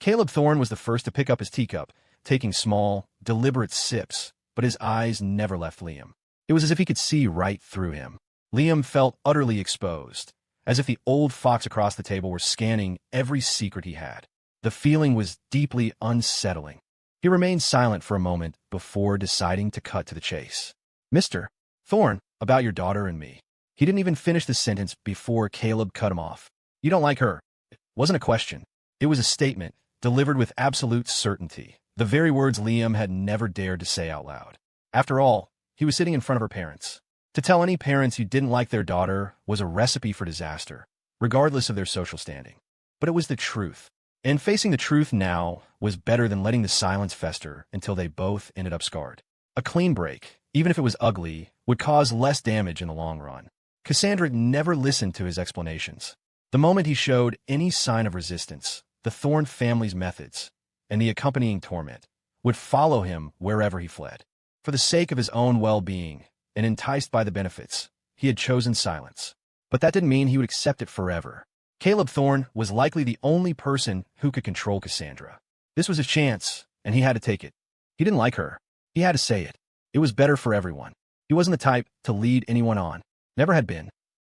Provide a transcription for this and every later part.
Caleb Thorne was the first to pick up his teacup, taking small, deliberate sips, but his eyes never left Liam. It was as if he could see right through him. Liam felt utterly exposed, as if the old fox across the table were scanning every secret he had. The feeling was deeply unsettling. He remained silent for a moment before deciding to cut to the chase. "Mr. Thorne, about your daughter and me." He didn't even finish the sentence before Caleb cut him off. "You don't like her." It wasn't a question. It was a statement, delivered with absolute certainty, the very words Liam had never dared to say out loud. After all, he was sitting in front of her parents. To tell any parents you didn't like their daughter was a recipe for disaster, regardless of their social standing. But it was the truth. And facing the truth now was better than letting the silence fester until they both ended up scarred. A clean break, even if it was ugly, would cause less damage in the long run. Cassandra never listened to his explanations. The moment he showed any sign of resistance, the Thorne family's methods, and the accompanying torment, would follow him wherever he fled. For the sake of his own well-being, and enticed by the benefits, he had chosen silence. But that didn't mean he would accept it forever. Caleb Thorne was likely the only person who could control Cassandra. This was his chance, and he had to take it. He didn't like her. He had to say it. It was better for everyone. He wasn't the type to lead anyone on. Never had been.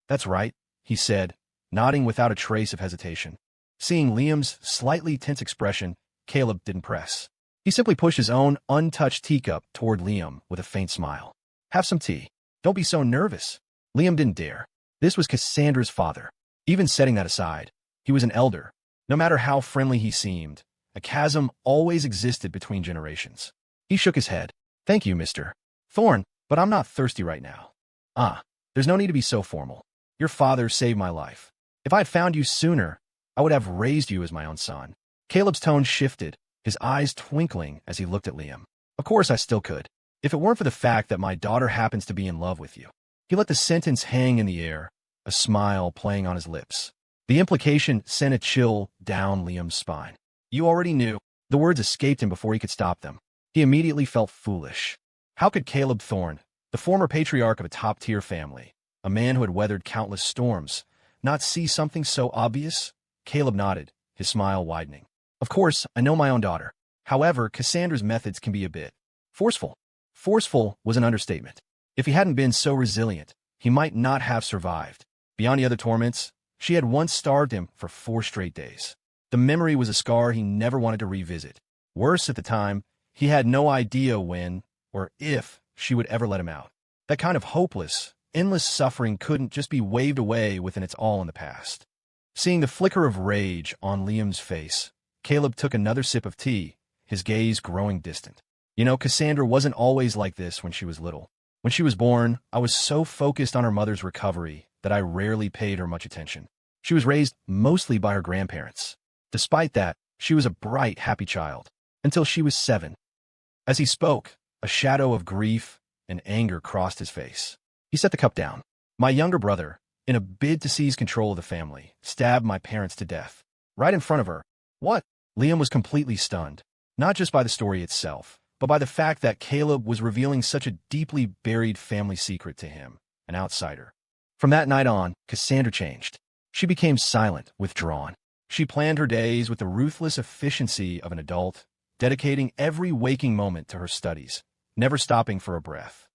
"That's right," he said, nodding without a trace of hesitation. Seeing Liam's slightly tense expression, Caleb didn't press. He simply pushed his own untouched teacup toward Liam with a faint smile. "Have some tea. Don't be so nervous." Liam didn't dare. This was Cassandra's father. Even setting that aside, he was an elder. No matter how friendly he seemed, a chasm always existed between generations. He shook his head. "Thank you, Mr. Thorne, but I'm not thirsty right now." There's no need to be so formal. Your father saved my life. If I had found you sooner, I would have raised you as my own son." Caleb's tone shifted, his eyes twinkling as he looked at Liam. "Of course I still could, if it weren't for the fact that my daughter happens to be in love with you." He let the sentence hang in the air, a smile playing on his lips. The implication sent a chill down Liam's spine. "You already knew." The words escaped him before he could stop them. He immediately felt foolish. How could Caleb Thorne, the former patriarch of a top-tier family, a man who had weathered countless storms, not see something so obvious? Caleb nodded, his smile widening. "Of course, I know my own daughter. However, Cassandra's methods can be a bit forceful." Forceful was an understatement. If he hadn't been so resilient, he might not have survived. Beyond the other torments, she had once starved him for 4 straight days. The memory was a scar he never wanted to revisit. Worse, at the time, he had no idea when, or if, she would ever let him out. That kind of hopeless, endless suffering couldn't just be waved away within its all in the past. Seeing the flicker of rage on Liam's face, Caleb took another sip of tea, his gaze growing distant. "You know, Cassandra wasn't always like this when she was little. When she was born, I was so focused on her mother's recovery that I rarely paid her much attention. She was raised mostly by her grandparents. Despite that, she was a bright, happy child, until she was 7. As he spoke, a shadow of grief and anger crossed his face. He set the cup down. "My younger brother, in a bid to seize control of the family, stabbed my parents to death. Right in front of her." "What?" Liam was completely stunned, not just by the story itself, but by the fact that Caleb was revealing such a deeply buried family secret to him, an outsider. From that night on, Cassandra changed. She became silent, withdrawn. She planned her days with the ruthless efficiency of an adult, dedicating every waking moment to her studies, never stopping for a breath.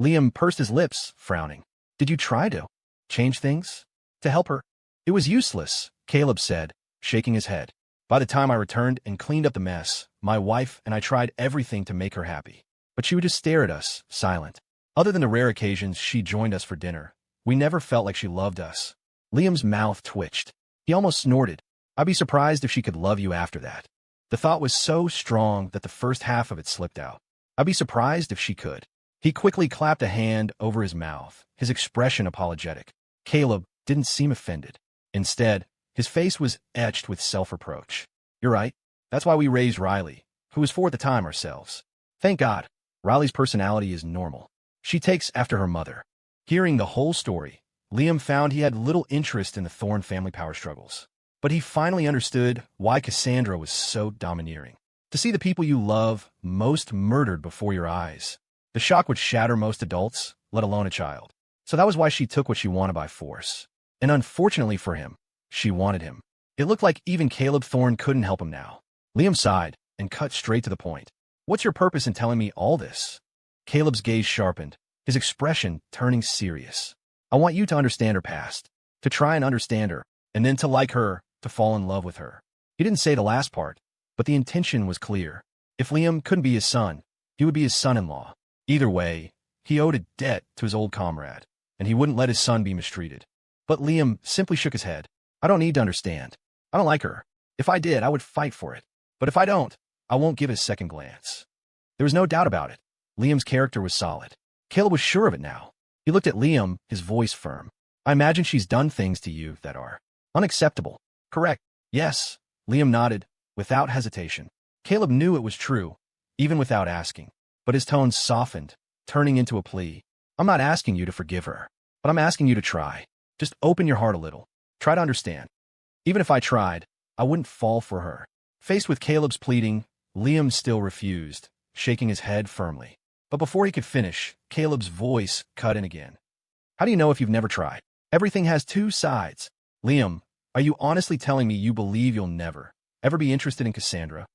Liam pursed his lips, frowning. "Did you try to change things? To help her?" "It was useless," Caleb said, shaking his head. "By the time I returned and cleaned up the mess, my wife and I tried everything to make her happy. But she would just stare at us, silent. Other than the rare occasions she joined us for dinner, we never felt like she loved us." Liam's mouth twitched. He almost snorted. "I'd be surprised if she could love you after that." The thought was so strong that the first half of it slipped out. "I'd be surprised if she could." He quickly clapped a hand over his mouth, his expression apologetic. Caleb didn't seem offended. Instead, his face was etched with self-reproach. "You're right. That's why we raised Riley, who was 4 at the time ourselves. Thank God, Riley's personality is normal. She takes after her mother." Hearing the whole story, Liam found he had little interest in the Thorne family power struggles. But he finally understood why Cassandra was so domineering. To see the people you love most murdered before your eyes, the shock would shatter most adults, let alone a child. So that was why she took what she wanted by force. And unfortunately for him, she wanted him. It looked like even Caleb Thorne couldn't help him now. Liam sighed and cut straight to the point. What's your purpose in telling me all this? Caleb's gaze sharpened, his expression turning serious. I want you to understand her past, to try and understand her, and then to like her, to fall in love with her. He didn't say the last part, but the intention was clear. If Liam couldn't be his son, he would be his son-in-law. Either way, he owed a debt to his old comrade, and he wouldn't let his son be mistreated. But Liam simply shook his head. I don't need to understand. I don't like her. If I did, I would fight for it. But if I don't, I won't give it a second glance. There was no doubt about it. Liam's character was solid. Caleb was sure of it now. He looked at Liam, his voice firm. I imagine she's done things to you that are unacceptable. Correct. Yes. Liam nodded, without hesitation. Caleb knew it was true, even without asking. But his tone softened, turning into a plea. I'm not asking you to forgive her, but I'm asking you to try. Just open your heart a little. Try to understand. Even if I tried, I wouldn't fall for her. Faced with Caleb's pleading, Liam still refused, shaking his head firmly. But before he could finish, Caleb's voice cut in again. How do you know if you've never tried? Everything has two sides. Liam, are you honestly telling me you believe you'll never, ever be interested in Cassandra?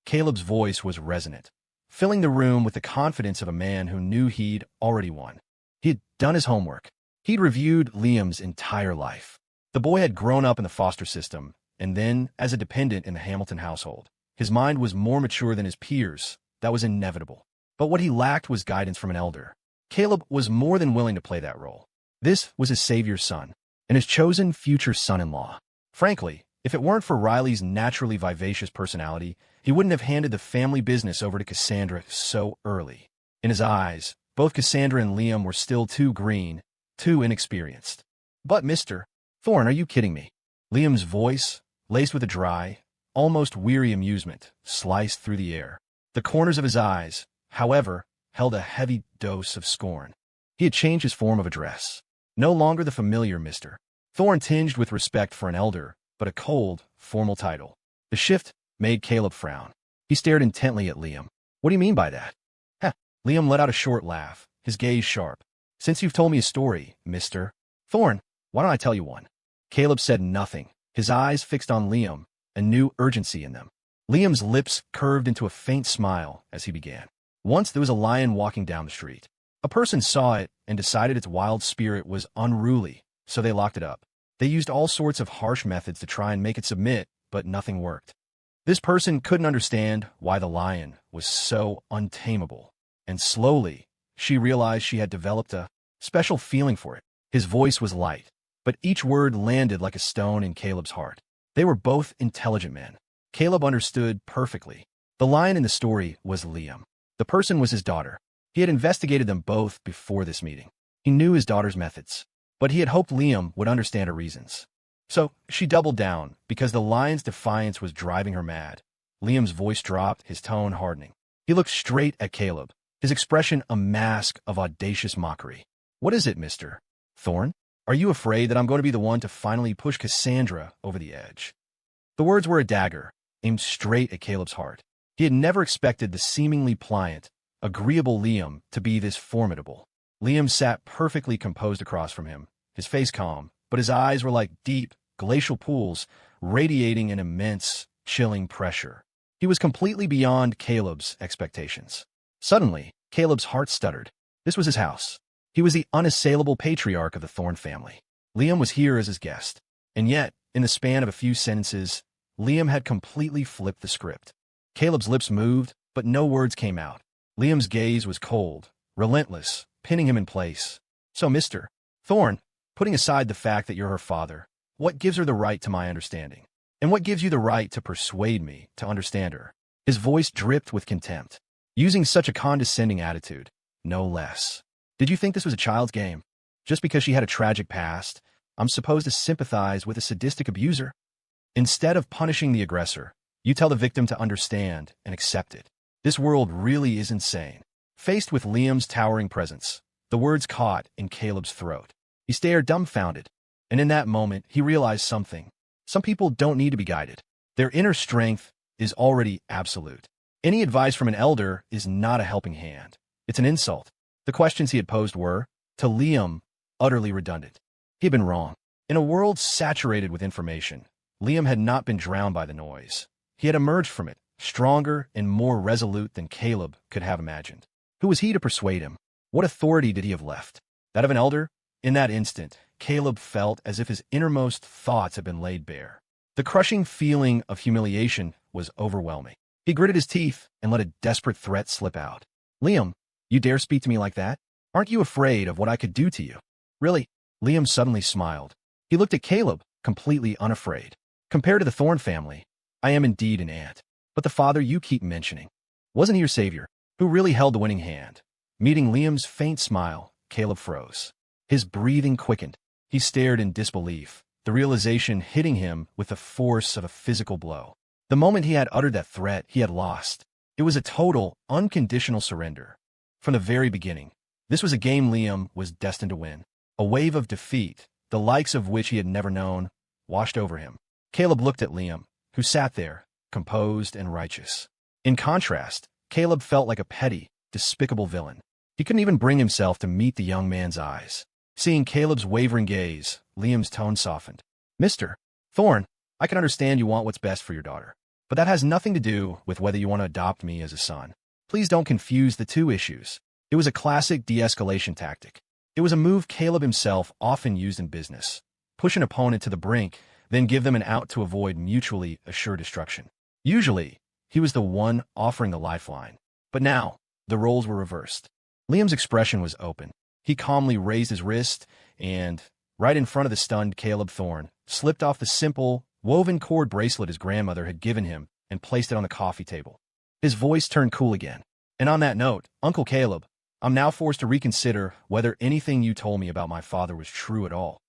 Caleb's voice was resonant, filling the room with the confidence of a man who knew he'd already won. He had done his homework. He'd reviewed Liam's entire life. The boy had grown up in the foster system, and then as a dependent in the Hamilton household. His mind was more mature than his peers. That was inevitable. But what he lacked was guidance from an elder. Caleb was more than willing to play that role. This was his savior's son, and his chosen future son-in-law. Frankly, if it weren't for Riley's naturally vivacious personality, he wouldn't have handed the family business over to Cassandra so early. In his eyes, both Cassandra and Liam were still too green, too inexperienced. But Mr. Thorne, are you kidding me? Liam's voice, laced with a dry, almost weary amusement, sliced through the air. The corners of his eyes, however, held a heavy dose of scorn. He had changed his form of address. No longer the familiar Mr. Thorne tinged with respect for an elder, but a cold, formal title. The shift made Caleb frown. He stared intently at Liam. What do you mean by that? Heh. Liam let out a short laugh, his gaze sharp. Since you've told me a story, Mr. Thorne, why don't I tell you one? Caleb said nothing, his eyes fixed on Liam, a new urgency in them. Liam's lips curved into a faint smile as he began. Once there was a lion walking down the street. A person saw it and decided its wild spirit was unruly, so they locked it up. They used all sorts of harsh methods to try and make it submit, but nothing worked. This person couldn't understand why the lion was so untamable, and slowly, she realized she had developed a special feeling for it. His voice was light, but each word landed like a stone in Caleb's heart. They were both intelligent men. Caleb understood perfectly. The lion in the story was Liam. The person was his daughter. He had investigated them both before this meeting. He knew his daughter's methods, but he had hoped Liam would understand her reasons. So she doubled down because the lion's defiance was driving her mad. Liam's voice dropped, his tone hardening. He looked straight at Caleb, his expression a mask of audacious mockery. What is it, Mr. Thorne? Are you afraid that I'm going to be the one to finally push Cassandra over the edge? The words were a dagger, aimed straight at Caleb's heart. He had never expected the seemingly pliant, agreeable Liam to be this formidable. Liam sat perfectly composed across from him, his face calm, but his eyes were like deep, glacial pools, radiating an immense, chilling pressure. He was completely beyond Caleb's expectations. Suddenly, Caleb's heart stuttered. This was his house. He was the unassailable patriarch of the Thorne family. Liam was here as his guest. And yet, in the span of a few sentences, Liam had completely flipped the script. Caleb's lips moved, but no words came out. Liam's gaze was cold, relentless, pinning him in place. So, Mr. Thorne, putting aside the fact that you're her father, what gives her the right to my understanding? And what gives you the right to persuade me to understand her? His voice dripped with contempt, using such a condescending attitude, no less. Did you think this was a child's game? Just because she had a tragic past, I'm supposed to sympathize with a sadistic abuser? Instead of punishing the aggressor, you tell the victim to understand and accept it. This world really is insane. Faced with Liam's towering presence, the words caught in Caleb's throat. He stared dumbfounded, and in that moment, he realized something. Some people don't need to be guided. Their inner strength is already absolute. Any advice from an elder is not a helping hand. It's an insult. The questions he had posed were, to Liam, utterly redundant. He had been wrong. In a world saturated with information, Liam had not been drowned by the noise. he had emerged from it, stronger and more resolute than Caleb could have imagined. Who was he to persuade him? What authority did he have left? That of an elder? In that instant, Caleb felt as if his innermost thoughts had been laid bare. The crushing feeling of humiliation was overwhelming. He gritted his teeth and let a desperate threat slip out. Liam, you dare speak to me like that? Aren't you afraid of what I could do to you? Really? Liam suddenly smiled. He looked at Caleb, completely unafraid. Compared to the Thorn family, I am indeed an ant. But the father you keep mentioning, wasn't he your savior, who really held the winning hand? Meeting Liam's faint smile, Caleb froze. His breathing quickened. He stared in disbelief, the realization hitting him with the force of a physical blow. The moment he had uttered that threat, he had lost. It was a total, unconditional surrender. From the very beginning, this was a game Liam was destined to win. A wave of defeat, the likes of which he had never known, washed over him. Caleb looked at Liam, who sat there, composed and righteous. In contrast, Caleb felt like a petty, despicable villain. He couldn't even bring himself to meet the young man's eyes. Seeing Caleb's wavering gaze, Liam's tone softened. Mr. Thorn, I can understand you want what's best for your daughter, but that has nothing to do with whether you want to adopt me as a son. Please don't confuse the two issues. It was a classic de-escalation tactic. It was a move Caleb himself often used in business. Push an opponent to the brink, then give them an out to avoid mutually assured destruction. Usually, he was the one offering the lifeline. But now, the roles were reversed. Liam's expression was open. He calmly raised his wrist and, right in front of the stunned Caleb Thorn, slipped off the simple, woven cord bracelet his grandmother had given him and placed it on the coffee table. His voice turned cool again. And on that note, Uncle Caleb, I'm now forced to reconsider whether anything you told me about my father was true at all.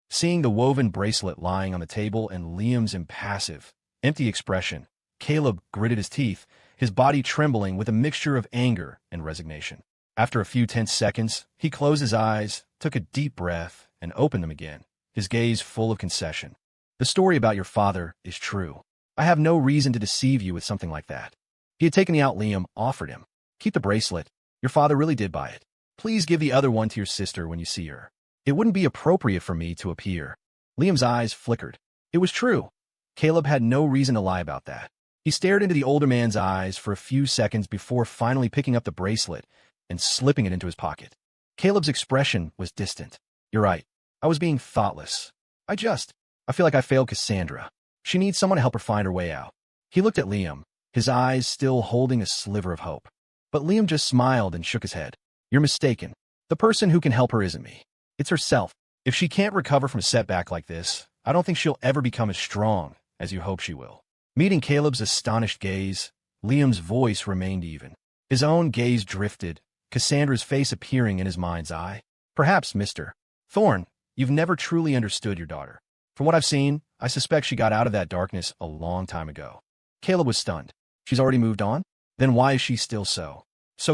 Seeing the woven bracelet lying on the table and Liam's impassive, empty expression, Caleb gritted his teeth, his body trembling with a mixture of anger and resignation. After a few tense seconds, he closed his eyes, took a deep breath, and opened them again, his gaze full of concession. The story about your father is true. I have no reason to deceive you with something like that. He had taken the out Liam offered him. Keep the bracelet. Your father really did buy it. Please give the other one to your sister when you see her. It wouldn't be appropriate for me to appear. Liam's eyes flickered. It was true. Caleb had no reason to lie about that. He stared into the older man's eyes for a few seconds before finally picking up the bracelet and slipping it into his pocket. Caleb's expression was distant. You're right. I was being thoughtless. I feel like I failed Cassandra. She needs someone to help her find her way out. He looked at Liam, his eyes still holding a sliver of hope. But Liam just smiled and shook his head. You're mistaken. The person who can help her isn't me. It's herself. If she can't recover from a setback like this, I don't think she'll ever become as strong as you hope she will. Meeting Caleb's astonished gaze, Liam's voice remained even. His own gaze drifted, Cassandra's face appearing in his mind's eye. Perhaps, Mr. Thorn, you've never truly understood your daughter. From what I've seen, I suspect she got out of that darkness a long time ago. Caleb was stunned. She's already moved on? Then why is she still so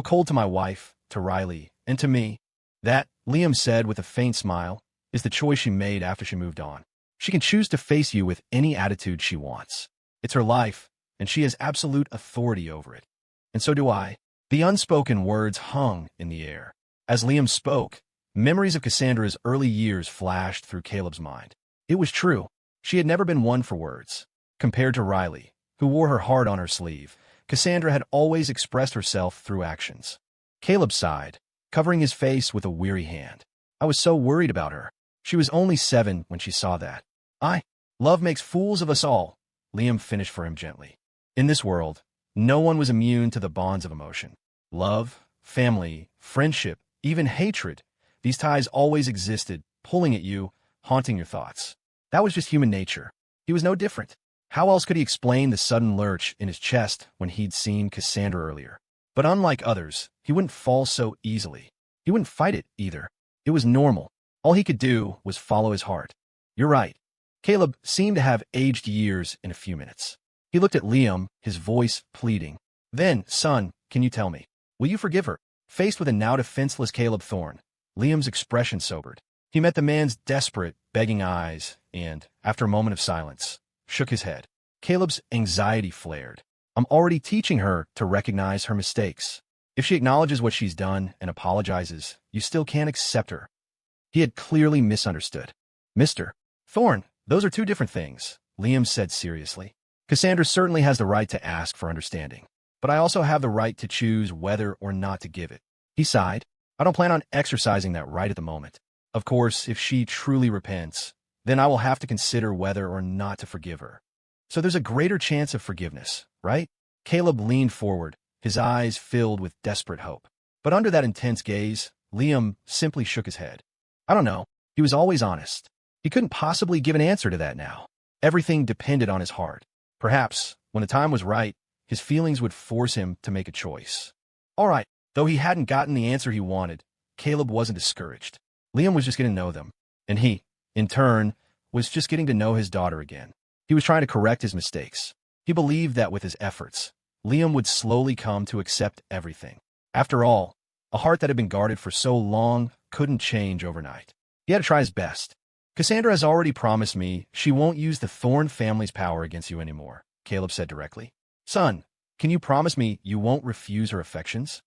cold to my wife, to Riley, and to me? That, Liam said with a faint smile, is the choice she made after she moved on. She can choose to face you with any attitude she wants. It's her life, and she has absolute authority over it. And so do I. The unspoken words hung in the air. As Liam spoke, memories of Cassandra's early years flashed through Caleb's mind. It was true. She had never been one for words. Compared to Riley, who wore her heart on her sleeve, Cassandra had always expressed herself through actions. Caleb sighed, covering his face with a weary hand. I was so worried about her. She was only 7 when she saw that. Love makes fools of us all, Liam finished for him gently. In this world, no one was immune to the bonds of emotion. Love, family, friendship, even hatred. These ties always existed, pulling at you, haunting your thoughts. That was just human nature. He was no different. How else could he explain the sudden lurch in his chest when he'd seen Cassandra earlier? But unlike others, he wouldn't fall so easily. He wouldn't fight it either. It was normal. All he could do was follow his heart. You're right. Caleb seemed to have aged years in a few minutes. He looked at Liam, his voice pleading. Then, son, can you tell me, will you forgive her? Faced with a now defenseless Caleb Thorn, Liam's expression sobered. He met the man's desperate, begging eyes and, after a moment of silence, shook his head. Caleb's anxiety flared. I'm already teaching her to recognize her mistakes. If she acknowledges what she's done and apologizes, you still can't accept her. He had clearly misunderstood. Mr. Thorn, those are two different things, Liam said seriously. Cassandra certainly has the right to ask for understanding, but I also have the right to choose whether or not to give it. He sighed. I don't plan on exercising that right at the moment. Of course, if she truly repents, then I will have to consider whether or not to forgive her. So there's a greater chance of forgiveness, right? Caleb leaned forward, his eyes filled with desperate hope. But under that intense gaze, Liam simply shook his head. I don't know. He was always honest. He couldn't possibly give an answer to that now. Everything depended on his heart. Perhaps, when the time was right, his feelings would force him to make a choice. All right, though he hadn't gotten the answer he wanted, Caleb wasn't discouraged. Liam was just getting to know them, and he, in turn, was just getting to know his daughter again. He was trying to correct his mistakes. He believed that with his efforts, Liam would slowly come to accept everything. After all, a heart that had been guarded for so long couldn't change overnight. He had to try his best. Cassandra has already promised me she won't use the Thorne family's power against you anymore, Caleb said directly. Son, can you promise me you won't refuse her affections?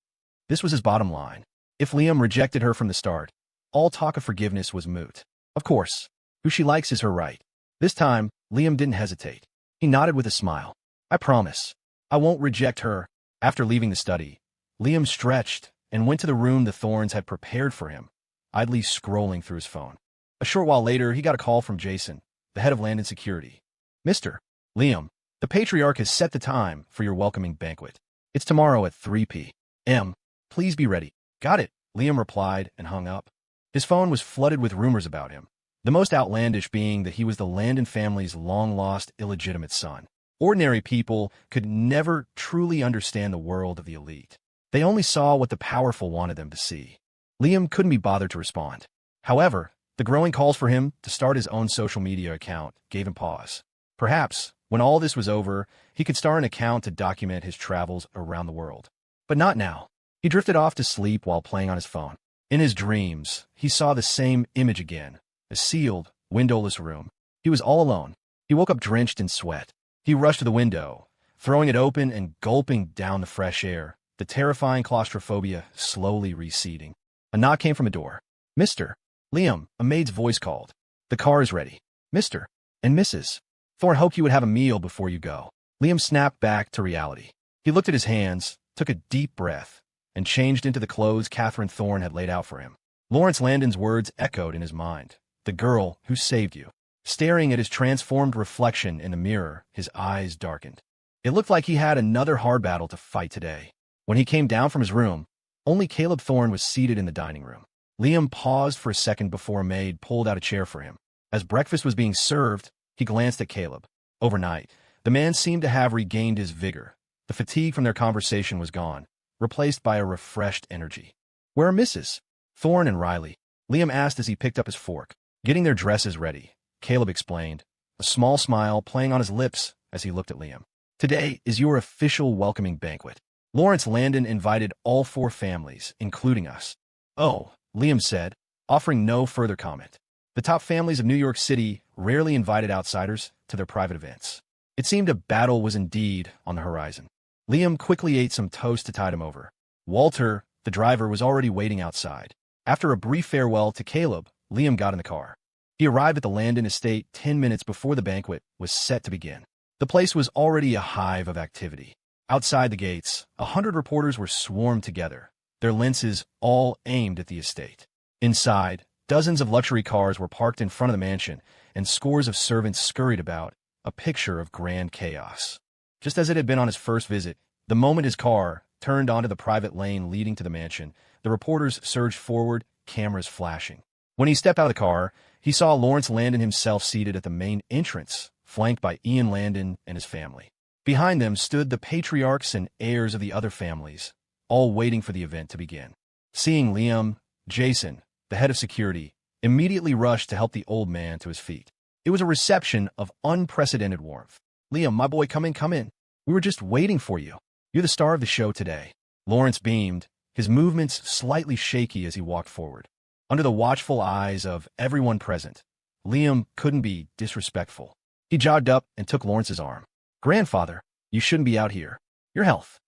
This was his bottom line. If Liam rejected her from the start, all talk of forgiveness was moot. Of course, who she likes is her right. This time, Liam didn't hesitate. He nodded with a smile. I promise. I won't reject her. After leaving the study, Liam stretched and went to the room the Thornes had prepared for him, idly scrolling through his phone. A short while later, he got a call from Jason, the head of Landon Security. Mr. Liam, the Patriarch has set the time for your welcoming banquet. It's tomorrow at 3 p.m. Please be ready. Got it, Liam replied and hung up. His phone was flooded with rumors about him, the most outlandish being that he was the Landon family's long-lost illegitimate son. Ordinary people could never truly understand the world of the elite. They only saw what the powerful wanted them to see. Liam couldn't be bothered to respond. However, the growing calls for him to start his own social media account gave him pause. Perhaps, when all this was over, he could start an account to document his travels around the world. But not now. He drifted off to sleep while playing on his phone. In his dreams, he saw the same image again, a sealed, windowless room. He was all alone. He woke up drenched in sweat. He rushed to the window, throwing it open and gulping down the fresh air, the terrifying claustrophobia slowly receding. A knock came from a door. Mr. Liam, a maid's voice called. The car is ready. Mr. and Mrs. Thorne hoped you would have a meal before you go. Liam snapped back to reality. He looked at his hands, took a deep breath, and changed into the clothes Catherine Thorne had laid out for him. Lawrence Landon's words echoed in his mind. The girl who saved you. Staring at his transformed reflection in the mirror, his eyes darkened. It looked like he had another hard battle to fight today. When he came down from his room, only Caleb Thorne was seated in the dining room. Liam paused for a second before a maid pulled out a chair for him. As breakfast was being served, he glanced at Caleb. Overnight, the man seemed to have regained his vigor. The fatigue from their conversation was gone, replaced by a refreshed energy. Where are Mrs. Thorne and Riley? Liam asked as he picked up his fork. Getting their dresses ready, Caleb explained, a small smile playing on his lips as he looked at Liam. Today is your official welcoming banquet. Lawrence Landon invited all 4 families, including us. Oh, Liam said, offering no further comment. The top families of New York City rarely invited outsiders to their private events. It seemed a battle was indeed on the horizon. Liam quickly ate some toast to tide him over. Walter, the driver, was already waiting outside. After a brief farewell to Caleb, Liam got in the car. He arrived at the Landon estate 10 minutes before the banquet was set to begin. The place was already a hive of activity. Outside the gates, 100 reporters were swarmed together, their lenses all aimed at the estate. Inside, dozens of luxury cars were parked in front of the mansion, and scores of servants scurried about, a picture of grand chaos. Just as it had been on his first visit, the moment his car turned onto the private lane leading to the mansion, the reporters surged forward, cameras flashing. When he stepped out of the car, he saw Lawrence Landon himself seated at the main entrance, flanked by Ian Landon and his family. Behind them stood the patriarchs and heirs of the other families, all waiting for the event to begin. Seeing Liam, Jason, the head of security, immediately rushed to help the old man to his feet. It was a reception of unprecedented warmth. Liam, my boy, come in. We were just waiting for you. You're the star of the show today. Lawrence beamed, his movements slightly shaky as he walked forward. Under the watchful eyes of everyone present, Liam couldn't be disrespectful. He jogged up and took Lawrence's arm. Grandfather, you shouldn't be out here. Your health.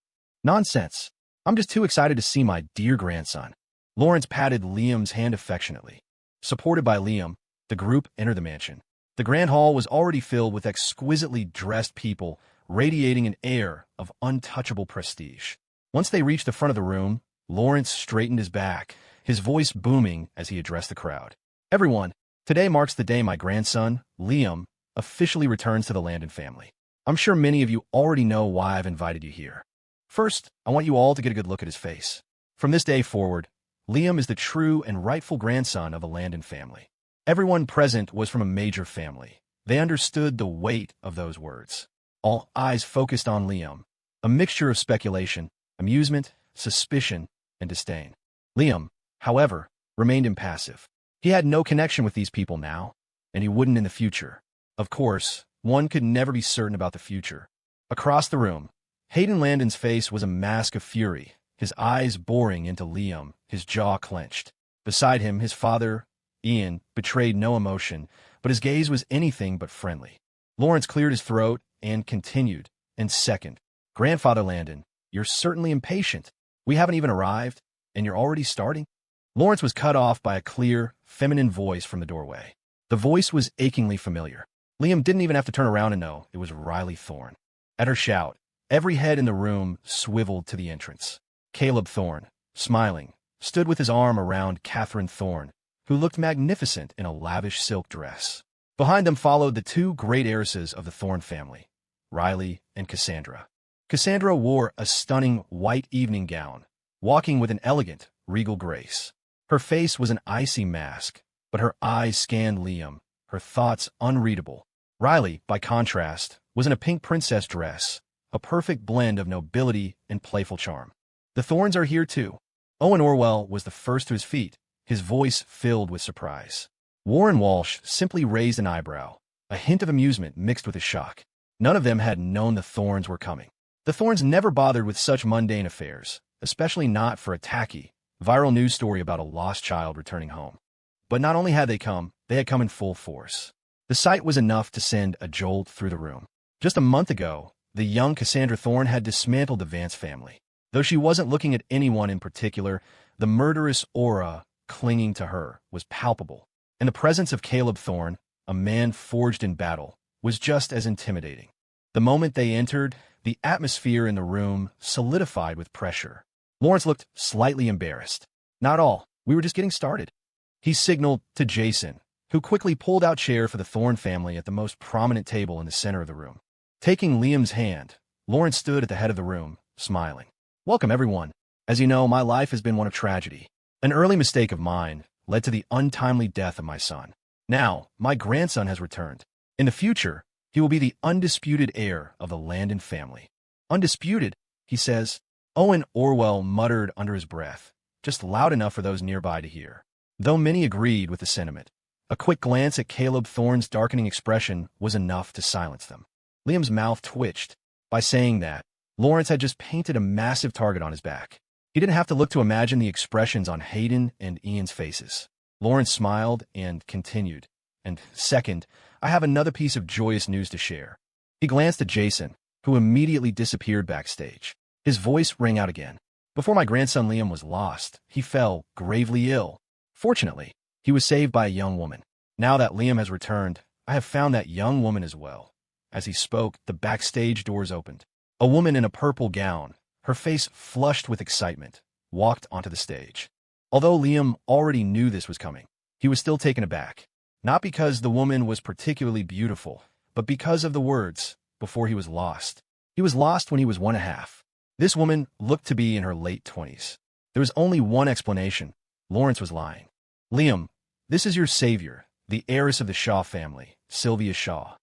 Nonsense. I'm just too excited to see my dear grandson. Lawrence patted Liam's hand affectionately. Supported by Liam, the group entered the mansion. The grand hall was already filled with exquisitely dressed people, radiating an air of untouchable prestige. Once they reached the front of the room, Lawrence straightened his back, his voice booming as he addressed the crowd. Everyone, today marks the day my grandson, Liam, officially returns to the Landon family. I'm sure many of you already know why I've invited you here. First, I want you all to get a good look at his face. From this day forward, Liam is the true and rightful grandson of the Landon family. Everyone present was from a major family. They understood the weight of those words. All eyes focused on Liam, a mixture of speculation, amusement, suspicion, and disdain. Liam, however, remained impassive. He had no connection with these people now, and he wouldn't in the future. Of course, one could never be certain about the future. Across the room, Hayden Landon's face was a mask of fury, his eyes boring into Liam, his jaw clenched. Beside him, his father, Ian, betrayed no emotion, but his gaze was anything but friendly. Lawrence cleared his throat and continued, and second, Grandfather Landon, you're certainly impatient. We haven't even arrived, and you're already starting? Lawrence was cut off by a clear, feminine voice from the doorway. The voice was achingly familiar. Liam didn't even have to turn around and know it was Riley Thorne. At her shout, every head in the room swiveled to the entrance. Caleb Thorne, smiling, stood with his arm around Catherine Thorne, who looked magnificent in a lavish silk dress. Behind them followed the two great heiresses of the Thorne family, Riley and Cassandra. Cassandra wore a stunning white evening gown, walking with an elegant, regal grace. Her face was an icy mask, but her eyes scanned Liam, her thoughts unreadable. Riley, by contrast, was in a pink princess dress, a perfect blend of nobility and playful charm. The Thornes are here too. Owen Orwell was the first to his feet, his voice filled with surprise. Warren Walsh simply raised an eyebrow, a hint of amusement mixed with a shock. None of them had known the Thornes were coming. The Thornes never bothered with such mundane affairs, especially not for a tacky, viral news story about a lost child returning home. But not only had they come in full force. The sight was enough to send a jolt through the room. Just a month ago, the young Cassandra Thorne had dismantled the Vance family. Though she wasn't looking at anyone in particular, the murderous aura clinging to her was palpable. And the presence of Caleb Thorne, a man forged in battle, was just as intimidating. The moment they entered, the atmosphere in the room solidified with pressure. Lawrence looked slightly embarrassed. Not all. We were just getting started. He signaled to Jason, who quickly pulled out a chair for the Thorne family at the most prominent table in the center of the room. Taking Liam's hand, Lawrence stood at the head of the room, smiling. Welcome, everyone. As you know, my life has been one of tragedy. An early mistake of mine led to the untimely death of my son. Now, my grandson has returned. In the future, he will be the undisputed heir of the Landon family. Undisputed, he says. Owen Orwell muttered under his breath, just loud enough for those nearby to hear. Though many agreed with the sentiment, a quick glance at Caleb Thorne's darkening expression was enough to silence them. Liam's mouth twitched. By saying that, Lawrence had just painted a massive target on his back. He didn't have to look to imagine the expressions on Hayden and Ian's faces. Lawrence smiled and continued. And second, I have another piece of joyous news to share. He glanced at Jason, who immediately disappeared backstage. His voice rang out again. Before my grandson Liam was lost, he fell gravely ill. Fortunately, he was saved by a young woman. Now that Liam has returned, I have found that young woman as well. As he spoke, the backstage doors opened. A woman in a purple gown, her face flushed with excitement, walked onto the stage. Although Liam already knew this was coming, he was still taken aback. Not because the woman was particularly beautiful, but because of the words, before he was lost. He was lost when he was 1.5. This woman looked to be in her late 20s. There was only one explanation. Lawrence was lying. Liam, this is your savior, the heiress of the Shaw family, Sylvia Shaw.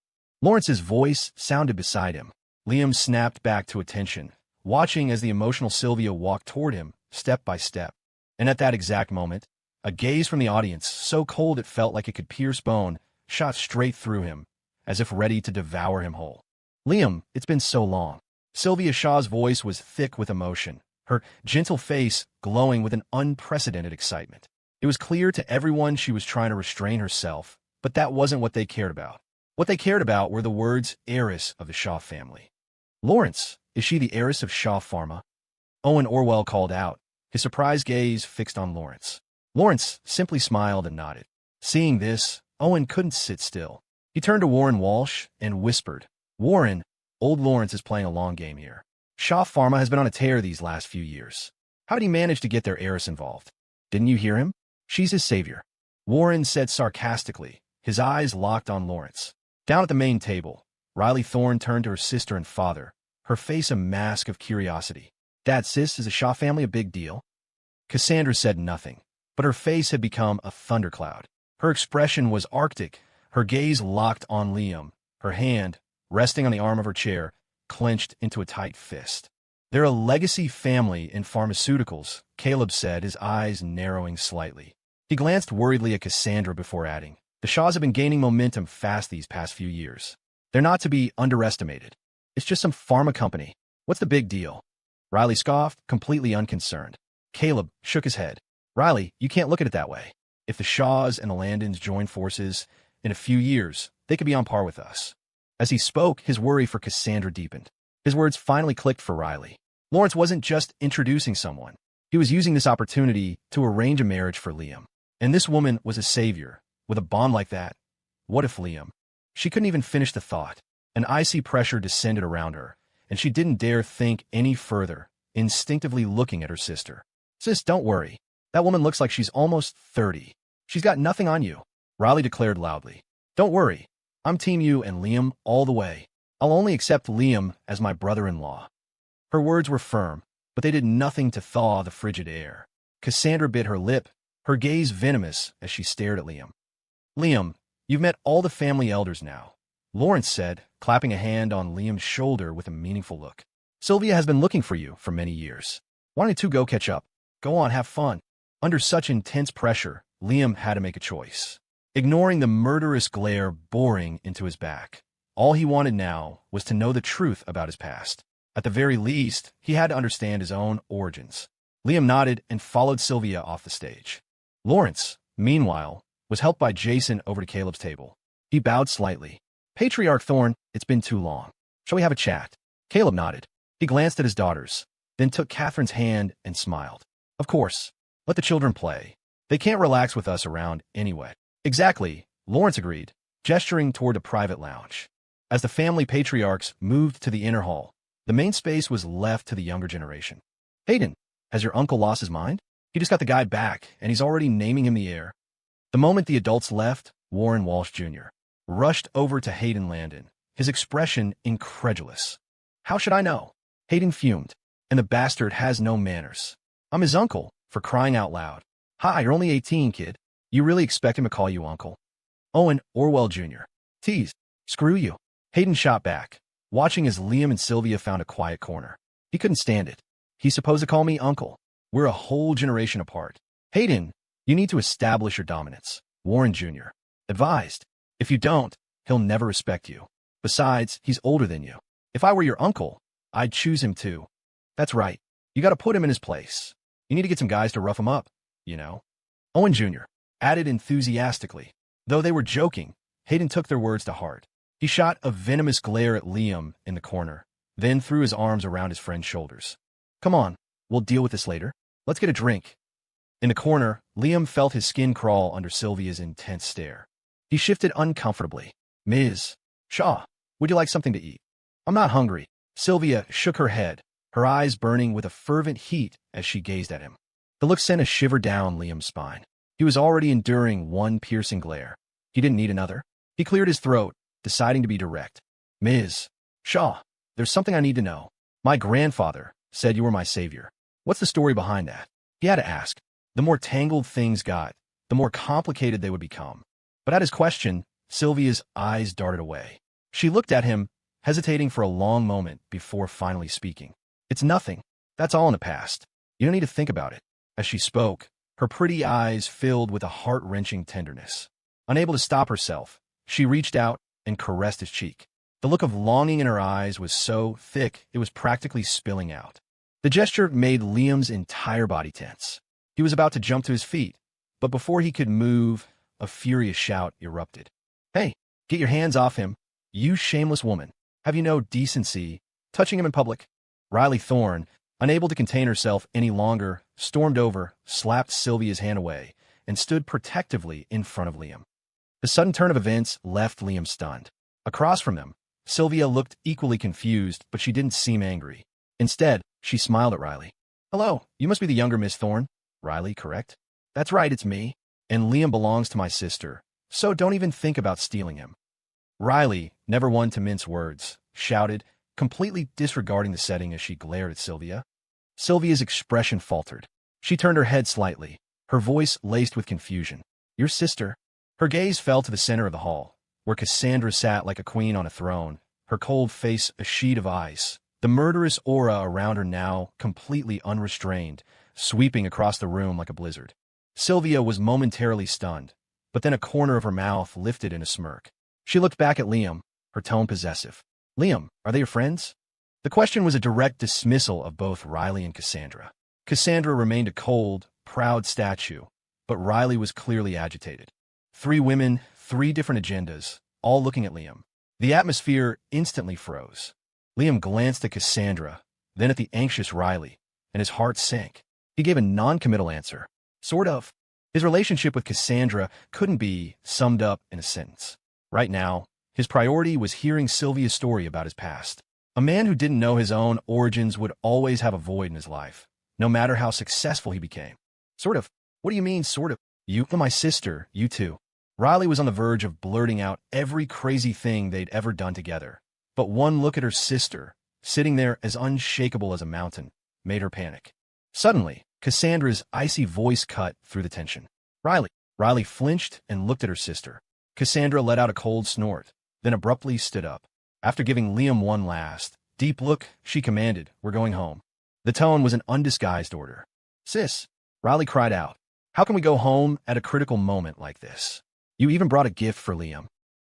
Lawrence's voice sounded beside him. Liam snapped back to attention, watching as the emotional Sylvia walked toward him, step by step. And at that exact moment, a gaze from the audience, so cold it felt like it could pierce bone, shot straight through him, as if ready to devour him whole. Liam, it's been so long. Sylvia Shaw's voice was thick with emotion, her gentle face glowing with an unprecedented excitement. It was clear to everyone she was trying to restrain herself, but that wasn't what they cared about. What they cared about were the words heiress of the Shaw family. Lawrence, is she the heiress of Shaw Pharma? Owen Orwell called out, his surprised gaze fixed on Lawrence. Lawrence simply smiled and nodded. Seeing this, Owen couldn't sit still. He turned to Warren Walsh and whispered, "Warren, old Lawrence is playing a long game here. Shaw Pharma has been on a tear these last few years. How did he manage to get their heiress involved? Didn't you hear him? She's his savior." Warren said sarcastically, his eyes locked on Lawrence. Down at the main table, Riley Thorne turned to her sister and father, her face a mask of curiosity. "Dad, sis, is the Shaw family a big deal?" Cassandra said nothing, but her face had become a thundercloud. Her expression was arctic, her gaze locked on Liam, her hand, resting on the arm of her chair, clenched into a tight fist. "They're a legacy family in pharmaceuticals," Caleb said, his eyes narrowing slightly. He glanced worriedly at Cassandra before adding, "The Shaws have been gaining momentum fast these past few years. They're not to be underestimated. It's just some pharma company. What's the big deal?" Riley scoffed, completely unconcerned. Caleb shook his head. "Riley, you can't look at it that way. If the Shaws and the Landons join forces, in a few years, they could be on par with us." As he spoke, his worry for Cassandra deepened. His words finally clicked for Riley. Lawrence wasn't just introducing someone. He was using this opportunity to arrange a marriage for Liam. And this woman was a savior. With a bond like that, what if Liam? She couldn't even finish the thought. An icy pressure descended around her, and she didn't dare think any further, instinctively looking at her sister. "Sis, don't worry. That woman looks like she's almost 30. She's got nothing on you," Riley declared loudly. "Don't worry. I'm Team You and Liam all the way. I'll only accept Liam as my brother-in-law." Her words were firm, but they did nothing to thaw the frigid air. Cassandra bit her lip, her gaze venomous as she stared at Liam. "Liam, you've met all the family elders now," Lawrence said, clapping a hand on Liam's shoulder with a meaningful look. "Sylvia has been looking for you for many years. Why don't you two go catch up? Go on, have fun." Under such intense pressure, Liam had to make a choice. Ignoring the murderous glare boring into his back, all he wanted now was to know the truth about his past. At the very least, he had to understand his own origins. Liam nodded and followed Sylvia off the stage. Lawrence, meanwhile, was helped by Jason over to Caleb's table. He bowed slightly. "Patriarch Thorne, it's been too long. Shall we have a chat?" Caleb nodded. He glanced at his daughters, then took Catherine's hand and smiled. "Of course. Let the children play. They can't relax with us around anyway." "Exactly," Lawrence agreed, gesturing toward a private lounge. As the family patriarchs moved to the inner hall, the main space was left to the younger generation. "Hayden, has your uncle lost his mind? He just got the guy back, and he's already naming him the heir." The moment the adults left, Warren Walsh Jr. rushed over to Hayden Landon, his expression incredulous. "How should I know?" Hayden fumed. "And the bastard has no manners. I'm his uncle, for crying out loud." "Hi, you're only 18, kid. You really expect him to call you uncle?" Owen Orwell Jr. "Tease. Screw you." Hayden shot back, watching as Liam and Sylvia found a quiet corner. He couldn't stand it. "He's supposed to call me uncle. We're a whole generation apart." "Hayden, you need to establish your dominance," Warren Jr. advised. "If you don't, he'll never respect you. Besides, he's older than you. If I were your uncle, I'd choose him too." "That's right. You gotta put him in his place. You need to get some guys to rough him up, you know." Owen Jr. added enthusiastically. Though they were joking, Hayden took their words to heart. He shot a venomous glare at Liam in the corner, then threw his arms around his friend's shoulders. "Come on, we'll deal with this later. Let's get a drink." In the corner, Liam felt his skin crawl under Sylvia's intense stare. He shifted uncomfortably. "Ms. Shaw, would you like something to eat?" "I'm not hungry." Sylvia shook her head, her eyes burning with a fervent heat as she gazed at him. The look sent a shiver down Liam's spine. He was already enduring one piercing glare. He didn't need another. He cleared his throat, deciding to be direct. "Ms. Shaw, there's something I need to know. My grandfather said you were my savior. What's the story behind that?" He had to ask. The more tangled things got, the more complicated they would become. But at his question, Sylvia's eyes darted away. She looked at him, hesitating for a long moment before finally speaking. "It's nothing. That's all in the past. You don't need to think about it." As she spoke, her pretty eyes filled with a heart-wrenching tenderness. Unable to stop herself, she reached out and caressed his cheek. The look of longing in her eyes was so thick it was practically spilling out. The gesture made Liam's entire body tense. He was about to jump to his feet, but before he could move, a furious shout erupted. "Hey, get your hands off him, you shameless woman. Have you no decency, touching him in public?" Riley Thorne, unable to contain herself any longer, stormed over, slapped Sylvia's hand away, and stood protectively in front of Liam. The sudden turn of events left Liam stunned. Across from him, Sylvia looked equally confused, but she didn't seem angry. Instead, she smiled at Riley. "Hello, you must be the younger Miss Thorne." "Riley, correct?" "That's right, it's me. And Liam belongs to my sister, so don't even think about stealing him." Riley, never one to mince words, shouted, completely disregarding the setting as she glared at Sylvia. Sylvia's expression faltered. She turned her head slightly, her voice laced with confusion. "Your sister?" Her gaze fell to the center of the hall, where Cassandra sat like a queen on a throne, her cold face a sheet of ice, the murderous aura around her now completely unrestrained, sweeping across the room like a blizzard. Sylvia was momentarily stunned, but then a corner of her mouth lifted in a smirk. She looked back at Liam, her tone possessive. "Liam, are they your friends?" The question was a direct dismissal of both Riley and Cassandra. Cassandra remained a cold, proud statue, but Riley was clearly agitated. Three women, three different agendas, all looking at Liam. The atmosphere instantly froze. Liam glanced at Cassandra, then at the anxious Riley, and his heart sank. He gave a non-committal answer. Sort of. His relationship with Cassandra couldn't be summed up in a sentence. Right now, his priority was hearing Sylvia's story about his past. A man who didn't know his own origins would always have a void in his life, no matter how successful he became. Sort of. What do you mean, sort of? You and my sister, you two. Riley was on the verge of blurting out every crazy thing they'd ever done together. But one look at her sister, sitting there as unshakable as a mountain, made her panic. Suddenly, Cassandra's icy voice cut through the tension. "Riley." Riley flinched and looked at her sister. Cassandra let out a cold snort, then abruptly stood up. After giving Liam one last, deep look, she commanded, "We're going home." The tone was an undisguised order. "Sis," Riley cried out, "how can we go home at a critical moment like this? You even brought a gift for Liam."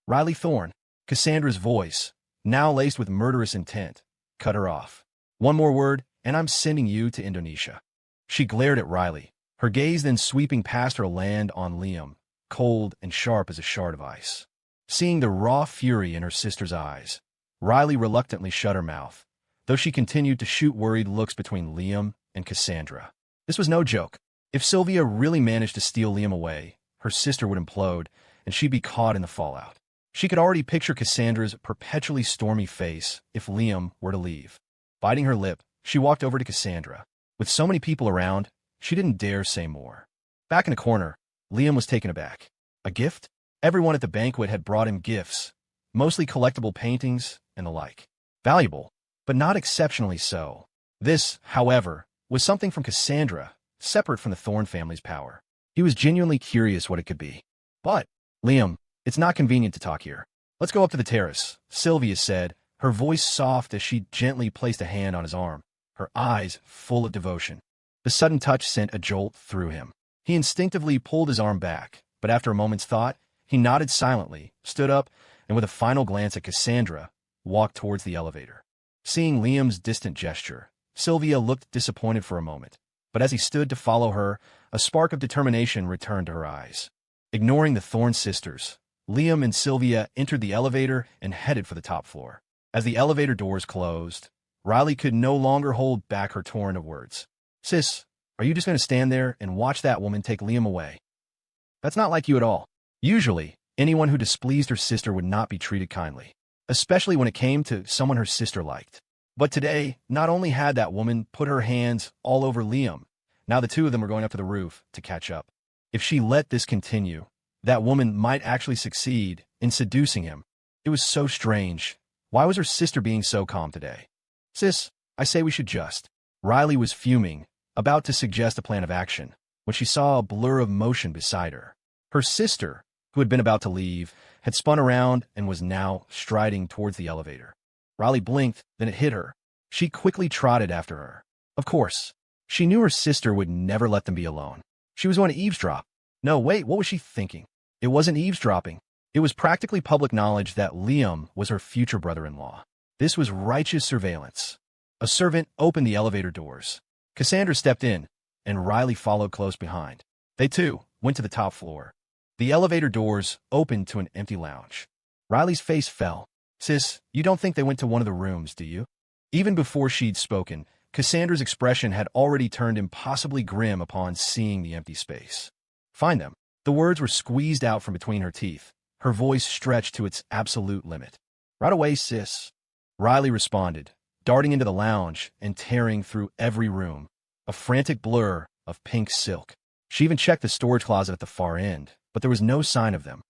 Riley Thorne, Cassandra's voice, now laced with murderous intent, cut her off. "One more word, and I'm sending you to Indonesia." She glared at Riley, her gaze then sweeping past her land on Liam, cold and sharp as a shard of ice. Seeing the raw fury in her sister's eyes, Riley reluctantly shut her mouth, though she continued to shoot worried looks between Liam and Cassandra. This was no joke. If Sylvia really managed to steal Liam away, her sister would implode, and she'd be caught in the fallout. She could already picture Cassandra's perpetually stormy face if Liam were to leave. Biting her lip, she walked over to Cassandra. With so many people around, she didn't dare say more. Back in a corner, Liam was taken aback. A gift? Everyone at the banquet had brought him gifts, mostly collectible paintings and the like. Valuable, but not exceptionally so. This, however, was something from Cassandra, separate from the Thorne family's power. He was genuinely curious what it could be. "But, Liam, it's not convenient to talk here. Let's go up to the terrace," Sylvia said, her voice soft as she gently placed a hand on his arm, her eyes full of devotion. The sudden touch sent a jolt through him. He instinctively pulled his arm back, but after a moment's thought, he nodded silently, stood up, and with a final glance at Cassandra, walked towards the elevator. Seeing Liam's distant gesture, Sylvia looked disappointed for a moment, but as he stood to follow her, a spark of determination returned to her eyes. Ignoring the Thorne sisters, Liam and Sylvia entered the elevator and headed for the top floor. As the elevator doors closed, Riley could no longer hold back her torrent of words. "Sis, are you just going to stand there and watch that woman take Liam away? That's not like you at all." Usually, anyone who displeased her sister would not be treated kindly, especially when it came to someone her sister liked. But today, not only had that woman put her hands all over Liam, now the two of them were going up to the roof to catch up. If she let this continue, that woman might actually succeed in seducing him. It was so strange. Why was her sister being so calm today? "Sis, I say we should just." Riley was fuming, about to suggest a plan of action, when she saw a blur of motion beside her. Her sister, who had been about to leave, had spun around and was now striding towards the elevator. Riley blinked, then it hit her. She quickly trotted after her. Of course, she knew her sister would never let them be alone. She was going to eavesdrop. No, wait, what was she thinking? It wasn't eavesdropping. It was practically public knowledge that Liam was her future brother-in-law. This was righteous surveillance. A servant opened the elevator doors. Cassandra stepped in, and Riley followed close behind. They, too, went to the top floor. The elevator doors opened to an empty lounge. Riley's face fell. "Sis, you don't think they went to one of the rooms, do you?" Even before she'd spoken, Cassandra's expression had already turned impossibly grim upon seeing the empty space. "Find them." The words were squeezed out from between her teeth, her voice stretched to its absolute limit. "Right away, sis," Riley responded, darting into the lounge and tearing through every room, a frantic blur of pink silk. She even checked the storage closet at the far end, but there was no sign of them.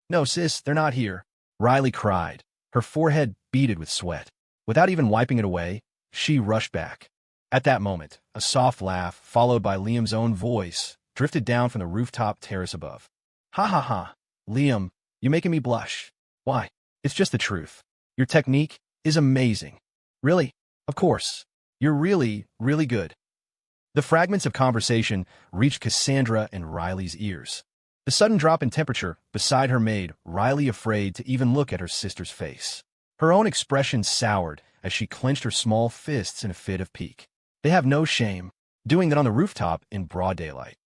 "No, sis, they're not here," Riley cried, her forehead beaded with sweat. Without even wiping it away, she rushed back. At that moment, a soft laugh, followed by Liam's own voice, drifted down from the rooftop terrace above. "Ha ha ha, Liam, you're making me blush. Why, it's just the truth. Your technique is amazing. Really? Of course. You're really, really good." The fragments of conversation reached Cassandra and Riley's ears. The sudden drop in temperature beside her made Riley afraid to even look at her sister's face. Her own expression soured as she clenched her small fists in a fit of pique. They have no shame, doing that on the rooftop in broad daylight.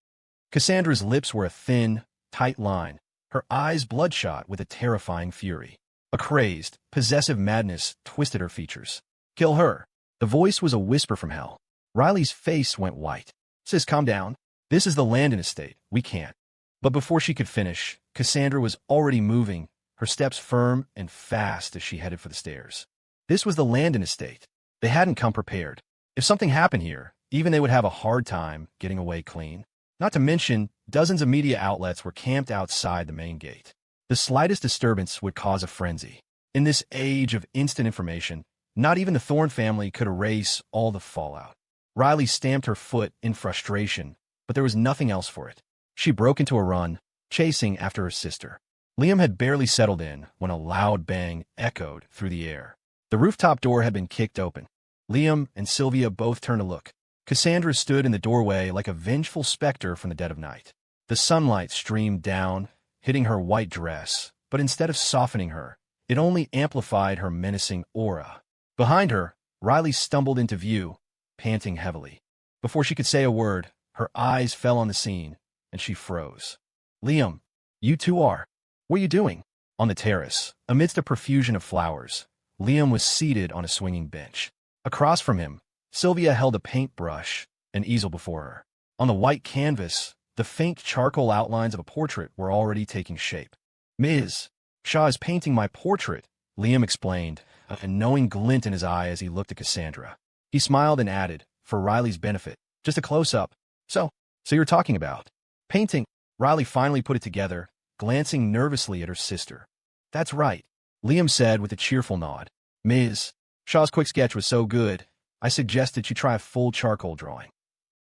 Cassandra's lips were a thin, tight line, her eyes bloodshot with a terrifying fury. A crazed, possessive madness twisted her features. "Kill her." The voice was a whisper from hell. Riley's face went white. "Sis, calm down. This is the Landon estate. We can't." But before she could finish, Cassandra was already moving, her steps firm and fast as she headed for the stairs. This was the Landon estate. They hadn't come prepared. If something happened here, even they would have a hard time getting away clean. Not to mention, dozens of media outlets were camped outside the main gate. The slightest disturbance would cause a frenzy. In this age of instant information, not even the Thorne family could erase all the fallout. Riley stamped her foot in frustration, but there was nothing else for it. She broke into a run, chasing after her sister. Liam had barely settled in when a loud bang echoed through the air. The rooftop door had been kicked open. Liam and Sylvia both turned to look. Cassandra stood in the doorway like a vengeful specter from the dead of night. The sunlight streamed down, hitting her white dress, but instead of softening her, it only amplified her menacing aura. Behind her, Riley stumbled into view, panting heavily. Before she could say a word, her eyes fell on the scene, and she froze. "Liam, you two are. What are you doing?" On the terrace, amidst a profusion of flowers, Liam was seated on a swinging bench. Across from him, Sylvia held a paintbrush, an easel before her. On the white canvas, the faint charcoal outlines of a portrait were already taking shape. "Ms. Shaw is painting my portrait," Liam explained, a knowing glint in his eye as he looked at Cassandra. He smiled and added, for Riley's benefit, "Just a close-up. So you're talking about painting." Riley finally put it together, glancing nervously at her sister. "That's right," Liam said with a cheerful nod. "Ms. Shaw's quick sketch was so good, I suggested she try a full charcoal drawing."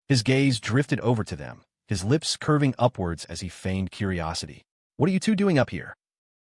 His gaze drifted over to them, his lips curving upwards as he feigned curiosity. "What are you two doing up here?"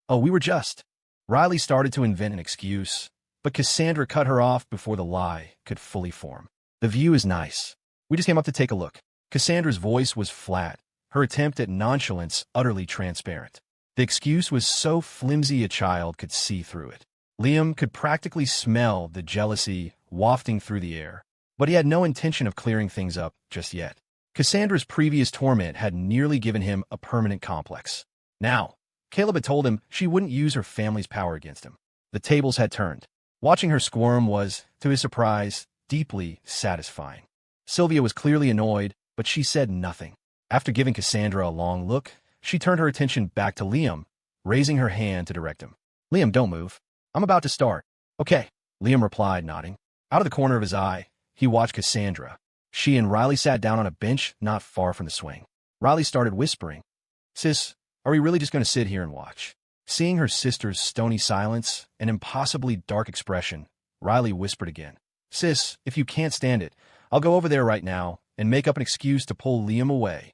"Oh, we were just..." Riley started to invent an excuse, but Cassandra cut her off before the lie could fully form. "The view is nice. We just came up to take a look." Cassandra's voice was flat, her attempt at nonchalance utterly transparent. The excuse was so flimsy a child could see through it. Liam could practically smell the jealousy wafting through the air, but he had no intention of clearing things up just yet. Cassandra's previous torment had nearly given him a permanent complex. Now, Caleb had told him she wouldn't use her family's power against him. The tables had turned. Watching her squirm was, to his surprise, deeply satisfying. Sylvia was clearly annoyed, but she said nothing. After giving Cassandra a long look, she turned her attention back to Liam, raising her hand to direct him. "Liam, don't move. I'm about to start." "Okay," Liam replied, nodding. Out of the corner of his eye, he watched Cassandra. She and Riley sat down on a bench not far from the swing. Riley started whispering, "Sis, are we really just going to sit here and watch?" Seeing her sister's stony silence and impossibly dark expression, Riley whispered again, "Sis, if you can't stand it, I'll go over there right now and make up an excuse to pull Liam away."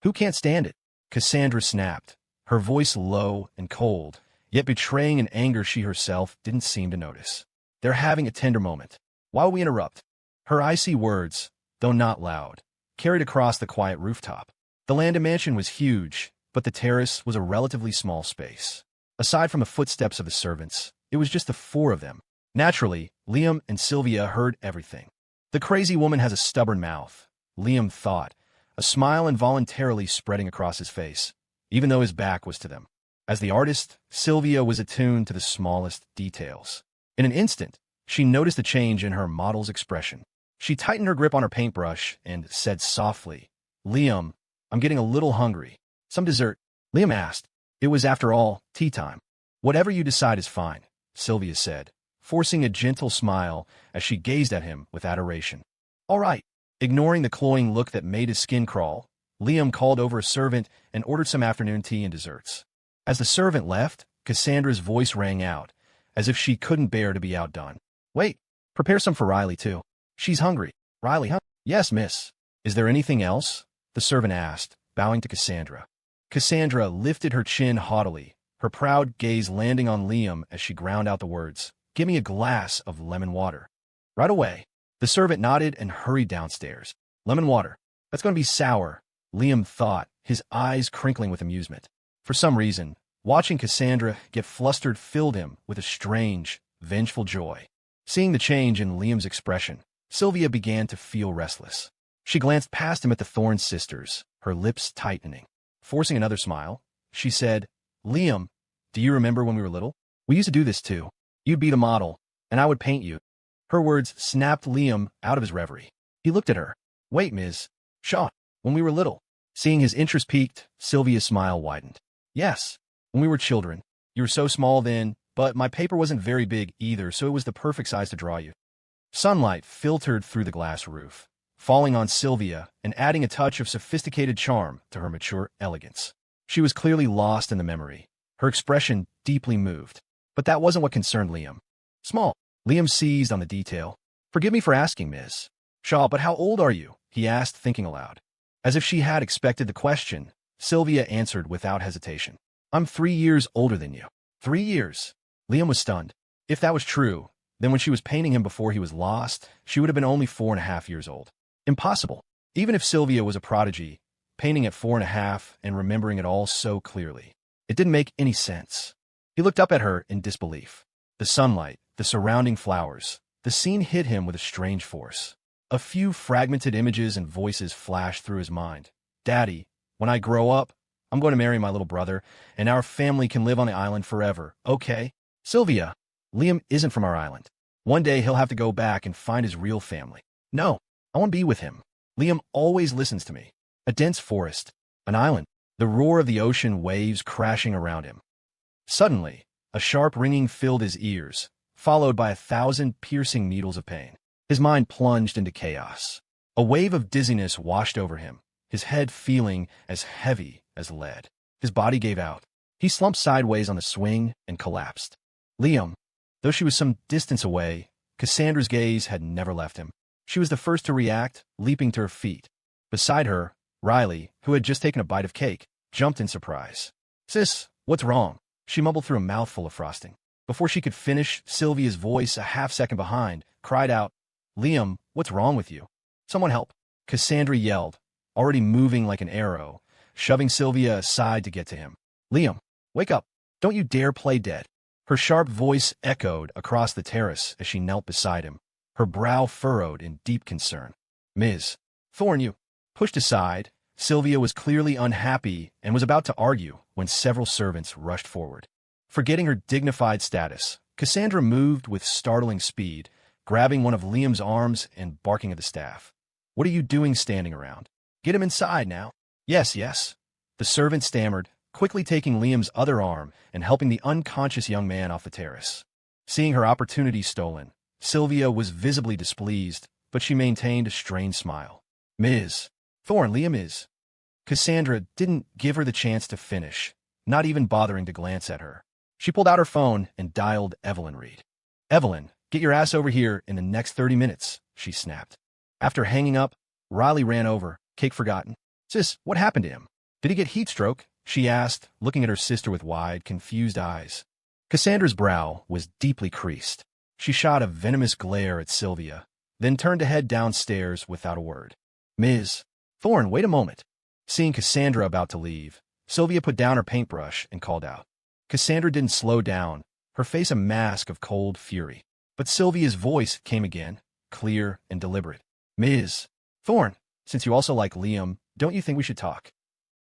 "Who can't stand it?" Cassandra snapped, her voice low and cold, yet betraying an anger she herself didn't seem to notice. "They're having a tender moment. Why will we interrupt?" Her icy words, though not loud, carried across the quiet rooftop. The Landon mansion was huge, but the terrace was a relatively small space. Aside from the footsteps of the servants, it was just the four of them. Naturally, Liam and Sylvia heard everything. The crazy woman has a stubborn mouth, Liam thought, a smile involuntarily spreading across his face, even though his back was to them. As the artist, Sylvia was attuned to the smallest details. In an instant, she noticed a change in her model's expression. She tightened her grip on her paintbrush and said softly, "Liam, I'm getting a little hungry. Some dessert?" Liam asked, It was, after all, tea time. Whatever you decide is fine, Sylvia said, forcing a gentle smile as she gazed at him with adoration. All right. Ignoring the cloying look that made his skin crawl, Liam called over a servant and ordered some afternoon tea and desserts. As the servant left, Cassandra's voice rang out, as if she couldn't bear to be outdone. Wait, prepare some for Riley, too. She's hungry. Riley, huh? Yes, miss. Is there anything else? The servant asked, bowing to Cassandra. Cassandra lifted her chin haughtily, her proud gaze landing on Liam as she ground out the words, "Give me a glass of lemon water." Right away. The servant nodded and hurried downstairs. Lemon water. That's going to be sour, Liam thought, his eyes crinkling with amusement. For some reason, watching Cassandra get flustered filled him with a strange, vengeful joy. Seeing the change in Liam's expression, Sylvia began to feel restless. She glanced past him at the Thorne sisters, her lips tightening. Forcing another smile, she said, "Liam, do you remember when we were little? We used to do this too. You'd be the model, and I would paint you." Her words snapped Liam out of his reverie. He looked at her. "Wait, Ms. Shaw, when we were little." Seeing his interest piqued, Sylvia's smile widened. "Yes, when we were children. You were so small then, but my paper wasn't very big either, so it was the perfect size to draw you." Sunlight filtered through the glass roof, falling on Sylvia and adding a touch of sophisticated charm to her mature elegance. She was clearly lost in the memory, her expression deeply moved. But that wasn't what concerned Liam. Small. Liam seized on the detail. "Forgive me for asking, Miss Shaw, but how old are you?" he asked, thinking aloud. As if she had expected the question, Sylvia answered without hesitation. "I'm 3 years older than you." 3 years? Liam was stunned. If that was true, then when she was painting him before he was lost, she would have been only 4.5 years old. Impossible. Even if Sylvia was a prodigy, painting at 4.5 and remembering it all so clearly, it didn't make any sense. He looked up at her in disbelief. The sunlight, the surrounding flowers, the scene hit him with a strange force. A few fragmented images and voices flashed through his mind. "Daddy, when I grow up, I'm going to marry my little brother, and our family can live on the island forever, okay?" "Sylvia, Liam isn't from our island. One day he'll have to go back and find his real family." "No, I want to be with him. Liam always listens to me." A dense forest, an island, the roar of the ocean waves crashing around him. Suddenly, a sharp ringing filled his ears, followed by 1,000 piercing needles of pain. His mind plunged into chaos. A wave of dizziness washed over him, his head feeling as heavy as lead. His body gave out. He slumped sideways on the swing and collapsed. Liam, though she was some distance away, Cassandra's gaze had never left him. She was the first to react, leaping to her feet. Beside her, Riley, who had just taken a bite of cake, jumped in surprise. "Sis, what's wrong?" She mumbled through a mouthful of frosting. Before she could finish, Sylvia's voice, a half-second behind, cried out, "Liam, what's wrong with you? Someone help." Cassandra yelled, already moving like an arrow, shoving Sylvia aside to get to him. "Liam, wake up. Don't you dare play dead." Her sharp voice echoed across the terrace as she knelt beside him, her brow furrowed in deep concern. "Ms. Thorne, you." Pushed aside, Sylvia was clearly unhappy and was about to argue when several servants rushed forward. Forgetting her dignified status, Cassandra moved with startling speed, grabbing one of Liam's arms and barking at the staff. "What are you doing standing around? Get him inside now." "Yes, yes." The servant stammered, quickly taking Liam's other arm and helping the unconscious young man off the terrace. Seeing her opportunity stolen, Sylvia was visibly displeased, but she maintained a strained smile. "Ms. Thorne, Liam is." Cassandra didn't give her the chance to finish, not even bothering to glance at her. She pulled out her phone and dialed Evelyn Reed. "Evelyn, get your ass over here in the next 30 minutes, she snapped. After hanging up, Riley ran over, cake forgotten. "Sis, what happened to him? Did he get heat stroke?" she asked, looking at her sister with wide, confused eyes. Cassandra's brow was deeply creased. She shot a venomous glare at Sylvia, then turned to head downstairs without a word. "Ms. Thorne, wait a moment." Seeing Cassandra about to leave, Sylvia put down her paintbrush and called out. Cassandra didn't slow down, her face a mask of cold fury. But Sylvia's voice came again, clear and deliberate. "Ms. Thorne, since you also like Liam, don't you think we should talk?"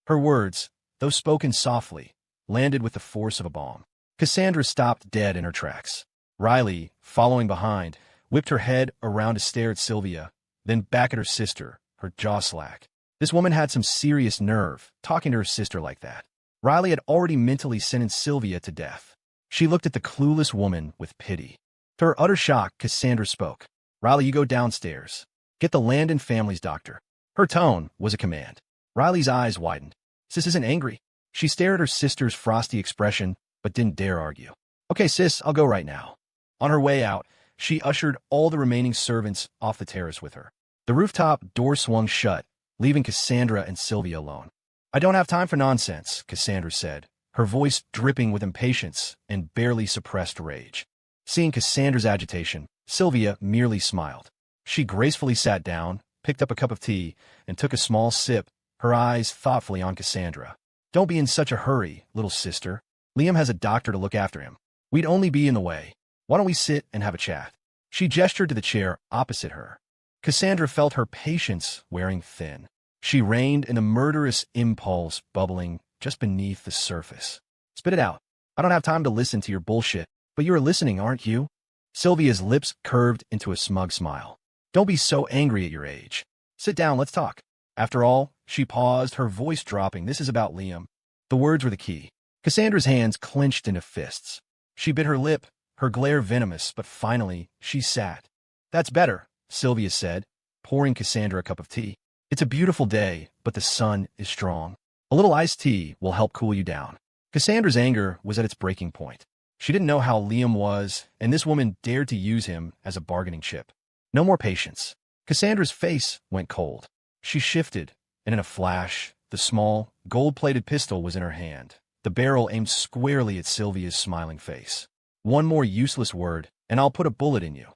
Her words, though spoken softly, landed with the force of a bomb. Cassandra stopped dead in her tracks. Riley, following behind, whipped her head around to stare at Sylvia, then back at her sister, her jaw slack. This woman had some serious nerve, talking to her sister like that. Riley had already mentally sentenced Sylvia to death. She looked at the clueless woman with pity. To her utter shock, Cassandra spoke. Riley, you go downstairs. Get the Landon family's doctor. Her tone was a command. Riley's eyes widened. Sis isn't angry. She stared at her sister's frosty expression, but didn't dare argue. Okay, sis, I'll go right now. On her way out, she ushered all the remaining servants off the terrace with her. The rooftop door swung shut, leaving Cassandra and Sylvia alone. I don't have time for nonsense, Cassandra said, her voice dripping with impatience and barely suppressed rage. Seeing Cassandra's agitation, Sylvia merely smiled. She gracefully sat down, picked up a cup of tea, and took a small sip, her eyes thoughtfully on Cassandra. Don't be in such a hurry, little sister. Liam has a doctor to look after him. We'd only be in the way. Why don't we sit and have a chat? She gestured to the chair opposite her. Cassandra felt her patience wearing thin. She reined in a murderous impulse bubbling just beneath the surface. Spit it out. I don't have time to listen to your bullshit, but you're listening, aren't you? Sylvia's lips curved into a smug smile. Don't be so angry at your age. Sit down, let's talk. After all, she paused, her voice dropping. This is about Liam. The words were the key. Cassandra's hands clenched into fists. She bit her lip, her glare venomous, but finally, she sat. That's better, Sylvia said, pouring Cassandra a cup of tea. It's a beautiful day, but the sun is strong. A little iced tea will help cool you down. Cassandra's anger was at its breaking point. She didn't know how Liam was, and this woman dared to use him as a bargaining chip. No more patience. Cassandra's face went cold. She shifted, and in a flash, the small, gold-plated pistol was in her hand, the barrel aimed squarely at Sylvia's smiling face. One more useless word, and I'll put a bullet in you.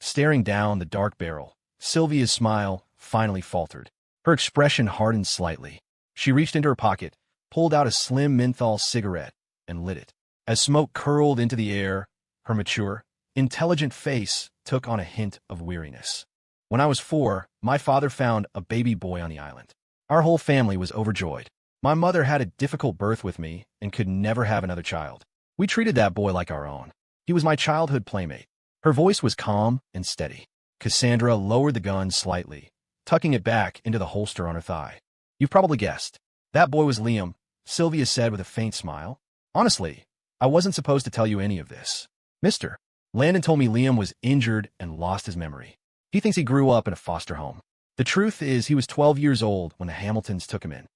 Staring down the dark barrel, Sylvia's smile finally faltered. Her expression hardened slightly. She reached into her pocket, pulled out a slim menthol cigarette, and lit it. As smoke curled into the air, her mature, intelligent face took on a hint of weariness. When I was 4, my father found a baby boy on the island. Our whole family was overjoyed. My mother had a difficult birth with me and could never have another child. We treated that boy like our own. He was my childhood playmate. Her voice was calm and steady. Cassandra lowered the gun slightly, tucking it back into the holster on her thigh. You've probably guessed. That boy was Liam, Sylvia said with a faint smile. Honestly, I wasn't supposed to tell you any of this. Mister, Landon told me Liam was injured and lost his memory. He thinks he grew up in a foster home. The truth is he was 12 years old when the Hamiltons took him in.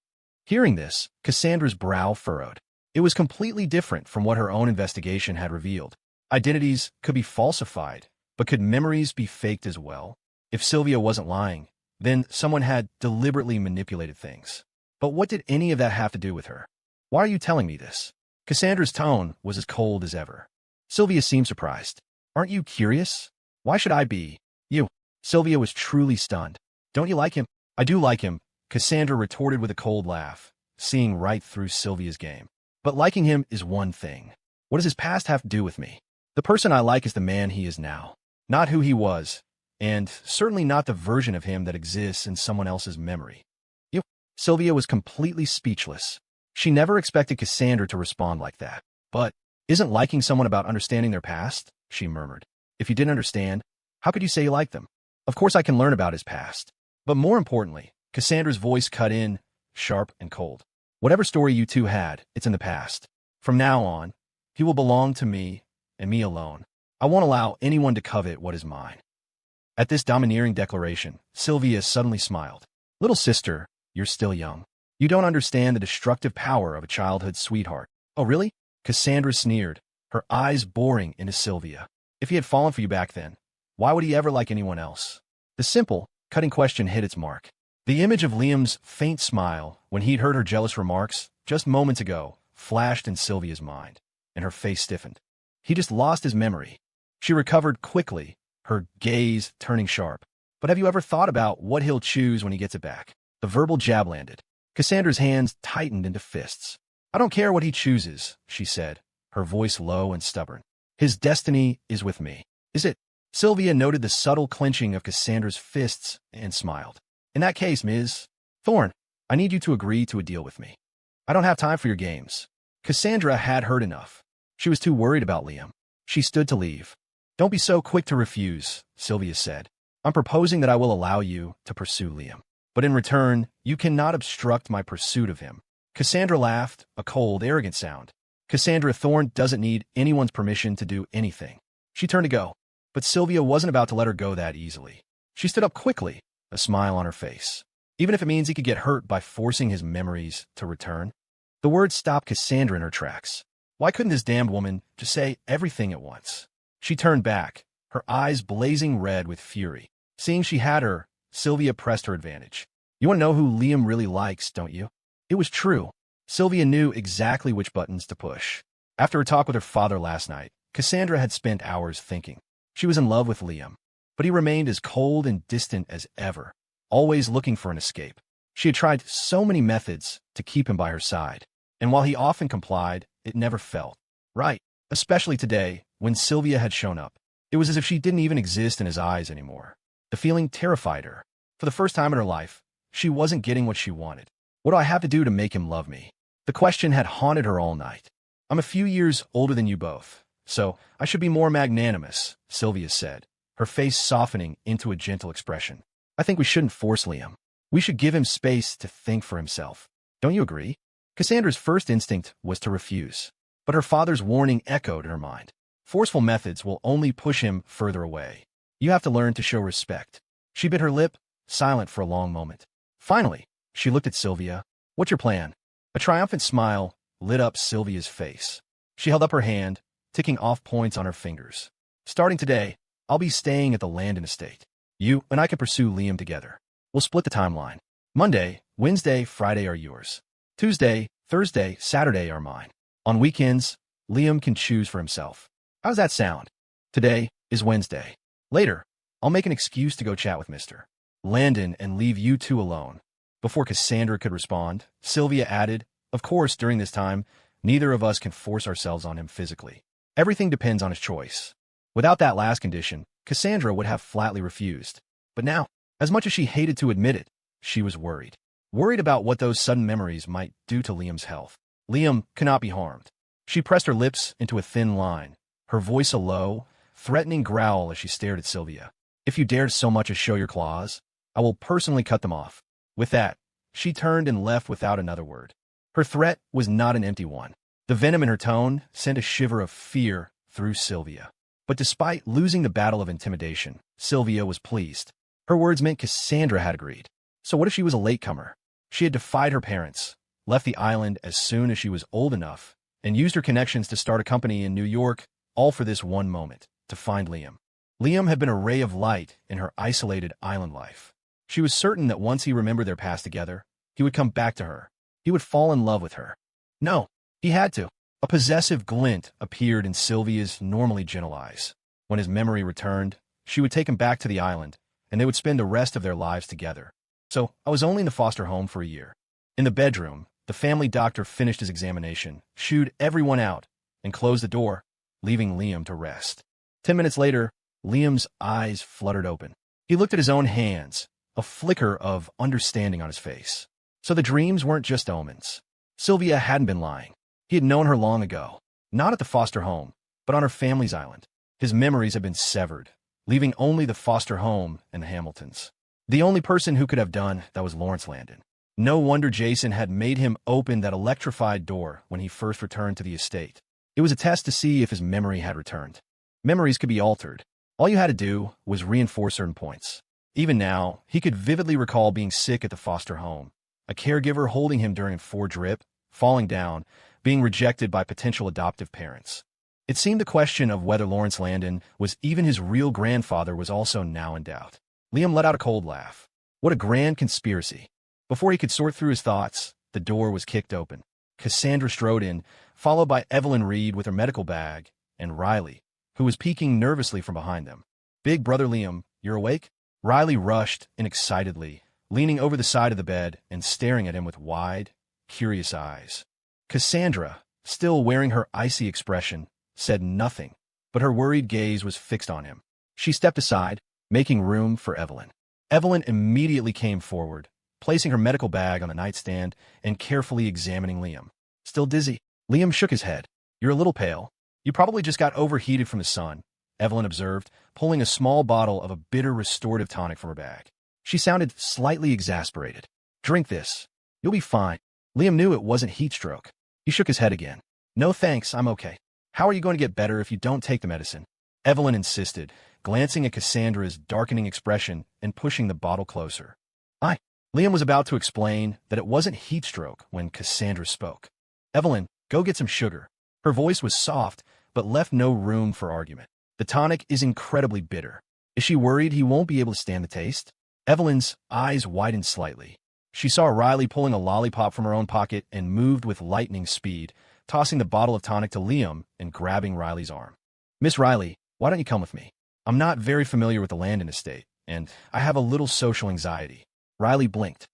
Hearing this, Cassandra's brow furrowed. It was completely different from what her own investigation had revealed. Identities could be falsified, but could memories be faked as well? If Sylvia wasn't lying, then someone had deliberately manipulated things. But what did any of that have to do with her? Why are you telling me this? Cassandra's tone was as cold as ever. Sylvia seemed surprised. Aren't you curious? Why should I be? You. Sylvia was truly stunned. Don't you like him? I do like him, Cassandra retorted with a cold laugh, seeing right through Sylvia's game. But liking him is one thing. What does his past have to do with me? The person I like is the man he is now, not who he was, and certainly not the version of him that exists in someone else's memory. You. Sylvia was completely speechless. She never expected Cassandra to respond like that. But isn't liking someone about understanding their past? She murmured. If you didn't understand, how could you say you like them? Of course I can learn about his past. But more importantly, Cassandra's voice cut in, sharp and cold. Whatever story you two had, it's in the past. From now on, he will belong to me, and me alone. I won't allow anyone to covet what is mine. At this domineering declaration, Sylvia suddenly smiled. Little sister, you're still young. You don't understand the destructive power of a childhood sweetheart. Oh, really? Cassandra sneered, her eyes boring into Sylvia. If he had fallen for you back then, why would he ever like anyone else? The simple, cutting question hit its mark. The image of Liam's faint smile when he'd heard her jealous remarks just moments ago flashed in Sylvia's mind, and her face stiffened. He just lost his memory. She recovered quickly, her gaze turning sharp. But have you ever thought about what he'll choose when he gets it back? The verbal jab landed. Cassandra's hands tightened into fists. I don't care what he chooses, she said, her voice low and stubborn. His destiny is with me. Is it? Sylvia noted the subtle clenching of Cassandra's fists and smiled. In that case, Ms. Thorne, I need you to agree to a deal with me. I don't have time for your games. Cassandra had heard enough. She was too worried about Liam. She stood to leave. Don't be so quick to refuse, Sylvia said. I'm proposing that I will allow you to pursue Liam. But in return, you cannot obstruct my pursuit of him. Cassandra laughed, a cold, arrogant sound. Cassandra Thorne doesn't need anyone's permission to do anything. She turned to go, but Sylvia wasn't about to let her go that easily. She stood up quickly, a smile on her face. Even if it means he could get hurt by forcing his memories to return. The words stopped Cassandra in her tracks. Why couldn't this damned woman just say everything at once? She turned back, her eyes blazing red with fury. Seeing she had her, Sylvia pressed her advantage. You want to know who Liam really likes, don't you? It was true. Sylvia knew exactly which buttons to push. After her talk with her father last night, Cassandra had spent hours thinking. She was in love with Liam, but he remained as cold and distant as ever, always looking for an escape. She had tried so many methods to keep him by her side, and while he often complied, it never felt right, especially today when Sylvia had shown up. It was as if she didn't even exist in his eyes anymore. The feeling terrified her. For the first time in her life, she wasn't getting what she wanted. What do I have to do to make him love me? The question had haunted her all night. I'm a few years older than you both, so I should be more magnanimous, Sylvia said, her face softening into a gentle expression. I think we shouldn't force Liam. We should give him space to think for himself. Don't you agree? Cassandra's first instinct was to refuse, but her father's warning echoed in her mind. Forceful methods will only push him further away. You have to learn to show respect. She bit her lip, silent for a long moment. Finally, she looked at Sylvia. What's your plan? A triumphant smile lit up Sylvia's face. She held up her hand, ticking off points on her fingers. Starting today, I'll be staying at the Landon estate. You and I can pursue Liam together. We'll split the timeline. Monday, Wednesday, Friday are yours. Tuesday, Thursday, Saturday are mine. On weekends, Liam can choose for himself. How does that sound? Today is Wednesday. Later, I'll make an excuse to go chat with Mr. Landon and leave you two alone. Before Cassandra could respond, Sylvia added, of course, during this time, neither of us can force ourselves on him physically. Everything depends on his choice. Without that last condition, Cassandra would have flatly refused. But now, as much as she hated to admit it, she was worried. Worried about what those sudden memories might do to Liam's health. Liam cannot be harmed. She pressed her lips into a thin line, her voice a low, threatening growl as she stared at Sylvia. If you dare so much as show your claws, I will personally cut them off. With that, she turned and left without another word. Her threat was not an empty one. The venom in her tone sent a shiver of fear through Sylvia. But despite losing the battle of intimidation, Sylvia was pleased. Her words meant Cassandra had agreed. So what if she was a latecomer? She had defied her parents, left the island as soon as she was old enough, and used her connections to start a company in New York, all for this one moment, to find Liam. Liam had been a ray of light in her isolated island life. She was certain that once he remembered their past together, he would come back to her. He would fall in love with her. No, he had to. A possessive glint appeared in Sylvia's normally gentle eyes. When his memory returned, she would take him back to the island, and they would spend the rest of their lives together. So I was only in the foster home for a year. In the bedroom, the family doctor finished his examination, shooed everyone out, and closed the door, leaving Liam to rest. 10 minutes later, Liam's eyes fluttered open. He looked at his own hands, a flicker of understanding on his face. So the dreams weren't just omens. Sylvia hadn't been lying. He had known her long ago, not at the foster home, but on her family's island. His memories had been severed, leaving only the foster home and the Hamiltons. The only person who could have done that was Lawrence Landon. No wonder Jason had made him open that electrified door when he first returned to the estate. It was a test to see if his memory had returned. Memories could be altered. All you had to do was reinforce certain points. Even now, he could vividly recall being sick at the foster home, a caregiver holding him during a forge rip, falling down, being rejected by potential adoptive parents. It seemed the question of whether Lawrence Landon was even his real grandfather was also now in doubt. Liam let out a cold laugh. What a grand conspiracy. Before he could sort through his thoughts, the door was kicked open. Cassandra strode in, followed by Evelyn Reed with her medical bag, and Riley, who was peeking nervously from behind them. Big brother Liam, you're awake? Riley rushed in excitedly, leaning over the side of the bed and staring at him with wide, curious eyes. Cassandra, still wearing her icy expression, said nothing, but her worried gaze was fixed on him. She stepped aside, making room for Evelyn. Evelyn immediately came forward, placing her medical bag on the nightstand and carefully examining Liam. Still dizzy? Liam shook his head. You're a little pale. You probably just got overheated from the sun, Evelyn observed, pulling a small bottle of a bitter restorative tonic from her bag. She sounded slightly exasperated. Drink this. You'll be fine. Liam knew it wasn't heat stroke. He shook his head again. No thanks, I'm okay. How are you going to get better if you don't take the medicine? Evelyn insisted, glancing at Cassandra's darkening expression and pushing the bottle closer. Liam was about to explain that it wasn't heat stroke when Cassandra spoke. Evelyn, go get some sugar. Her voice was soft, but left no room for argument. The tonic is incredibly bitter. Is she worried he won't be able to stand the taste? Evelyn's eyes widened slightly. She saw Riley pulling a lollipop from her own pocket and moved with lightning speed, tossing the bottle of tonic to Liam and grabbing Riley's arm. Miss Riley, why don't you come with me? I'm not very familiar with the Landon estate, and I have a little social anxiety. Riley blinked.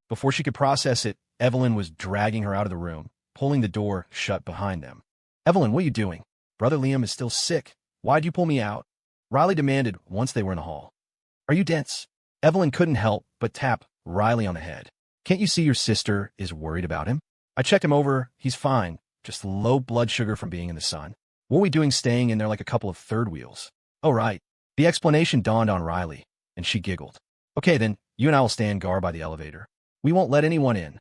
Before she could process it, Evelyn was dragging her out of the room, pulling the door shut behind them. Evelyn, what are you doing? Brother Liam is still sick. Why'd you pull me out? Riley demanded once they were in the hall. Are you dense? Evelyn couldn't help but tap Riley on the head. Can't you see your sister is worried about him? I checked him over. He's fine. Just low blood sugar from being in the sun. What are we doing staying in there like a couple of third wheels? Oh, right. The explanation dawned on Riley, and she giggled. Okay, then, you and I will stand guard by the elevator. We won't let anyone in.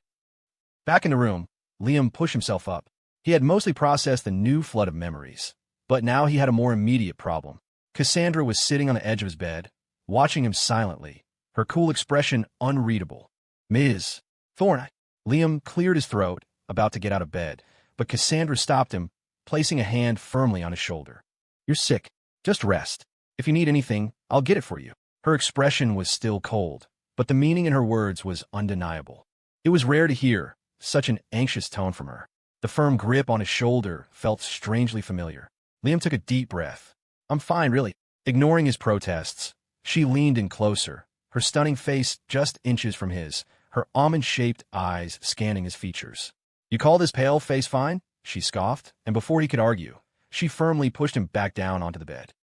Back in the room, Liam pushed himself up. He had mostly processed the new flood of memories, but now he had a more immediate problem. Cassandra was sitting on the edge of his bed, watching him silently, her cool expression unreadable. Ms. Thorne. Liam cleared his throat, about to get out of bed, but Cassandra stopped him, placing a hand firmly on his shoulder. You're sick. Just rest. If you need anything, I'll get it for you. Her expression was still cold, but the meaning in her words was undeniable. It was rare to hear such an anxious tone from her. The firm grip on his shoulder felt strangely familiar. Liam took a deep breath. I'm fine, really. Ignoring his protests, she leaned in closer, her stunning face just inches from his, her almond-shaped eyes scanning his features. You call this pale face fine? She scoffed, and before he could argue, she firmly pushed him back down onto the bed.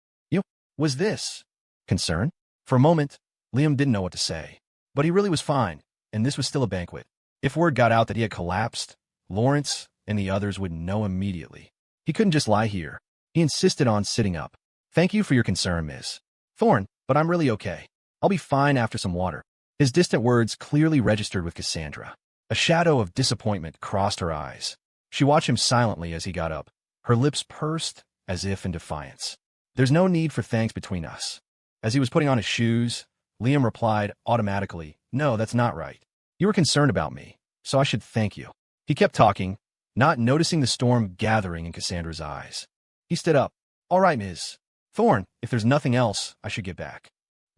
Was this concern? For a moment, Liam didn't know what to say. But he really was fine, and this was still a banquet. If word got out that he had collapsed, Lawrence and the others would know immediately. He couldn't just lie here. He insisted on sitting up. Thank you for your concern, Miss Thorne, but I'm really okay. I'll be fine after some water. His distant words clearly registered with Cassandra. A shadow of disappointment crossed her eyes. She watched him silently as he got up, her lips pursed as if in defiance. There's no need for thanks between us. As he was putting on his shoes, Liam replied automatically, No, that's not right. You were concerned about me, so I should thank you. He kept talking, not noticing the storm gathering in Cassandra's eyes. He stood up. All right, Ms. Thorne, if there's nothing else, I should get back.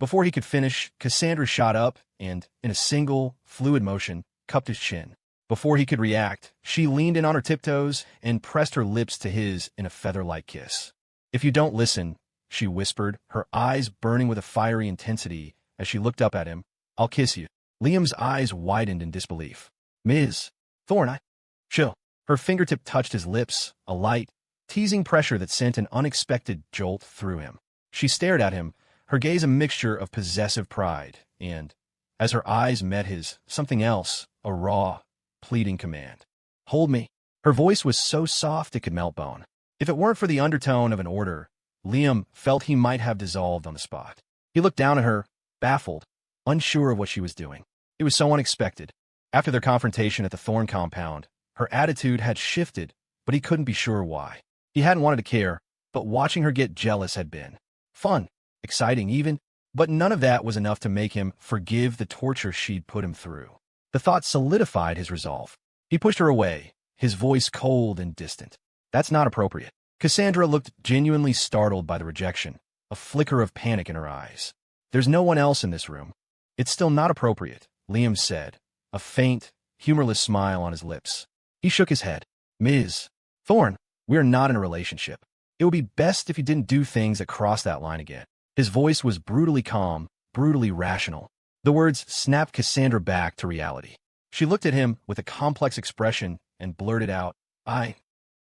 Before he could finish, Cassandra shot up and, in a single, fluid motion, cupped his chin. Before he could react, she leaned in on her tiptoes and pressed her lips to his in a feather-like kiss. If you don't listen, she whispered, her eyes burning with a fiery intensity as she looked up at him, I'll kiss you. Liam's eyes widened in disbelief. Ms. Thorne, chill. Her fingertip touched his lips, a light, teasing pressure that sent an unexpected jolt through him. She stared at him, her gaze a mixture of possessive pride, and, as her eyes met his, something else, a raw, pleading command. Hold me. Her voice was so soft it could melt bone. If it weren't for the undertone of an order, Liam felt he might have dissolved on the spot. He looked down at her, baffled, unsure of what she was doing. It was so unexpected. After their confrontation at the Thorne compound, her attitude had shifted, but he couldn't be sure why. He hadn't wanted to care, but watching her get jealous had been fun, exciting even, but none of that was enough to make him forgive the torture she'd put him through. The thought solidified his resolve. He pushed her away, his voice cold and distant. That's not appropriate. Cassandra looked genuinely startled by the rejection, a flicker of panic in her eyes. There's no one else in this room. It's still not appropriate, Liam said, a faint, humorless smile on his lips. He shook his head. Ms. Thorne, we're not in a relationship. It would be best if you didn't do things that cross that line again. His voice was brutally calm, brutally rational. The words snapped Cassandra back to reality. She looked at him with a complex expression and blurted out,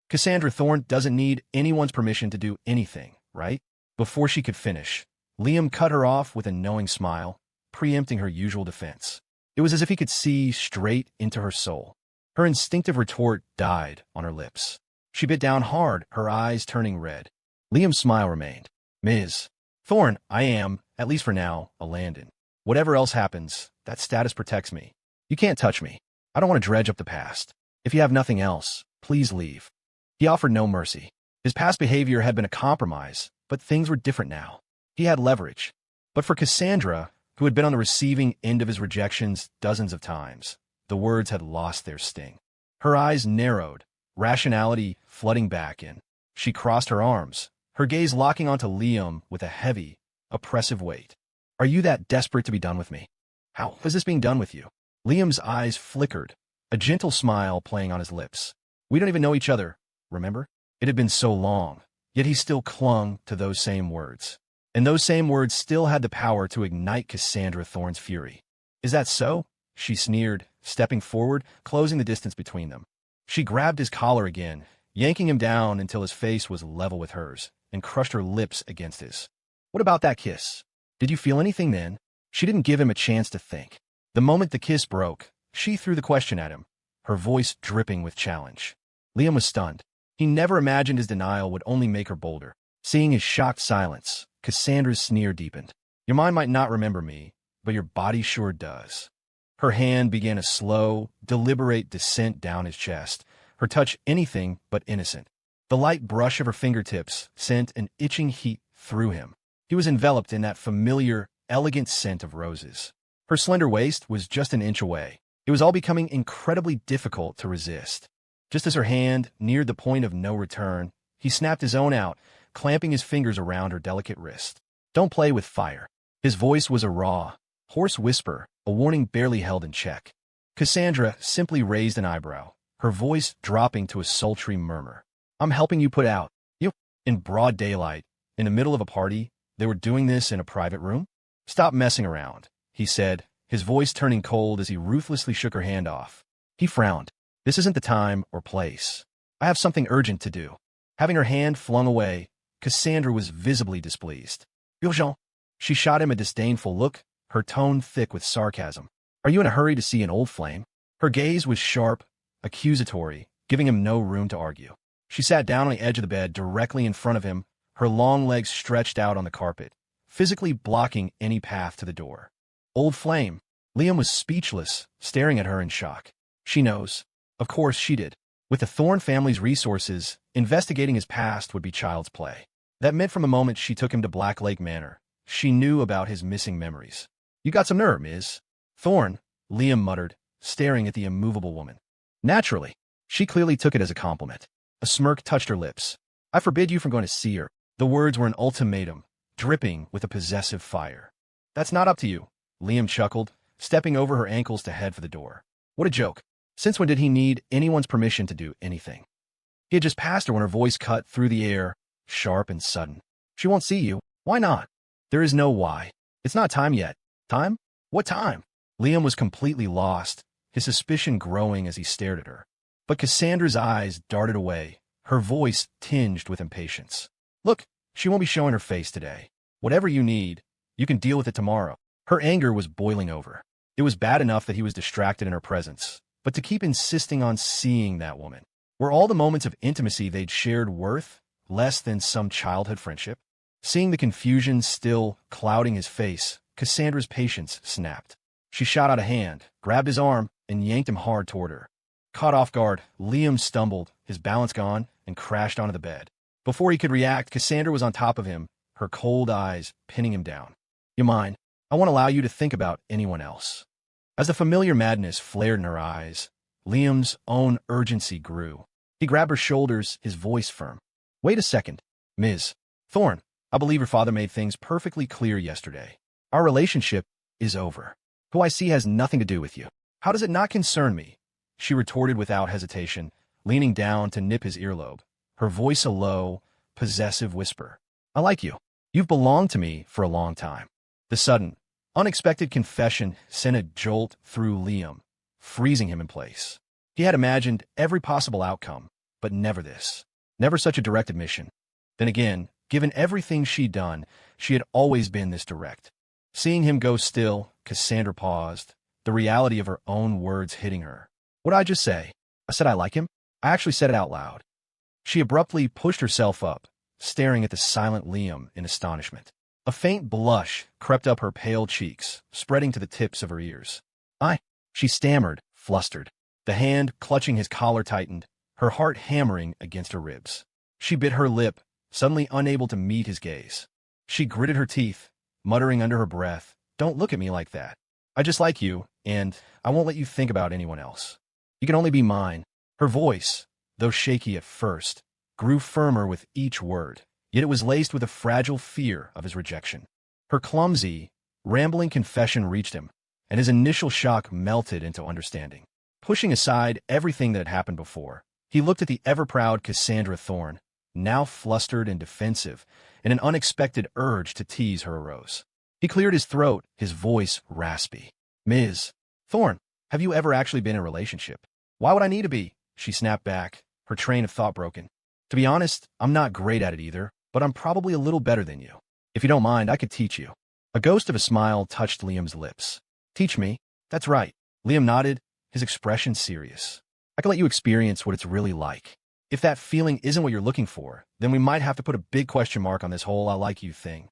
Cassandra Thorne doesn't need anyone's permission to do anything, right? Before she could finish, Liam cut her off with a knowing smile, preempting her usual defense. It was as if he could see straight into her soul. Her instinctive retort died on her lips. She bit down hard, her eyes turning red. Liam's smile remained. Ms. Thorne, I am, at least for now, a Landon. Whatever else happens, that status protects me. You can't touch me. I don't want to dredge up the past. If you have nothing else, please leave. He offered no mercy. His past behavior had been a compromise, but things were different now. He had leverage. But for Cassandra, who had been on the receiving end of his rejections dozens of times, the words had lost their sting. Her eyes narrowed, rationality flooding back in. She crossed her arms, her gaze locking onto Liam with a heavy, oppressive weight. Are you that desperate to be done with me? How is this being done with you? Liam's eyes flickered, a gentle smile playing on his lips. We don't even know each other, remember? It had been so long, yet he still clung to those same words. And those same words still had the power to ignite Cassandra Thorne's fury. Is that so? She sneered, stepping forward, closing the distance between them. She grabbed his collar again, yanking him down until his face was level with hers, and crushed her lips against his. What about that kiss? Did you feel anything then? She didn't give him a chance to think. The moment the kiss broke, she threw the question at him, her voice dripping with challenge. Liam was stunned. He never imagined his denial would only make her bolder. Seeing his shocked silence, Cassandra's sneer deepened. Your mind might not remember me, but your body sure does. Her hand began a slow, deliberate descent down his chest, her touch anything but innocent. The light brush of her fingertips sent an itching heat through him. He was enveloped in that familiar, elegant scent of roses. Her slender waist was just an inch away. It was all becoming incredibly difficult to resist. Just as her hand neared the point of no return, he snapped his own out, clamping his fingers around her delicate wrist. Don't play with fire. His voice was a raw, hoarse whisper, a warning barely held in check. Cassandra simply raised an eyebrow, her voice dropping to a sultry murmur. I'm helping you put out. You, in broad daylight, in the middle of a party, they were doing this in a private room? Stop messing around, he said, his voice turning cold as he ruthlessly shook her hand off. He frowned. This isn't the time or place. I have something urgent to do. Having her hand flung away, Cassandra was visibly displeased. Urgent. She shot him a disdainful look, her tone thick with sarcasm. Are you in a hurry to see an old flame? Her gaze was sharp, accusatory, giving him no room to argue. She sat down on the edge of the bed directly in front of him, her long legs stretched out on the carpet, physically blocking any path to the door. Old flame. Liam was speechless, staring at her in shock. She knows. Of course she did. With the Thorne family's resources, investigating his past would be child's play. That meant from the moment she took him to Black Lake Manor, she knew about his missing memories. You got some nerve, Miss Thorne, Liam muttered, staring at the immovable woman. Naturally. She clearly took it as a compliment. A smirk touched her lips. I forbid you from going to see her. The words were an ultimatum, dripping with a possessive fire. That's not up to you, Liam chuckled, stepping over her ankles to head for the door. What a joke. Since when did he need anyone's permission to do anything? He had just passed her when her voice cut through the air, sharp and sudden. She won't see you. Why not? There is no why. It's not time yet. Time? What time? Liam was completely lost, his suspicion growing as he stared at her. But Cassandra's eyes darted away, her voice tinged with impatience. Look, she won't be showing her face today. Whatever you need, you can deal with it tomorrow. Her anger was boiling over. It was bad enough that he was distracted in her presence, but to keep insisting on seeing that woman. Were all the moments of intimacy they'd shared worth less than some childhood friendship? Seeing the confusion still clouding his face, Cassandra's patience snapped. She shot out a hand, grabbed his arm, and yanked him hard toward her. Caught off guard, Liam stumbled, his balance gone, and crashed onto the bed. Before he could react, Cassandra was on top of him, her cold eyes pinning him down. You mind? I won't allow you to think about anyone else. As the familiar madness flared in her eyes, Liam's own urgency grew. He grabbed her shoulders, his voice firm. Wait a second, Ms. Thorne. I believe your father made things perfectly clear yesterday. Our relationship is over. Who I see has nothing to do with you. How does it not concern me? She retorted without hesitation, leaning down to nip his earlobe, her voice a low, possessive whisper. I like you. You've belonged to me for a long time. The sudden, unexpected confession sent a jolt through Liam, freezing him in place. He had imagined every possible outcome, but never this. Never such a direct admission. Then again, given everything she'd done, she had always been this direct. Seeing him go still, Cassandra paused, the reality of her own words hitting her. What did I just say? I said I like him? I actually said it out loud. She abruptly pushed herself up, staring at the silent Liam in astonishment. A faint blush crept up her pale cheeks, spreading to the tips of her ears. She stammered, flustered. The hand clutching his collar tightened, her heart hammering against her ribs. She bit her lip, suddenly unable to meet his gaze. She gritted her teeth, muttering under her breath, "Don't look at me like that. I just like you, and I won't let you think about anyone else. You can only be mine." Her voice, though shaky at first, grew firmer with each word, yet it was laced with a fragile fear of his rejection. Her clumsy, rambling confession reached him, and his initial shock melted into understanding. Pushing aside everything that had happened before, he looked at the ever-proud Cassandra Thorne, now flustered and defensive, and an unexpected urge to tease her arose. He cleared his throat, his voice raspy. "Ms. Thorne, have you ever actually been in a relationship?" "Why would I need to be?" She snapped back, her train of thought broken. "To be honest, I'm not great at it either, but I'm probably a little better than you. If you don't mind, I could teach you." A ghost of a smile touched Liam's lips. "Teach me?" "That's right." Liam nodded, his expression serious. "I can let you experience what it's really like. If that feeling isn't what you're looking for, then we might have to put a big question mark on this whole I like you thing."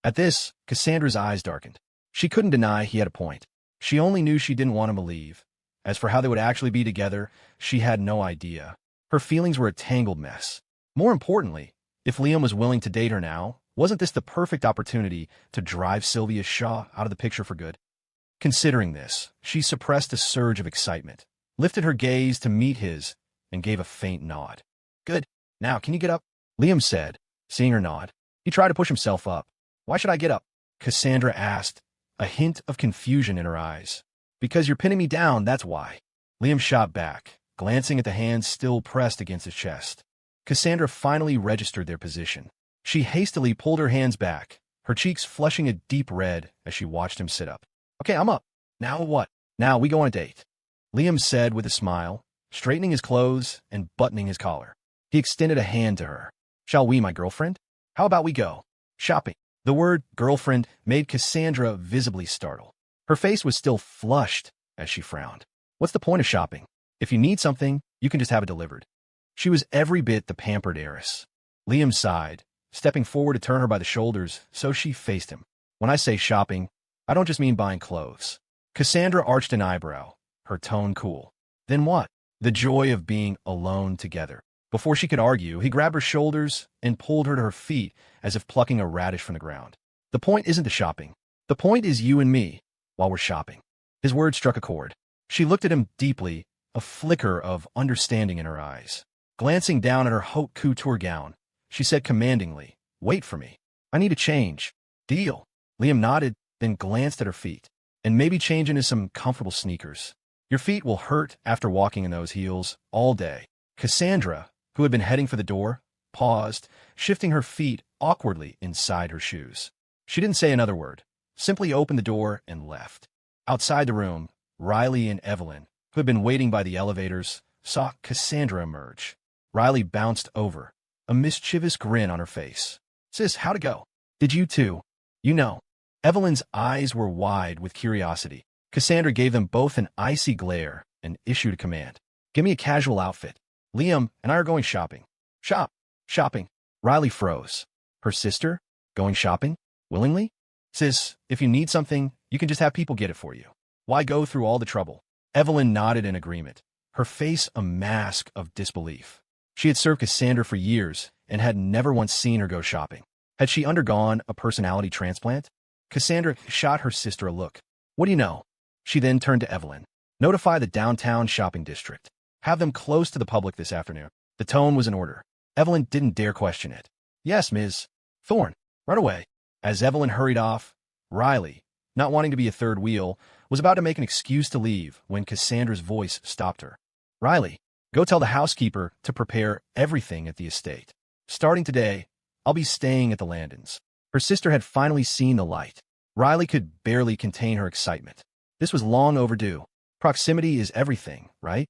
At this, Cassandra's eyes darkened. She couldn't deny he had a point. She only knew she didn't want him to leave. As for how they would actually be together, she had no idea. Her feelings were a tangled mess. More importantly, if Liam was willing to date her now, wasn't this the perfect opportunity to drive Sylvia Shaw out of the picture for good? Considering this, she suppressed a surge of excitement, lifted her gaze to meet his, and gave a faint nod. "Good. Now, can you get up?" Liam said, seeing her nod. He tried to push himself up. "Why should I get up?" Cassandra asked, a hint of confusion in her eyes. "Because you're pinning me down, that's why." Liam shot back, glancing at the hands still pressed against his chest. Cassandra finally registered their position. She hastily pulled her hands back, her cheeks flushing a deep red as she watched him sit up. "Okay, I'm up. Now what?" "Now we go on a date," Liam said with a smile, straightening his clothes and buttoning his collar. He extended a hand to her. "Shall we, my girlfriend? How about we go shopping?" The word girlfriend made Cassandra visibly startled. Her face was still flushed as she frowned. "What's the point of shopping? If you need something, you can just have it delivered." She was every bit the pampered heiress. Liam sighed, stepping forward to turn her by the shoulders so she faced him. "When I say shopping, I don't just mean buying clothes." Cassandra arched an eyebrow, her tone cool. "Then what?" The joy of being alone together. Before she could argue, he grabbed her shoulders and pulled her to her feet as if plucking a radish from the ground. "The point isn't the shopping. The point is you and me, while we're shopping." His words struck a chord. She looked at him deeply, a flicker of understanding in her eyes. Glancing down at her haute couture gown, she said commandingly, "Wait for me. I need a change." "Deal." Liam nodded, then glanced at her feet. "And maybe change into some comfortable sneakers. Your feet will hurt after walking in those heels all day." Cassandra, who had been heading for the door, paused, shifting her feet awkwardly inside her shoes. She didn't say another word, simply opened the door and left. Outside the room, Riley and Evelyn, who had been waiting by the elevators, saw Cassandra emerge. Riley bounced over, a mischievous grin on her face. "Sis, how'd it go?" "Did you too?" "You know." Evelyn's eyes were wide with curiosity. Cassandra gave them both an icy glare and issued a command. "Give me a casual outfit. Liam and I are going shopping." Shopping." Riley froze. Her sister? Going shopping? Willingly? "Sis, if you need something, you can just have people get it for you. Why go through all the trouble?" Evelyn nodded in agreement, her face a mask of disbelief. She had served Cassandra for years and had never once seen her go shopping. Had she undergone a personality transplant? Cassandra shot her sister a look. "What do you know?" She then turned to Evelyn. "Notify the downtown shopping district. Have them close to the public this afternoon." The tone was an order. Evelyn didn't dare question it. "Yes, Ms. Thorne. Right away." As Evelyn hurried off, Riley, not wanting to be a third wheel, was about to make an excuse to leave when Cassandra's voice stopped her. "Riley, go tell the housekeeper to prepare everything at the estate. Starting today, I'll be staying at the Landons." Her sister had finally seen the light. Riley could barely contain her excitement. This was long overdue. Proximity is everything, right?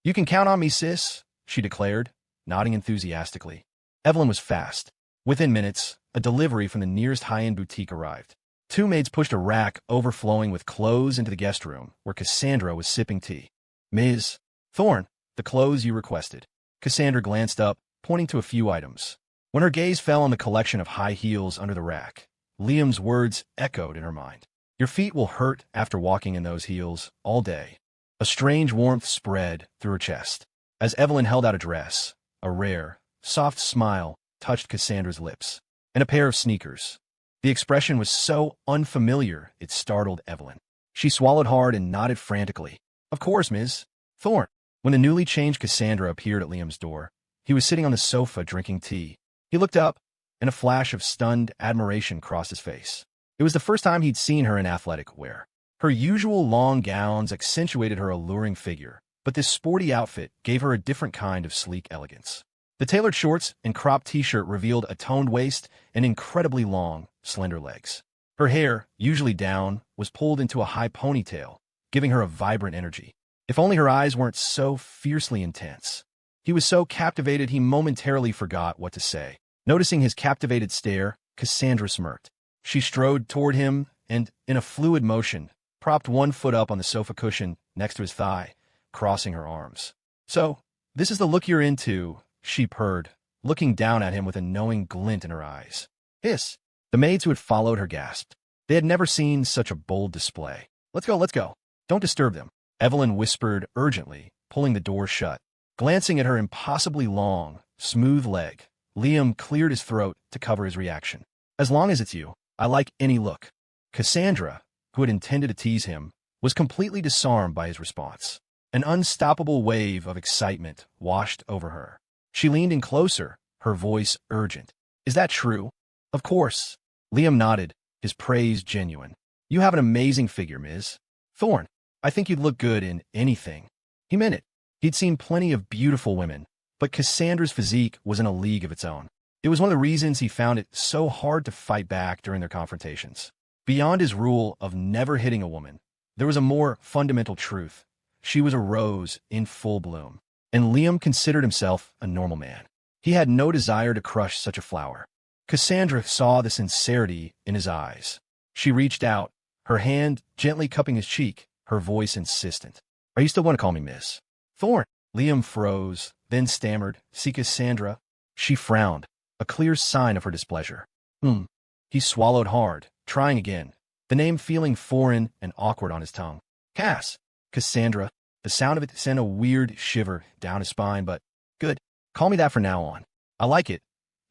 "You can count on me, sis," she declared, nodding enthusiastically. Evelyn was fast. Within minutes, a delivery from the nearest high-end boutique arrived. Two maids pushed a rack overflowing with clothes into the guest room, where Cassandra was sipping tea. "Ms. Thorne, the clothes you requested." Cassandra glanced up, pointing to a few items. When her gaze fell on the collection of high heels under the rack, Liam's words echoed in her mind. "Your feet will hurt after walking in those heels all day." A strange warmth spread through her chest. As Evelyn held out a dress, a rare, soft smile touched Cassandra's lips, and a pair of sneakers. The expression was so unfamiliar it startled Evelyn. She swallowed hard and nodded frantically. "Of course, Ms. Thorne." When the newly changed Cassandra appeared at Liam's door, he was sitting on the sofa drinking tea. He looked up, and a flash of stunned admiration crossed his face. It was the first time he'd seen her in athletic wear. Her usual long gowns accentuated her alluring figure, but this sporty outfit gave her a different kind of sleek elegance. The tailored shorts and cropped t-shirt revealed a toned waist and incredibly long, slender legs. Her hair, usually down, was pulled into a high ponytail, giving her a vibrant energy. If only her eyes weren't so fiercely intense. He was so captivated he momentarily forgot what to say. Noticing his captivated stare, Cassandra smirked. She strode toward him and, in a fluid motion, propped one foot up on the sofa cushion next to his thigh, crossing her arms. "So, this is the look you're into," she purred, looking down at him with a knowing glint in her eyes. "Hiss." The maids who had followed her gasped. They had never seen such a bold display. Let's go, let's go. Don't disturb them," Evelyn whispered urgently, pulling the door shut. Glancing at her impossibly long, smooth leg, Liam cleared his throat to cover his reaction. "As long as it's you, I like any look." Cassandra, who had intended to tease him, was completely disarmed by his response. An unstoppable wave of excitement washed over her. She leaned in closer, her voice urgent. "Is that true?" "Of course." Liam nodded, his praise genuine. "You have an amazing figure, Ms. Thorne. I think you'd look good in anything." He meant it. He'd seen plenty of beautiful women, but Cassandra's physique was in a league of its own. It was one of the reasons he found it so hard to fight back during their confrontations. Beyond his rule of never hitting a woman, there was a more fundamental truth. She was a rose in full bloom, and Liam considered himself a normal man. He had no desire to crush such a flower. Cassandra saw the sincerity in his eyes. She reached out, her hand gently cupping his cheek, her voice insistent. "Are you still going to call me Miss Thorne?" Liam froze, then stammered, "See, Cassandra." She frowned, a clear sign of her displeasure. He swallowed hard, trying again, the name feeling foreign and awkward on his tongue. Cassandra. The sound of it sent a weird shiver down his spine, but, "Good. Call me that from now on. I like it,"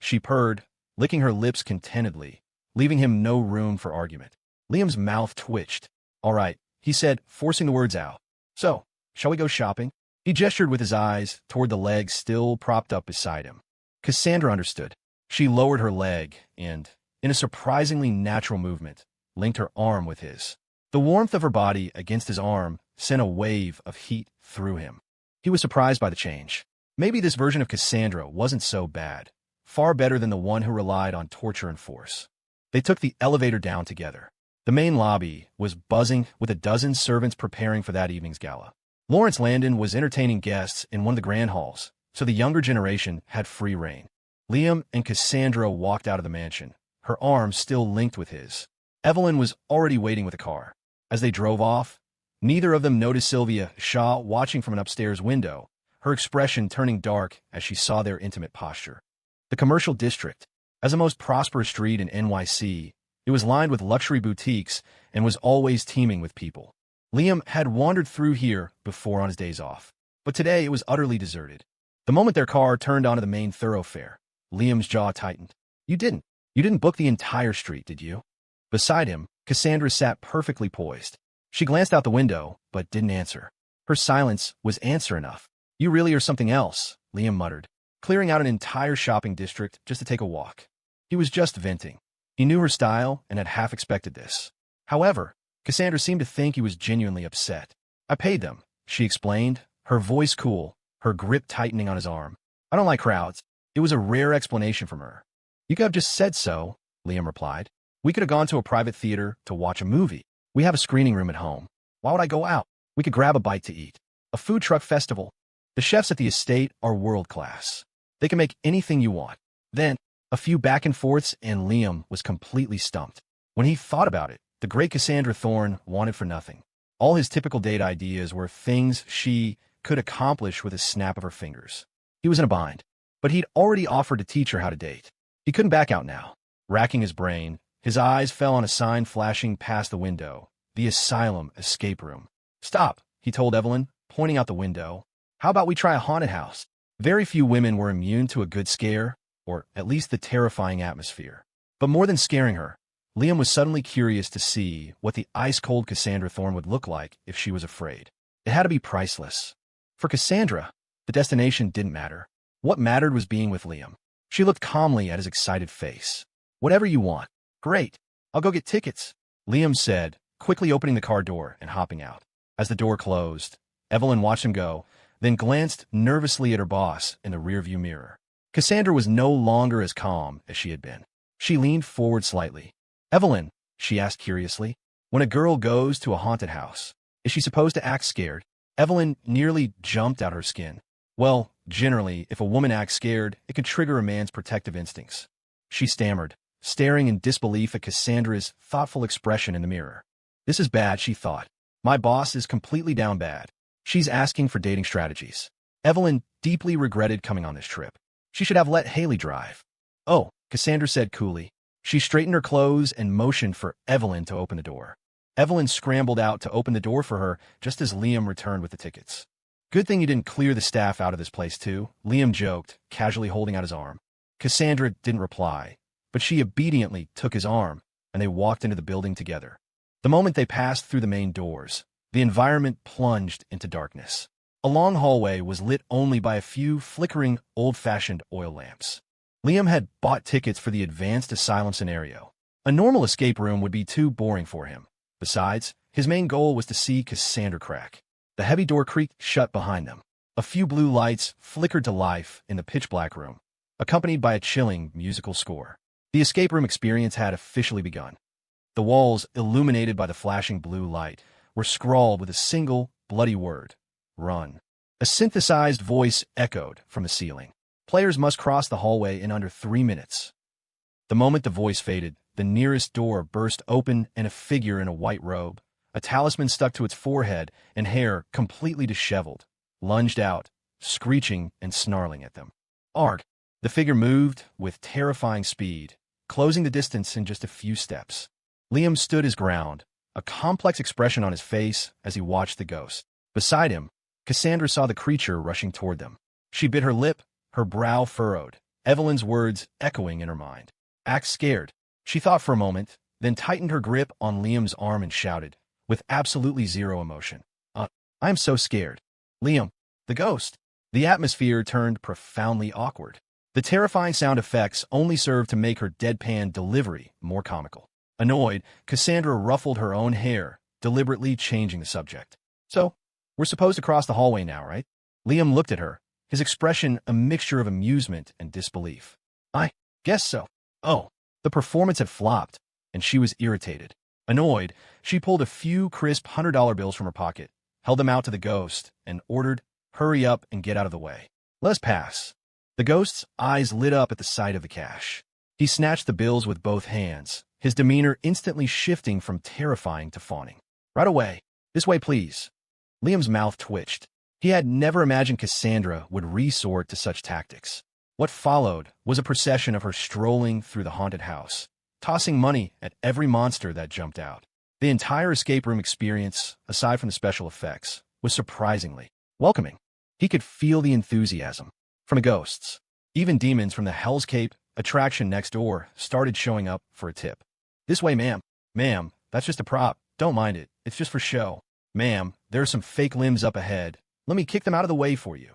she purred, licking her lips contentedly, leaving him no room for argument. Liam's mouth twitched. "All right," he said, forcing the words out. "So, shall we go shopping?" He gestured with his eyes toward the leg still propped up beside him. Cassandra understood. She lowered her leg and, in a surprisingly natural movement, linked her arm with his. The warmth of her body against his arm sent a wave of heat through him. He was surprised by the change. Maybe this version of Cassandra wasn't so bad, far better than the one who relied on torture and force. They took the elevator down together. The main lobby was buzzing with a dozen servants preparing for that evening's gala. Lawrence Landon was entertaining guests in one of the grand halls, so the younger generation had free rein. Liam and Cassandra walked out of the mansion, her arms still linked with his. Evelyn was already waiting with the car. As they drove off, neither of them noticed Sylvia Shaw watching from an upstairs window, her expression turning dark as she saw their intimate posture. The commercial district, as the most prosperous street in NYC, it was lined with luxury boutiques and was always teeming with people. Liam had wandered through here before on his days off, but today it was utterly deserted. The moment their car turned onto the main thoroughfare, Liam's jaw tightened. You didn't book the entire street, did you?" Beside him, Cassandra sat perfectly poised. She glanced out the window, but didn't answer. Her silence was answer enough. "You really are something else," Liam muttered, clearing out an entire shopping district just to take a walk. He was just venting. He knew her style and had half expected this. However, Cassandra seemed to think he was genuinely upset. "I paid them," she explained, her voice cool, her grip tightening on his arm. "I don't like crowds." It was a rare explanation from her. "You could have just said so," Liam replied. "We could have gone to a private theater to watch a movie. We have a screening room at home. Why would I go out? We could grab a bite to eat. A food truck festival. The chefs at the estate are world-class. They can make anything you want." Then, a few back and forths, and Liam was completely stumped. When he thought about it, the great Cassandra Thorne wanted for nothing. All his typical date ideas were things she could accomplish with a snap of her fingers. He was in a bind, but he'd already offered to teach her how to date. He couldn't back out now. Racking his brain, his eyes fell on a sign flashing past the window, the asylum escape room. "Stop," he told Evelyn, pointing out the window. How about we try a haunted house? Very few women were immune to a good scare, or at least the terrifying atmosphere. But more than scaring her, Liam was suddenly curious to see what the ice-cold Cassandra Thorne would look like if she was afraid. It had to be priceless. For Cassandra, the destination didn't matter. What mattered was being with Liam. She looked calmly at his excited face. Whatever you want. Great. I'll go get tickets, Liam said, quickly opening the car door and hopping out. As the door closed, Evelyn watched him go, then glanced nervously at her boss in the rearview mirror. Cassandra was no longer as calm as she had been. She leaned forward slightly. Evelyn, she asked curiously, when a girl goes to a haunted house, is she supposed to act scared? Evelyn nearly jumped out her skin. Well, generally, if a woman acts scared, it can trigger a man's protective instincts. She stammered, staring in disbelief at Cassandra's thoughtful expression in the mirror. This is bad, she thought. My boss is completely down bad. She's asking for dating strategies. Evelyn deeply regretted coming on this trip. She should have let Haley drive. Oh, Cassandra said coolly. She straightened her clothes and motioned for Evelyn to open the door. Evelyn scrambled out to open the door for her just as Liam returned with the tickets. Good thing you didn't clear the staff out of this place too, Liam joked, casually holding out his arm. Cassandra didn't reply, but she obediently took his arm, and they walked into the building together. The moment they passed through the main doors, the environment plunged into darkness. A long hallway was lit only by a few flickering, old-fashioned oil lamps. Liam had bought tickets for the advanced asylum scenario. A normal escape room would be too boring for him. Besides, his main goal was to see Cassandra crack. The heavy door creaked shut behind them. A few blue lights flickered to life in the pitch-black room, accompanied by a chilling musical score. The escape room experience had officially begun. The walls, illuminated by the flashing blue light, were scrawled with a single, bloody word: run. A synthesized voice echoed from the ceiling. Players must cross the hallway in under 3 minutes. The moment the voice faded, the nearest door burst open and a figure in a white robe, a talisman stuck to its forehead and hair completely disheveled, lunged out, screeching and snarling at them. Arg! The figure moved with terrifying speed, closing the distance in just a few steps. Liam stood his ground, a complex expression on his face as he watched the ghost. Beside him, Cassandra saw the creature rushing toward them. She bit her lip, her brow furrowed, Evelyn's words echoing in her mind. Act scared. She thought for a moment, then tightened her grip on Liam's arm and shouted, with absolutely zero emotion. I'm so scared. Liam, the ghost. The atmosphere turned profoundly awkward. The terrifying sound effects only served to make her deadpan delivery more comical. Annoyed, Cassandra ruffled her own hair, deliberately changing the subject. So, we're supposed to cross the hallway now, right? Liam looked at her, his expression a mixture of amusement and disbelief. I guess so. Oh, the performance had flopped, and she was irritated. Annoyed, she pulled a few crisp $100 bills from her pocket, held them out to the ghost, and ordered, "Hurry up and get out of the way. Let's pass." The ghost's eyes lit up at the sight of the cash. He snatched the bills with both hands, his demeanor instantly shifting from terrifying to fawning. Right away. This way, please. Liam's mouth twitched. He had never imagined Cassandra would resort to such tactics. What followed was a procession of her strolling through the haunted house, tossing money at every monster that jumped out. The entire escape room experience, aside from the special effects, was surprisingly welcoming. He could feel the enthusiasm from the ghosts. Even demons from the Hell's Cape attraction next door started showing up for a tip. This way, ma'am. Ma'am, that's just a prop. Don't mind it. It's just for show. Ma'am, there are some fake limbs up ahead. Let me kick them out of the way for you.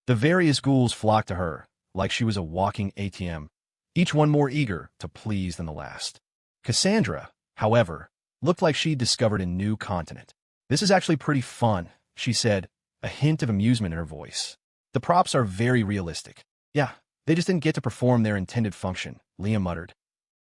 The various ghouls flocked to her, like she was a walking ATM, each one more eager to please than the last. Cassandra, however, looked like she'd discovered a new continent. This is actually pretty fun, she said, a hint of amusement in her voice. The props are very realistic. Yeah, they just didn't get to perform their intended function, Liam muttered.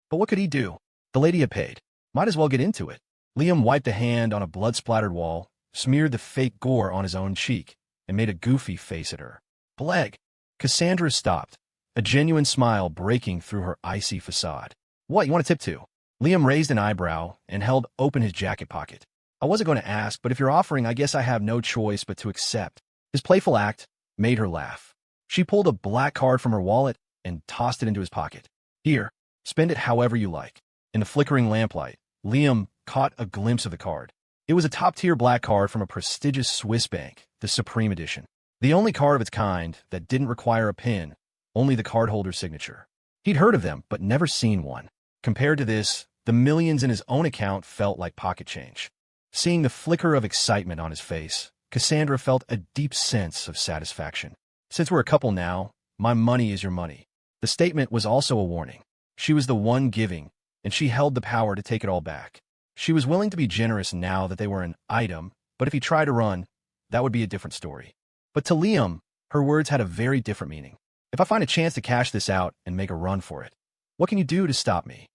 But what could he do? The lady had paid. Might as well get into it. Liam wiped a hand on a blood-splattered wall, smeared the fake gore on his own cheek, and made a goofy face at her. Bleg! Cassandra stopped, a genuine smile breaking through her icy facade. What, you want a tip too? Liam raised an eyebrow and held open his jacket pocket. I wasn't going to ask, but if you're offering, I guess I have no choice but to accept. His playful act made her laugh. She pulled a black card from her wallet and tossed it into his pocket. Here, spend it however you like. In the flickering lamplight, Liam caught a glimpse of the card. It was a top-tier black card from a prestigious Swiss bank, the Supreme Edition. The only card of its kind that didn't require a PIN, only the cardholder's signature. He'd heard of them, but never seen one. Compared to this, the millions in his own account felt like pocket change. Seeing the flicker of excitement on his face, Cassandra felt a deep sense of satisfaction. Since we're a couple now, my money is your money. The statement was also a warning. She was the one giving, and she held the power to take it all back. She was willing to be generous now that they were an item, but if he tried to run, that would be a different story. But to Liam, her words had a very different meaning. If I find a chance to cash this out and make a run for it, what can you do to stop me?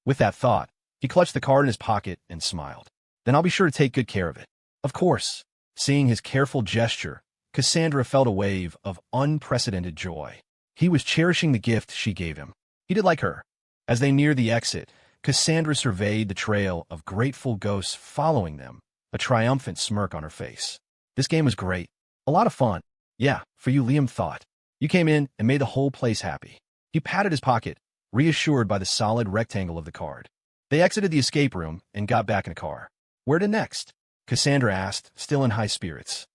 With that thought, he clutched the card in his pocket and smiled. Then I'll be sure to take good care of it. Of course. Seeing his careful gesture, Cassandra felt a wave of unprecedented joy. He was cherishing the gift she gave him. He did like her. As they neared the exit, Cassandra surveyed the trail of grateful ghosts following them, a triumphant smirk on her face. This game was great. A lot of fun. Yeah, for you, Liam thought. You came in and made the whole place happy. He patted his pocket, reassured by the solid rectangle of the card. They exited the escape room and got back in a car. Where to next? Cassandra asked, still in high spirits.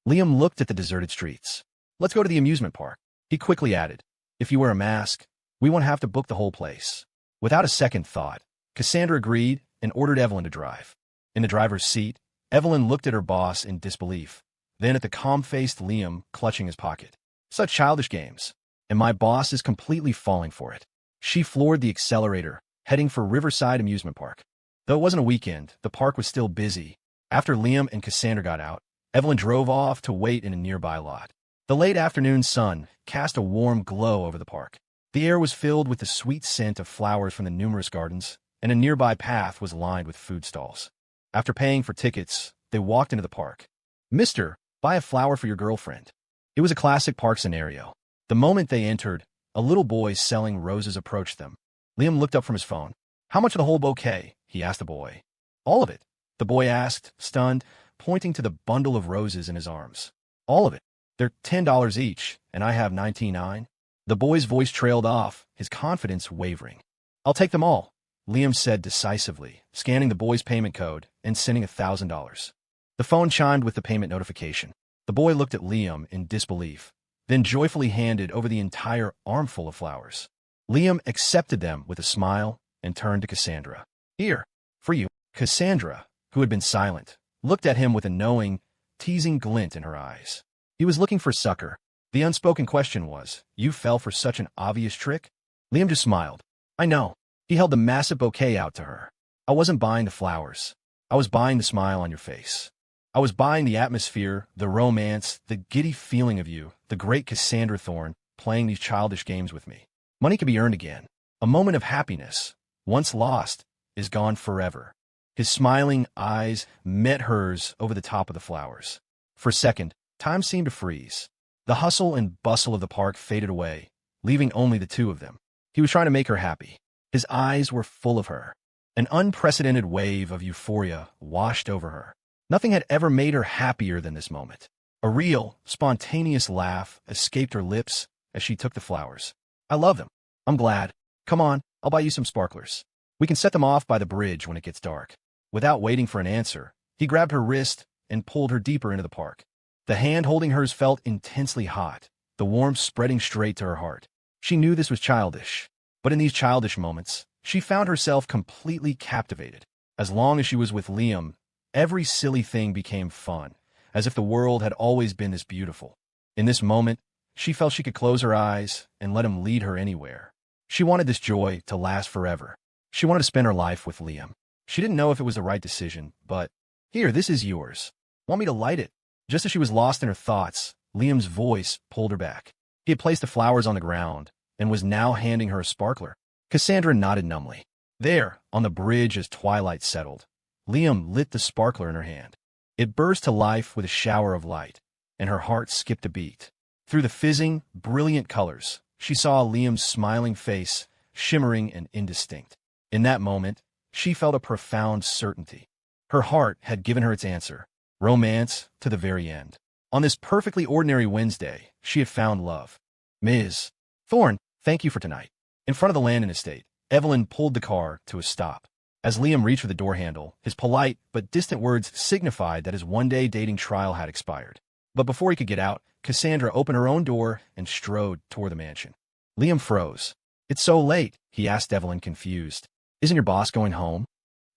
Liam looked at the deserted streets. Let's go to the amusement park. He quickly added, if you wear a mask, we won't have to book the whole place. Without a second thought, Cassandra agreed and ordered Evelyn to drive. In the driver's seat, Evelyn looked at her boss in disbelief, then at the calm-faced Liam clutching his pocket. Such childish games, and my boss is completely falling for it. She floored the accelerator, heading for Riverside Amusement Park. Though it wasn't a weekend, the park was still busy. After Liam and Cassandra got out, Evelyn drove off to wait in a nearby lot. The late afternoon sun cast a warm glow over the park. The air was filled with the sweet scent of flowers from the numerous gardens, and a nearby path was lined with food stalls. After paying for tickets, they walked into the park. Mister, buy a flower for your girlfriend. It was a classic park scenario. The moment they entered, a little boy selling roses approached them. Liam looked up from his phone. How much of the whole bouquet? He asked the boy. All of it, the boy asked, stunned, pointing to the bundle of roses in his arms. All of it. They're $10 each, and I have $99. The boy's voice trailed off, his confidence wavering. I'll take them all, Liam said decisively, scanning the boy's payment code and sending $1,000. The phone chimed with the payment notification. The boy looked at Liam in disbelief, then joyfully handed over the entire armful of flowers. Liam accepted them with a smile and turned to Cassandra. Here, for you. Cassandra, who had been silent, looked at him with a knowing, teasing glint in her eyes. He was looking for succor. The unspoken question was, you fell for such an obvious trick? Liam just smiled. I know. He held the massive bouquet out to her. I wasn't buying the flowers. I was buying the smile on your face. I was buying the atmosphere, the romance, the giddy feeling of you, the great Cassandra Thorne, playing these childish games with me. Money can be earned again. A moment of happiness, once lost, is gone forever. His smiling eyes met hers over the top of the flowers. For a second, time seemed to freeze. The hustle and bustle of the park faded away, leaving only the two of them. He was trying to make her happy. His eyes were full of her. An unprecedented wave of euphoria washed over her. Nothing had ever made her happier than this moment. A real, spontaneous laugh escaped her lips as she took the flowers. I love them. I'm glad. Come on, I'll buy you some sparklers. We can set them off by the bridge when it gets dark. Without waiting for an answer, he grabbed her wrist and pulled her deeper into the park. The hand holding hers felt intensely hot, the warmth spreading straight to her heart. She knew this was childish, but in these childish moments, she found herself completely captivated. As long as she was with Liam, every silly thing became fun, as if the world had always been this beautiful. In this moment, she felt she could close her eyes and let him lead her anywhere. She wanted this joy to last forever. She wanted to spend her life with Liam. She didn't know if it was the right decision, but, here, this is yours. Want me to light it? Just as she was lost in her thoughts, Liam's voice pulled her back. He had placed the flowers on the ground and was now handing her a sparkler. Cassandra nodded numbly. There, on the bridge as twilight settled, Liam lit the sparkler in her hand. It burst to life with a shower of light, and her heart skipped a beat. Through the fizzing, brilliant colors, she saw Liam's smiling face, shimmering and indistinct. In that moment, she felt a profound certainty. Her heart had given her its answer, romance to the very end. On this perfectly ordinary Wednesday, she had found love. Ms. Thorne, thank you for tonight. In front of the Landon estate, Evelyn pulled the car to a stop. As Liam reached for the door handle, his polite but distant words signified that his one-day dating trial had expired. But before he could get out, Cassandra opened her own door and strode toward the mansion. Liam froze. "It's so late," he asked Evelyn, confused. "Isn't your boss going home?"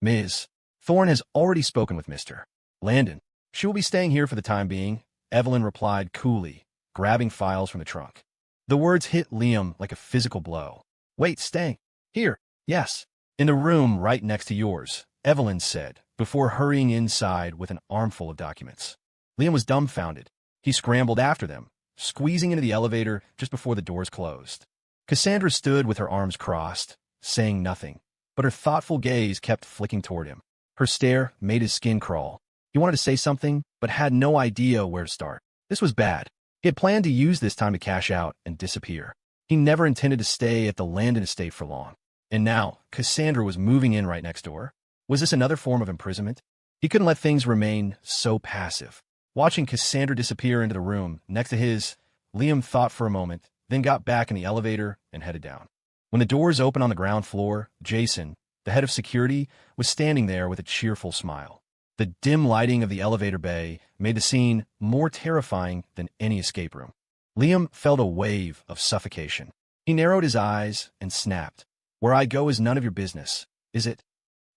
"Ms. Thorne has already spoken with Mr. Landon. She will be staying here for the time being," Evelyn replied coolly, grabbing files from the trunk. The words hit Liam like a physical blow. "Wait, staying? Here? Yes. In the room right next to yours," Evelyn said, before hurrying inside with an armful of documents. Liam was dumbfounded. He scrambled after them, squeezing into the elevator just before the doors closed. Cassandra stood with her arms crossed, saying nothing, but her thoughtful gaze kept flicking toward him. Her stare made his skin crawl. He wanted to say something, but had no idea where to start. This was bad. He had planned to use this time to cash out and disappear. He never intended to stay at the Landon estate for long. And now, Cassandra was moving in right next door. Was this another form of imprisonment? He couldn't let things remain so passive. Watching Cassandra disappear into the room next to his, Liam thought for a moment, then got back in the elevator and headed down. When the doors opened on the ground floor, Jason, the head of security, was standing there with a cheerful smile. The dim lighting of the elevator bay made the scene more terrifying than any escape room. Liam felt a wave of suffocation. He narrowed his eyes and snapped. "Where I go is none of your business, is it?"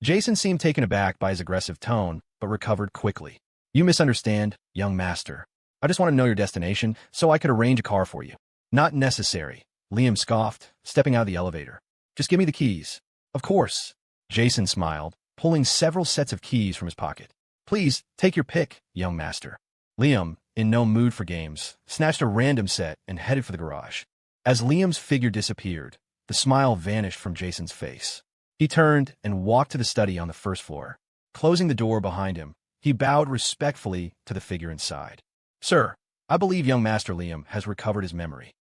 Jason seemed taken aback by his aggressive tone, but recovered quickly. "You misunderstand, young master. I just want to know your destination so I could arrange a car for you." "Not necessary," Liam scoffed, stepping out of the elevator. "Just give me the keys." "Of course." Jason smiled, pulling several sets of keys from his pocket. "Please, take your pick, young master." Liam, in no mood for games, snatched a random set and headed for the garage. As Liam's figure disappeared, the smile vanished from Jason's face. He turned and walked to the study on the first floor. Closing the door behind him, he bowed respectfully to the figure inside. "Sir, I believe young Master Liam has recovered his memory."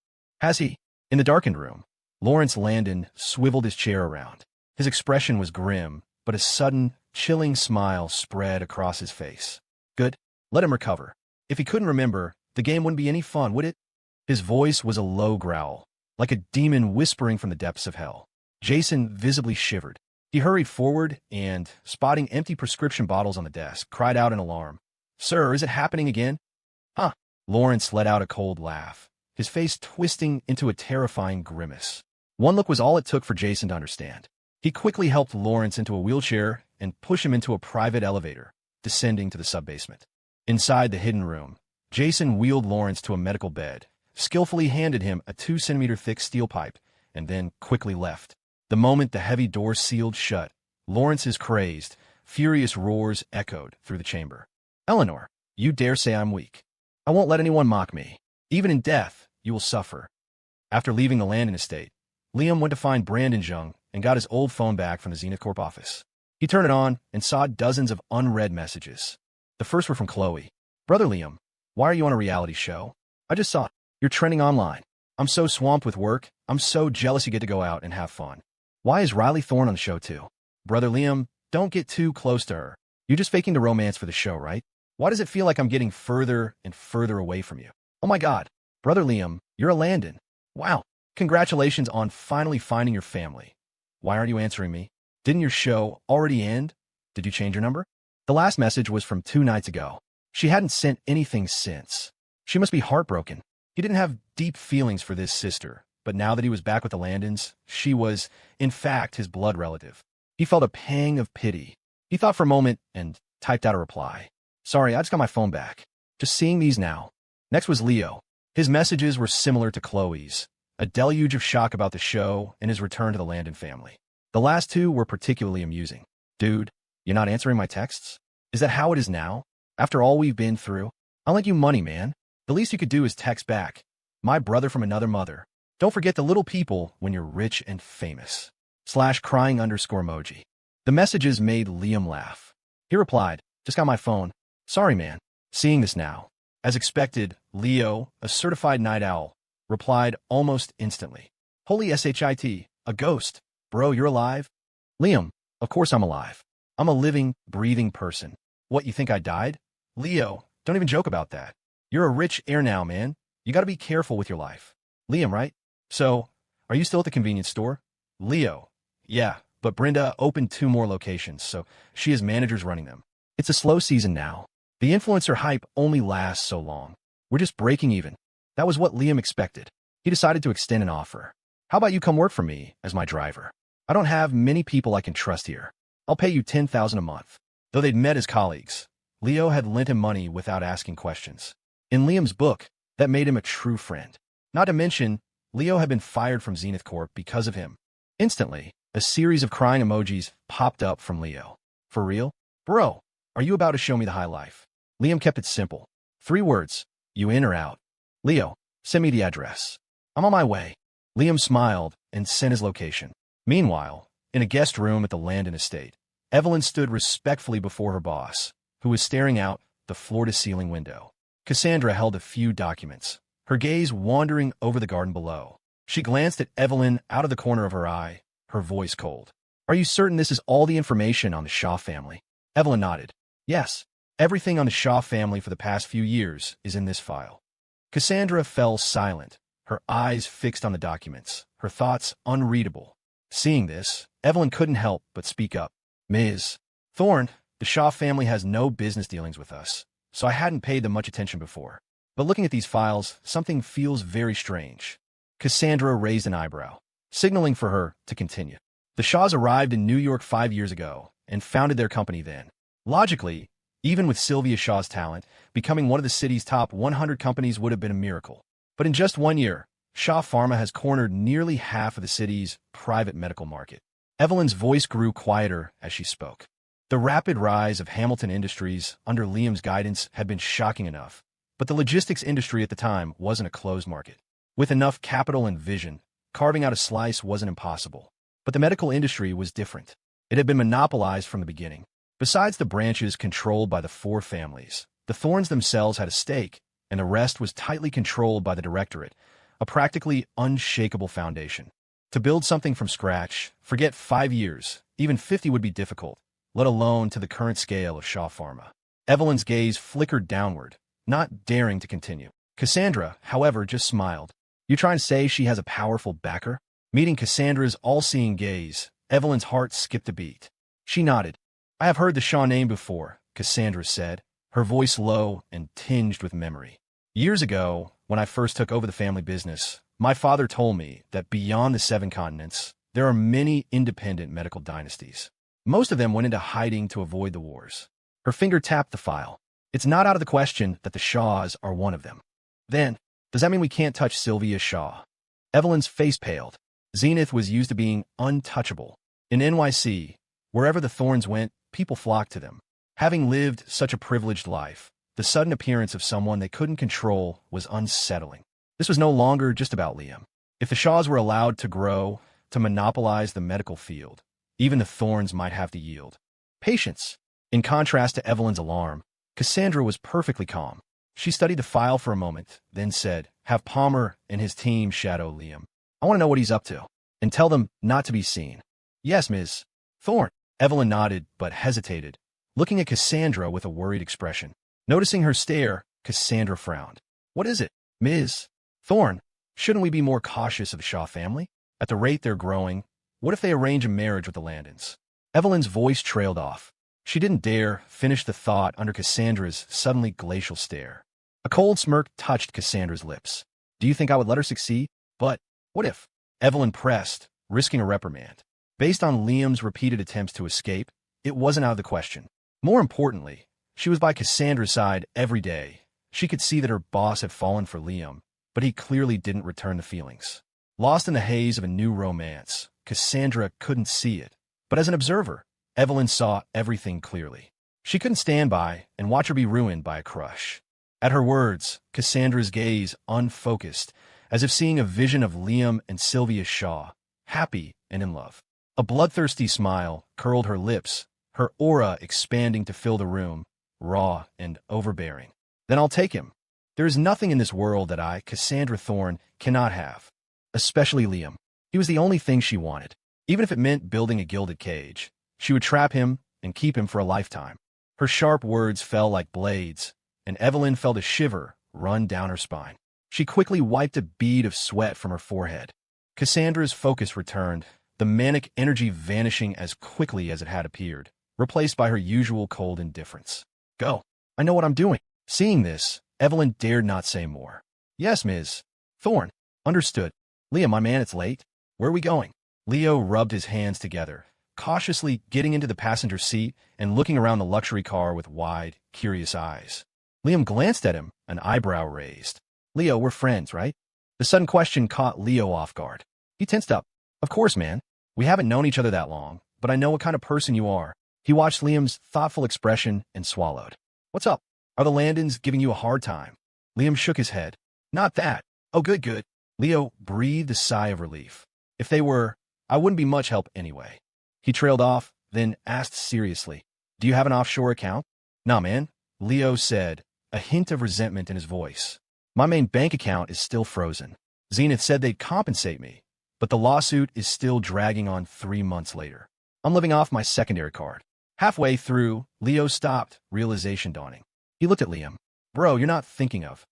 "Has he?" In the darkened room, Lawrence Landon swiveled his chair around. His expression was grim, but a sudden, chilling smile spread across his face. "Good. Let him recover. If he couldn't remember, the game wouldn't be any fun, would it?" His voice was a low growl, like a demon whispering from the depths of hell. Jason visibly shivered. He hurried forward and, spotting empty prescription bottles on the desk, cried out in alarm. "Sir, is it happening again?" "Huh." Lawrence let out a cold laugh, his face twisting into a terrifying grimace. One look was all it took for Jason to understand. He quickly helped Lawrence into a wheelchair and pushed him into a private elevator, descending to the sub-basement. Inside the hidden room, Jason wheeled Lawrence to a medical bed, skillfully handed him a 2-centimeter thick steel pipe, and then quickly left. The moment the heavy door sealed shut, Lawrence's crazed, furious roars echoed through the chamber. "Eleanor, you dare say I'm weak. I won't let anyone mock me. Even in death, you will suffer." After leaving the Landon estate, Liam went to find Brandon Jung and got his old phone back from the Zenith Corp office. He turned it on and saw dozens of unread messages. The first were from Chloe. "Brother Liam, why are you on a reality show? I just saw it. You're trending online. I'm so swamped with work. I'm so jealous you get to go out and have fun. Why is Riley Thorne on the show too? Brother Liam, don't get too close to her. You're just faking the romance for the show, right? Why does it feel like I'm getting further and further away from you? Oh my God. Brother Liam, you're a Landon. Wow. Congratulations on finally finding your family. Why aren't you answering me? Didn't your show already end? Did you change your number?" The last message was from 2 nights ago. She hadn't sent anything since. She must be heartbroken. He didn't have deep feelings for this sister, but now that he was back with the Landons, she was, in fact, his blood relative. He felt a pang of pity. He thought for a moment and typed out a reply. "Sorry, I just got my phone back. Just seeing these now." Next was Leo. His messages were similar to Chloe's, a deluge of shock about the show and his return to the Landon family. The last two were particularly amusing. "Dude, you're not answering my texts? Is that how it is now? After all we've been through? I'll lend you money, man. The least you could do is text back. My brother from another mother. Don't forget the little people when you're rich and famous. /crying_emoji. The messages made Liam laugh. He replied, "Just got my phone. Sorry, man." Seeing this now. As expected, Leo, a certified night owl, replied almost instantly. "Holy shit, a ghost. Bro, you're alive?" "Liam, of course I'm alive. I'm a living, breathing person. What, you think I died?" "Leo, don't even joke about that. You're a rich heir now, man. You gotta be careful with your life." "Liam, right? So, are you still at the convenience store?" "Leo, yeah, but Brenda opened 2 more locations, so she has managers running them. It's a slow season now. The influencer hype only lasts so long. We're just breaking even. That was what Liam expected. He decided to extend an offer. How about you come work for me as my driver? I don't have many people I can trust here. I'll pay you $10,000 a month. Though they'd met as colleagues, Leo had lent him money without asking questions. In Liam's book, that made him a true friend. Not to mention, Leo had been fired from Zenith Corp because of him. Instantly, a series of crying emojis popped up from Leo. For real? Bro, are you about to show me the high life? Liam kept it simple. 3 words. You in or out? Leo, send me the address. I'm on my way. Liam smiled and sent his location. Meanwhile, in a guest room at the Landon estate, Evelyn stood respectfully before her boss, who was staring out the floor-to-ceiling window. Cassandra held a few documents, her gaze wandering over the garden below. She glanced at Evelyn out of the corner of her eye, her voice cold. Are you certain this is all the information on the Shaw family? Evelyn nodded. Yes, everything on the Shaw family for the past few years is in this file. Cassandra fell silent, her eyes fixed on the documents, her thoughts unreadable. Seeing this, Evelyn couldn't help but speak up. Ms. Thorne, the Shaw family has no business dealings with us, so I hadn't paid them much attention before. But looking at these files, something feels very strange. Cassandra raised an eyebrow, signaling for her to continue. The Shaws arrived in New York 5 years ago and founded their company then. Logically, even with Sylvia Shaw's talent, becoming one of the city's top 100 companies would have been a miracle. But in just 1 year, Shaw Pharma has cornered nearly half of the city's private medical market. Evelyn's voice grew quieter as she spoke. The rapid rise of Hamilton Industries under Liam's guidance had been shocking enough, but the logistics industry at the time wasn't a closed market. With enough capital and vision, carving out a slice wasn't impossible. But the medical industry was different. It had been monopolized from the beginning. Besides the branches controlled by the 4 families, the Thornes themselves had a stake, and the rest was tightly controlled by the directorate, a practically unshakable foundation. To build something from scratch, forget 5 years, even 50 would be difficult, let alone to the current scale of Shaw Pharma. Evelyn's gaze flickered downward, not daring to continue. Cassandra, however, just smiled. You trying to say she has a powerful backer? Meeting Cassandra's all-seeing gaze, Evelyn's heart skipped a beat. She nodded. I have heard the Shaw name before, Cassandra said, her voice low and tinged with memory. Years ago, when I first took over the family business, my father told me that beyond the 7 continents, there are many independent medical dynasties. Most of them went into hiding to avoid the wars. Her finger tapped the file. It's not out of the question that the Shaws are one of them. Then, does that mean we can't touch Sylvia Shaw? Evelyn's face paled. Zenith was used to being untouchable. In NYC, wherever the Thornes went, people flocked to them. Having lived such a privileged life, the sudden appearance of someone they couldn't control was unsettling. This was no longer just about Liam. If the Shaws were allowed to grow, to monopolize the medical field, even the Thornes might have to yield. Patience. In contrast to Evelyn's alarm, Cassandra was perfectly calm. She studied the file for a moment, then said, have Palmer and his team shadow Liam. I want to know what he's up to, and tell them not to be seen. Yes, Ms. Thorne. Evelyn nodded, but hesitated, looking at Cassandra with a worried expression. Noticing her stare, Cassandra frowned. What is it, Ms. Thorne? Shouldn't we be more cautious of the Shaw family? At the rate they're growing, what if they arrange a marriage with the Landons? Evelyn's voice trailed off. She didn't dare finish the thought under Cassandra's suddenly glacial stare. A cold smirk touched Cassandra's lips. Do you think I would let her succeed? But what if? Evelyn pressed, risking a reprimand. Based on Liam's repeated attempts to escape, it wasn't out of the question. More importantly, she was by Cassandra's side every day. She could see that her boss had fallen for Liam, but he clearly didn't return the feelings. Lost in the haze of a new romance, Cassandra couldn't see it. But as an observer, Evelyn saw everything clearly. She couldn't stand by and watch her be ruined by a crush. At her words, Cassandra's gaze unfocused, as if seeing a vision of Liam and Sylvia Shaw, happy and in love. A bloodthirsty smile curled her lips, her aura expanding to fill the room, raw and overbearing. Then I'll take him. There is nothing in this world that I, Cassandra Thorne, cannot have. Especially Liam. He was the only thing she wanted. Even if it meant building a gilded cage, she would trap him and keep him for a lifetime. Her sharp words fell like blades, and Evelyn felt a shiver run down her spine. She quickly wiped a bead of sweat from her forehead. Cassandra's focus returned, the manic energy vanishing as quickly as it had appeared, replaced by her usual cold indifference. Go. I know what I'm doing. Seeing this, Evelyn dared not say more. Yes, Ms. Thorne. Understood. Leo, my man, it's late. Where are we going? Leo rubbed his hands together, cautiously getting into the passenger seat and looking around the luxury car with wide, curious eyes. Liam glanced at him, an eyebrow raised. Leo, we're friends, right? The sudden question caught Leo off guard. He tensed up. Of course, man. We haven't known each other that long, but I know what kind of person you are. He watched Liam's thoughtful expression and swallowed. What's up? Are the Landons giving you a hard time? Liam shook his head. Not that. Oh, good, good. Leo breathed a sigh of relief. If they were, I wouldn't be much help anyway. He trailed off, then asked seriously, do you have an offshore account? Nah, man, Leo said, a hint of resentment in his voice. My main bank account is still frozen. Zenith said they'd compensate me, but the lawsuit is still dragging on 3 months later. I'm living off my secondary card. Halfway through, Leo stopped, realization dawning. He looked at Liam. Bro, you're not thinking of.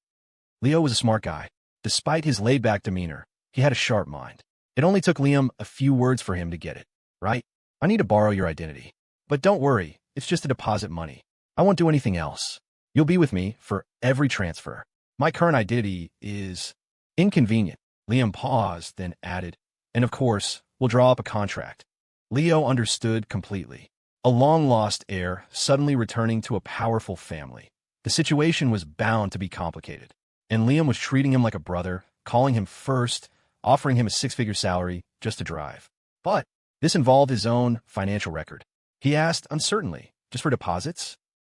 Leo was a smart guy. Despite his laid-back demeanor, he had a sharp mind. It only took Liam a few words for him to get it. Right? I need to borrow your identity. But don't worry, it's just a deposit money. I won't do anything else. You'll be with me for every transfer. My current identity is inconvenient. Liam paused, then added, and of course, we'll draw up a contract. Leo understood completely. A long-lost heir suddenly returning to a powerful family. The situation was bound to be complicated. And Liam was treating him like a brother, calling him first, offering him a 6-figure salary just to drive. But this involved his own financial record. He asked uncertainly, just for deposits?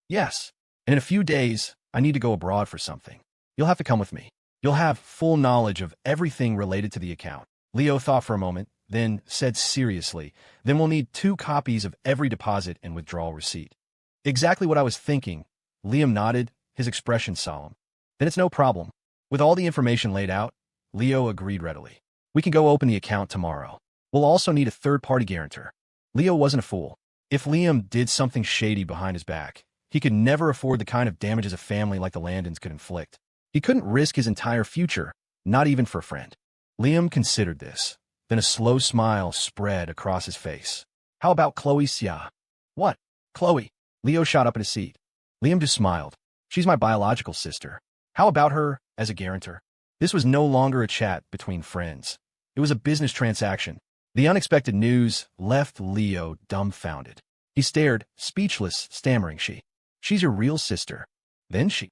Yes. And in a few days, I need to go abroad for something. You'll have to come with me. You'll have full knowledge of everything related to the account. Leo thought for a moment, then said seriously, then we'll need 2 copies of every deposit and withdrawal receipt. Exactly what I was thinking. Liam nodded, his expression solemn. Then it's no problem. With all the information laid out, Leo agreed readily. We can go open the account tomorrow. We'll also need a third-party guarantor. Leo wasn't a fool. If Liam did something shady behind his back, he could never afford the kind of damages a family like the Landons could inflict. He couldn't risk his entire future, not even for a friend. Liam considered this. Then a slow smile spread across his face. How about P6.She? What? Chloe? Leo shot up in his seat. Liam just smiled. She's my biological sister. How about her as a guarantor? This was no longer a chat between friends. It was a business transaction. The unexpected news left Leo dumbfounded. He stared, speechless, stammering, She's your real sister. Then she.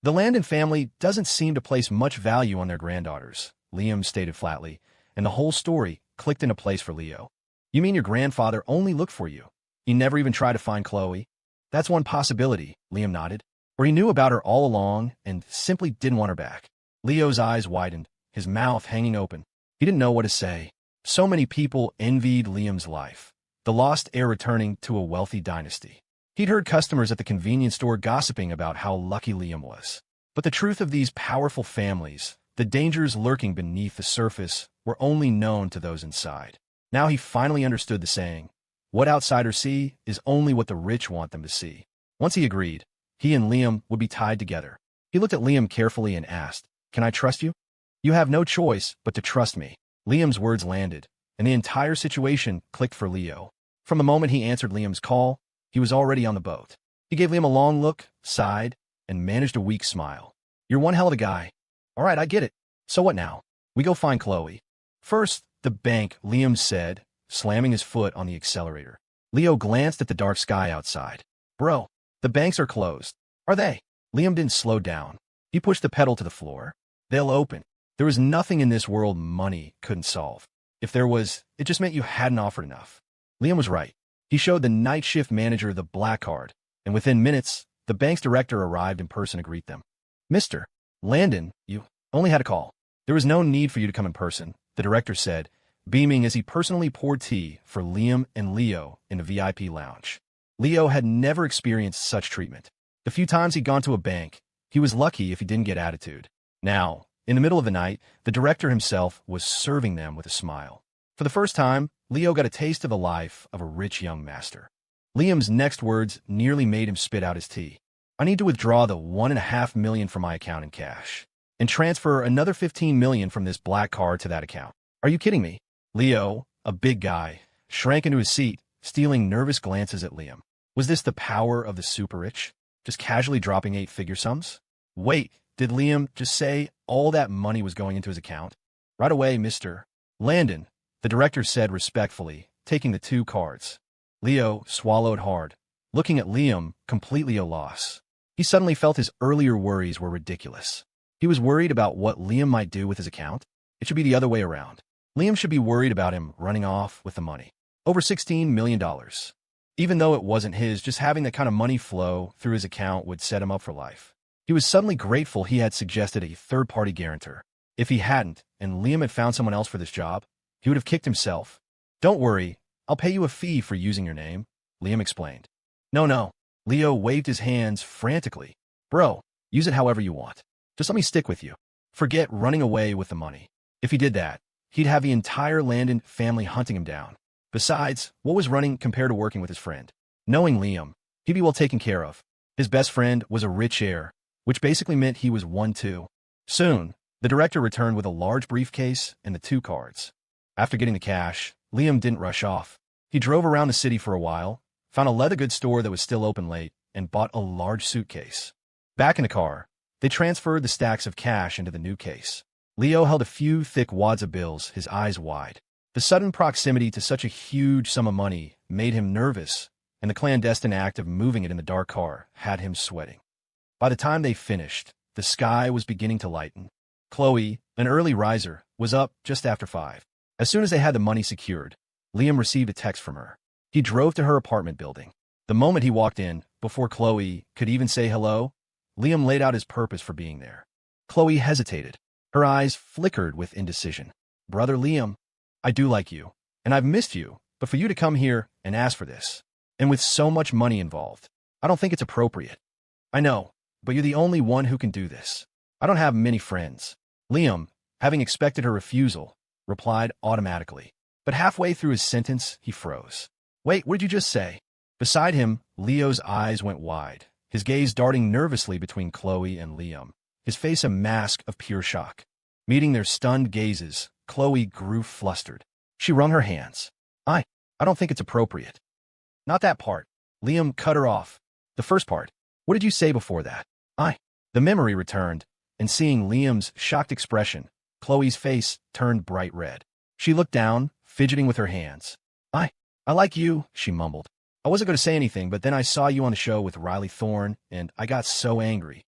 The Landon family doesn't seem to place much value on their granddaughters, Liam stated flatly, and the whole story clicked into place for Leo. You mean your grandfather only looked for you? He never even tried to find Chloe? That's one possibility, Liam nodded. Or he knew about her all along and simply didn't want her back. Leo's eyes widened, his mouth hanging open. He didn't know what to say. So many people envied Liam's life, the lost heir returning to a wealthy dynasty. He'd heard customers at the convenience store gossiping about how lucky Liam was. But the truth of these powerful families, the dangers lurking beneath the surface, were only known to those inside. Now he finally understood the saying, what outsiders see is only what the rich want them to see. Once he agreed, he and Liam would be tied together. He looked at Liam carefully and asked, Can I trust you? You have no choice but to trust me. Liam's words landed, and the entire situation clicked for Leo. From the moment he answered Liam's call, he was already on the boat. He gave Liam a long look, sighed, and managed a weak smile. You're one hell of a guy. All right, I get it. So what now? We go find Chloe. First, the bank, Liam said, slamming his foot on the accelerator. Leo glanced at the dark sky outside. Bro, the banks are closed. Are they? Liam didn't slow down. He pushed the pedal to the floor. They'll open. There was nothing in this world money couldn't solve. If there was, it just meant you hadn't offered enough. Liam was right. He showed the night shift manager the black card, and within minutes, the bank's director arrived in person to greet them. Mr. Landon, you only had a call. There was no need for you to come in person, the director said, beaming as he personally poured tea for Liam and Leo in the VIP lounge. Leo had never experienced such treatment. The few times he'd gone to a bank, he was lucky if he didn't get attitude. Now, in the middle of the night, the director himself was serving them with a smile. For the first time, Leo got a taste of the life of a rich young master. Liam's next words nearly made him spit out his tea. I need to withdraw the $1.5 million from my account in cash and transfer another $15 million from this black card to that account. Are you kidding me? Leo, a big guy, shrank into his seat, stealing nervous glances at Liam. Was this the power of the super rich? Just casually dropping eight-figure sums? Wait, did Liam just say all that money was going into his account? Right away, Mr. Landon, the director said respectfully, taking the two cards. Leo swallowed hard, looking at Liam, completely at a loss. He suddenly felt his earlier worries were ridiculous. He was worried about what Liam might do with his account. It should be the other way around. Liam should be worried about him running off with the money. Over $16 million. Even though it wasn't his, just having that kind of money flow through his account would set him up for life. He was suddenly grateful he had suggested a third-party guarantor. If he hadn't, and Liam had found someone else for this job, he would have kicked himself. Don't worry, I'll pay you a fee for using your name, Liam explained. No. Leo waved his hands frantically. Bro, use it however you want. Just let me stick with you. Forget running away with the money. If he did that, he'd have the entire Landon family hunting him down. Besides, what was running compared to working with his friend? Knowing Liam, he'd be well taken care of. His best friend was a rich heir, which basically meant he was one too. Soon, the director returned with a large briefcase and the two cards. After getting the cash, Liam didn't rush off. He drove around the city for a while, found a leather goods store that was still open late, and bought a large suitcase. Back in the car, they transferred the stacks of cash into the new case. Leo held a few thick wads of bills, his eyes wide. The sudden proximity to such a huge sum of money made him nervous, and the clandestine act of moving it in the dark car had him sweating. By the time they finished, the sky was beginning to lighten. Chloe, an early riser, was up just after 5. As soon as they had the money secured, Liam received a text from her. He drove to her apartment building. The moment he walked in, before Chloe could even say hello, Liam laid out his purpose for being there. Chloe hesitated. Her eyes flickered with indecision. Brother Liam, I do like you, and I've missed you, but for you to come here and ask for this, and with so much money involved, I don't think it's appropriate. I know, but you're the only one who can do this. I don't have many friends. Liam, having expected her refusal, replied automatically. But halfway through his sentence, he froze. Wait, what did you just say? Beside him, Leo's eyes went wide, his gaze darting nervously between Chloe and Liam, his face a mask of pure shock. Meeting their stunned gazes, Chloe grew flustered. She wrung her hands. I don't think it's appropriate. Not that part. Liam cut her off. The first part. What did you say before that? The memory returned, and seeing Liam's shocked expression, Chloe's face turned bright red. She looked down, fidgeting with her hands. I like you, she mumbled. I wasn't going to say anything, but then I saw you on the show with Riley Thorne, and I got so angry.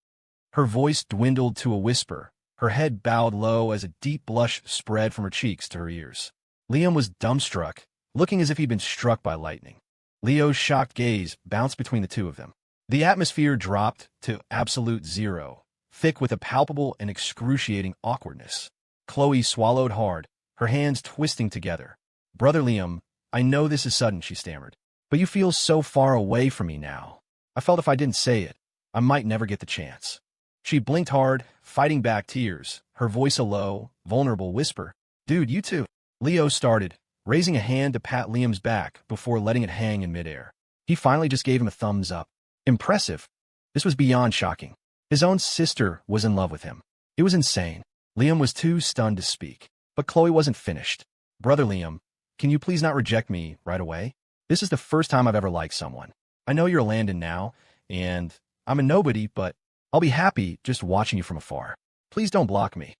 Her voice dwindled to a whisper. Her head bowed low as a deep blush spread from her cheeks to her ears. Liam was dumbstruck, looking as if he'd been struck by lightning. Leo's shocked gaze bounced between the two of them. The atmosphere dropped to absolute zero, thick with a palpable and excruciating awkwardness. Chloe swallowed hard, her hands twisting together. Brother Liam, I know this is sudden, she stammered, but you feel so far away from me now. I felt if I didn't say it, I might never get the chance. She blinked hard, fighting back tears, her voice a low, vulnerable whisper. Dude, you too. Leo started, raising a hand to pat Liam's back before letting it hang in midair. He finally just gave him a thumbs up. Impressive. This was beyond shocking. His own sister was in love with him. It was insane. Liam was too stunned to speak. But Chloe wasn't finished. Brother Liam, can you please not reject me right away? This is the first time I've ever liked someone. I know you're Landon now, and I'm a nobody, but I'll be happy just watching you from afar. Please don't block me.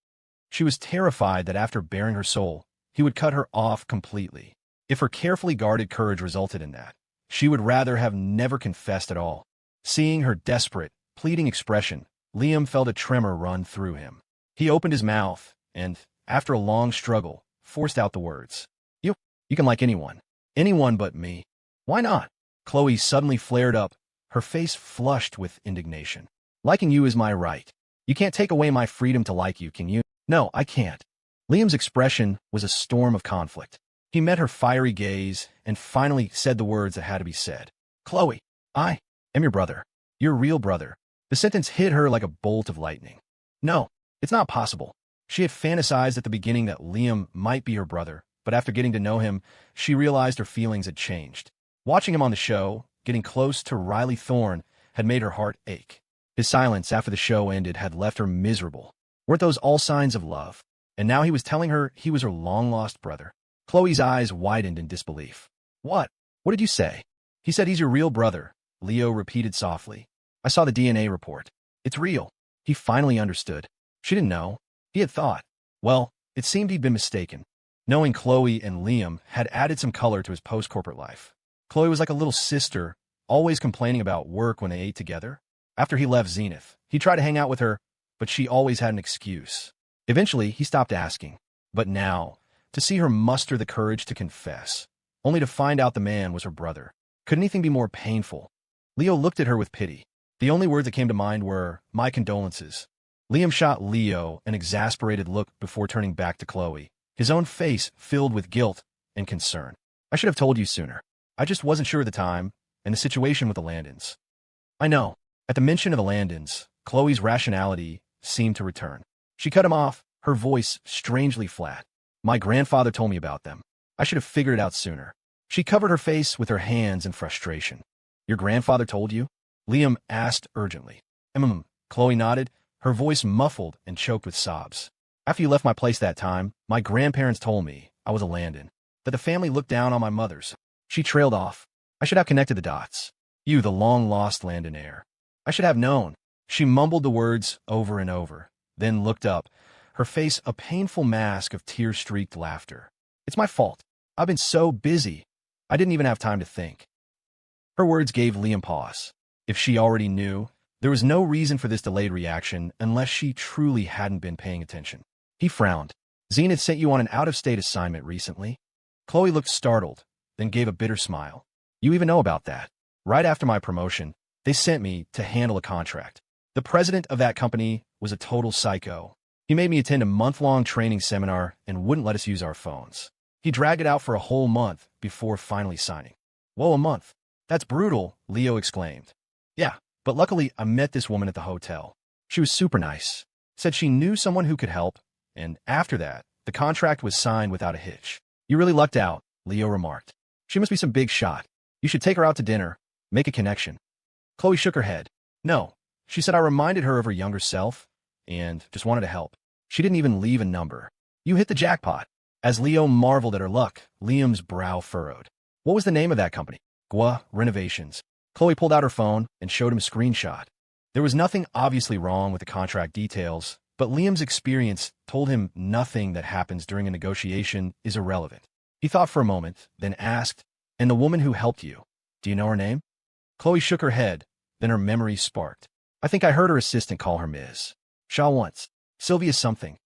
She was terrified that after baring her soul, he would cut her off completely. If her carefully guarded courage resulted in that, she would rather have never confessed at all. Seeing her desperate, pleading expression, Liam felt a tremor run through him. He opened his mouth and, after a long struggle, forced out the words. You can like anyone. Anyone but me. Why not? Chloe suddenly flared up, her face flushed with indignation. Liking you is my right. You can't take away my freedom to like you, can you? No, I can't. Liam's expression was a storm of conflict. He met her fiery gaze and finally said the words that had to be said. Chloe, I am your brother. Your real brother. The sentence hit her like a bolt of lightning. No, it's not possible. She had fantasized at the beginning that Liam might be her brother, but after getting to know him, she realized her feelings had changed. Watching him on the show, getting close to Riley Thorne, had made her heart ache. His silence after the show ended had left her miserable. Weren't those all signs of love? And now he was telling her he was her long-lost brother. Chloe's eyes widened in disbelief. What? What did you say? He said he's your real brother, Leo repeated softly. I saw the DNA report. It's real. He finally understood. She didn't know. He had thought. Well, it seemed he'd been mistaken. Knowing Chloe and Liam had added some color to his post-corporate life. Chloe was like a little sister, always complaining about work when they ate together. After he left Zenith, he tried to hang out with her, but she always had an excuse. Eventually, he stopped asking. But now, to see her muster the courage to confess, only to find out the man was her brother, could anything be more painful? Leo looked at her with pity. The only words that came to mind were, "My condolences." Liam shot Leo an exasperated look before turning back to Chloe, his own face filled with guilt and concern. I should have told you sooner. I just wasn't sure at the time, and the situation with the Landons. I know. At the mention of the Landons, Chloe's rationality seemed to return. She cut him off, her voice strangely flat. My grandfather told me about them. I should have figured it out sooner. She covered her face with her hands in frustration. Your grandfather told you? Liam asked urgently. Chloe nodded, her voice muffled and choked with sobs. After you left my place that time, my grandparents told me I was a Landon, that the family looked down on my mother's. She trailed off. I should have connected the dots. You, the long-lost Landon heir. I should have known. She mumbled the words over and over, then looked up, her face a painful mask of tear-streaked laughter. It's my fault. I've been so busy. I didn't even have time to think. Her words gave Liam pause. If she already knew, there was no reason for this delayed reaction unless she truly hadn't been paying attention. He frowned. Zenith sent you on an out-of-state assignment recently? Chloe looked startled, then gave a bitter smile. You even know about that. Right after my promotion, they sent me to handle a contract. The president of that company was a total psycho. He made me attend a month-long training seminar and wouldn't let us use our phones. He dragged it out for a whole month before finally signing. Whoa, a month. That's brutal, Leo exclaimed. Yeah, but luckily I met this woman at the hotel. She was super nice. Said she knew someone who could help, and after that, the contract was signed without a hitch. You really lucked out, Leo remarked. She must be some big shot. You should take her out to dinner, make a connection. Chloe shook her head. No, she said I reminded her of her younger self, and just wanted to help. She didn't even leave a number. You hit the jackpot. As Leo marveled at her luck, Liam's brow furrowed. What was the name of that company? Gua Renovations. Chloe pulled out her phone and showed him a screenshot. There was nothing obviously wrong with the contract details, but Liam's experience told him nothing that happens during a negotiation is irrelevant. He thought for a moment, then asked, And the woman who helped you, do you know her name? Chloe shook her head, then her memory sparked. I think I heard her assistant call her Ms. Shaw once. Sylvia something.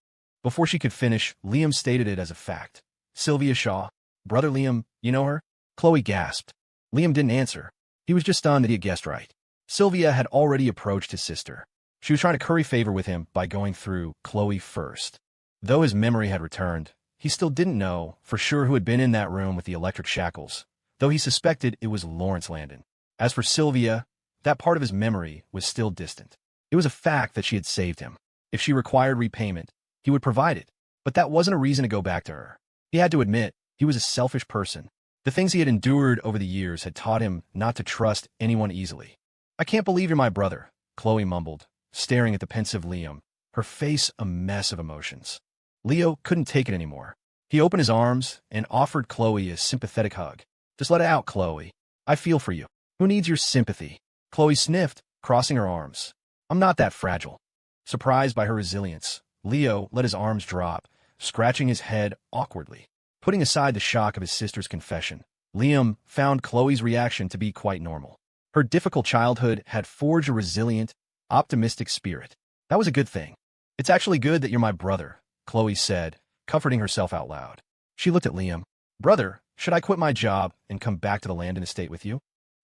Before she could finish, Liam stated it as a fact. Sylvia Shaw. Brother Liam, you know her? Chloe gasped. Liam didn't answer. He was just stunned that he had guessed right. Sylvia had already approached his sister. She was trying to curry favor with him by going through Chloe first. Though his memory had returned, he still didn't know for sure who had been in that room with the electric shackles, though he suspected it was Lawrence Landon. As for Sylvia, that part of his memory was still distant. It was a fact that she had saved him. If she required repayment, he would provide it, but that wasn't a reason to go back to her. He had to admit, he was a selfish person. The things he had endured over the years had taught him not to trust anyone easily. I can't believe you're my brother, Chloe mumbled, staring at the pensive Liam, her face a mess of emotions. Leo couldn't take it anymore. He opened his arms and offered Chloe a sympathetic hug. Just let it out, Chloe. I feel for you. Who needs your sympathy? Chloe sniffed, crossing her arms. I'm not that fragile. Surprised by her resilience, Leo let his arms drop, scratching his head awkwardly. Putting aside the shock of his sister's confession, Liam found Chloe's reaction to be quite normal. Her difficult childhood had forged a resilient, optimistic spirit. That was a good thing. It's actually good that you're my brother, Chloe said, comforting herself out loud. She looked at Liam. Brother, should I quit my job and come back to the Landon estate with you?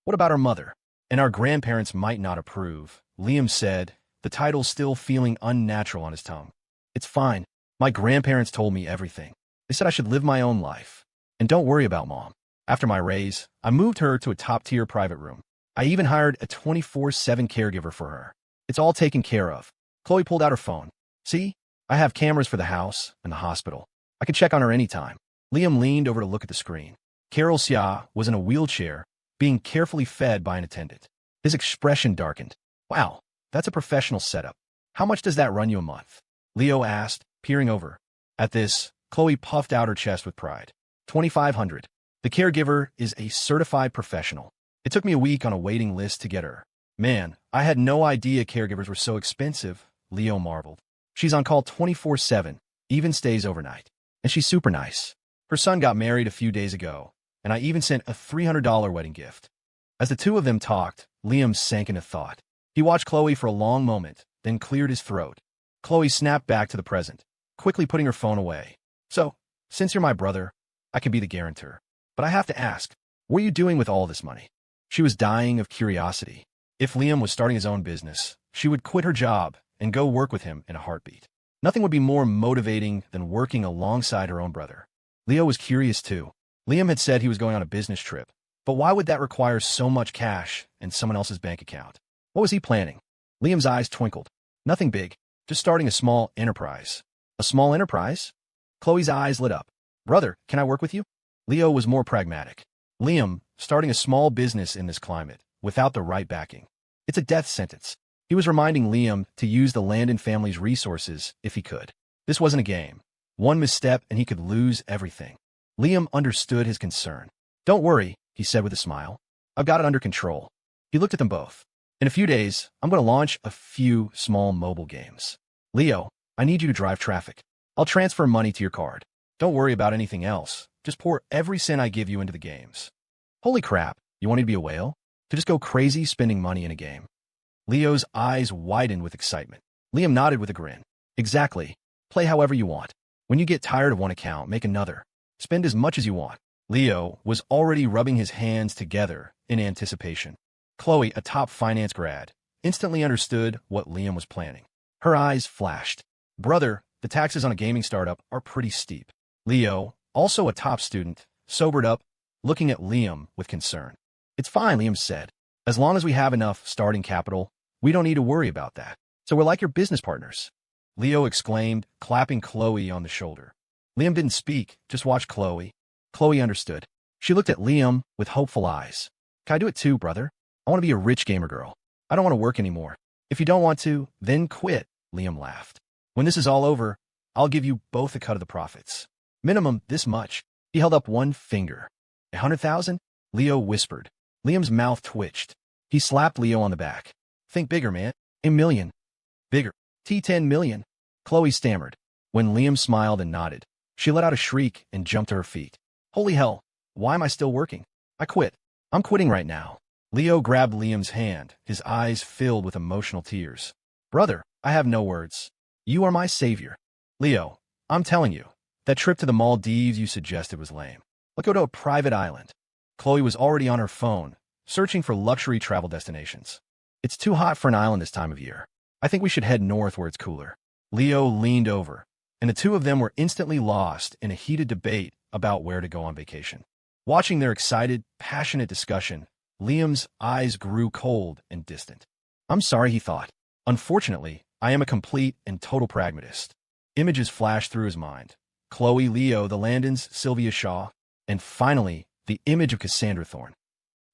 What about our mother? And our grandparents might not approve, Liam said, the title still feeling unnatural on his tongue. It's fine. My grandparents told me everything. They said I should live my own life. And don't worry about Mom. After my raise, I moved her to a top-tier private room. I even hired a 24/7 caregiver for her. It's all taken care of. Chloe pulled out her phone. See? I have cameras for the house and the hospital. I can check on her anytime. Liam leaned over to look at the screen. Carol Xia was in a wheelchair, being carefully fed by an attendant. His expression darkened. Wow, that's a professional setup. How much does that run you a month? Leo asked, peering over. At this, Chloe puffed out her chest with pride. $2,500. The caregiver is a certified professional. It took me a week on a waiting list to get her. Man, I had no idea caregivers were so expensive, Leo marveled. She's on call 24/7, even stays overnight. And she's super nice. Her son got married a few days ago, and I even sent a $300 wedding gift. As the two of them talked, Liam sank into thought. He watched Chloe for a long moment, then cleared his throat. Chloe snapped back to the present, quickly putting her phone away. So, since you're my brother, I can be the guarantor. But I have to ask, what are you doing with all this money? She was dying of curiosity. If Liam was starting his own business, she would quit her job and go work with him in a heartbeat. Nothing would be more motivating than working alongside her own brother. Leo was curious too. Liam had said he was going on a business trip, but why would that require so much cash in someone else's bank account? What was he planning? Liam's eyes twinkled. Nothing big, just starting a small enterprise. A small enterprise? Chloe's eyes lit up. Brother, can I work with you? Leo was more pragmatic. Liam, starting a small business in this climate, without the right backing. It's a death sentence. He was reminding Liam to use the Landon family's resources if he could. This wasn't a game. One misstep and he could lose everything. Liam understood his concern. Don't worry, he said with a smile. I've got it under control. He looked at them both. In a few days, I'm going to launch a few small mobile games. Leo, I need you to drive traffic. I'll transfer money to your card. Don't worry about anything else. Just pour every cent I give you into the games. Holy crap, you want me to be a whale? To just go crazy spending money in a game? Leo's eyes widened with excitement. Liam nodded with a grin. Exactly. Play however you want. When you get tired of one account, make another. Spend as much as you want. Leo was already rubbing his hands together in anticipation. Chloe, a top finance grad, instantly understood what Liam was planning. Her eyes flashed. Brother, the taxes on a gaming startup are pretty steep. Leo, also a top student, sobered up, looking at Liam with concern. It's fine, Liam said. As long as we have enough starting capital, we don't need to worry about that. So we're like your business partners. Leo exclaimed, clapping Chloe on the shoulder. Liam didn't speak, just watched Chloe. Chloe understood. She looked at Liam with hopeful eyes. Can I do it too, brother? I want to be a rich gamer girl. I don't want to work anymore. If you don't want to, then quit, Liam laughed. When this is all over, I'll give you both a cut of the profits. Minimum this much. He held up one finger. 100,000? Leo whispered. Liam's mouth twitched. He slapped Leo on the back. Think bigger, man. $1 million. Bigger. $10 million. Chloe stammered. When Liam smiled and nodded, she let out a shriek and jumped to her feet. Holy hell, why am I still working? I quit. I'm quitting right now. Leo grabbed Liam's hand, his eyes filled with emotional tears. Brother, I have no words. You are my savior. Leo, I'm telling you, that trip to the Maldives you suggested was lame. Let's go to a private island. Chloe was already on her phone, searching for luxury travel destinations. It's too hot for an island this time of year. I think we should head north where it's cooler. Leo leaned over, and the two of them were instantly lost in a heated debate about where to go on vacation. Watching their excited, passionate discussion, Liam's eyes grew cold and distant. I'm sorry, he thought. Unfortunately, I am a complete and total pragmatist. Images flashed through his mind. Chloe, Leo, the Landons, Sylvia Shaw, and finally, the image of Cassandra Thorne.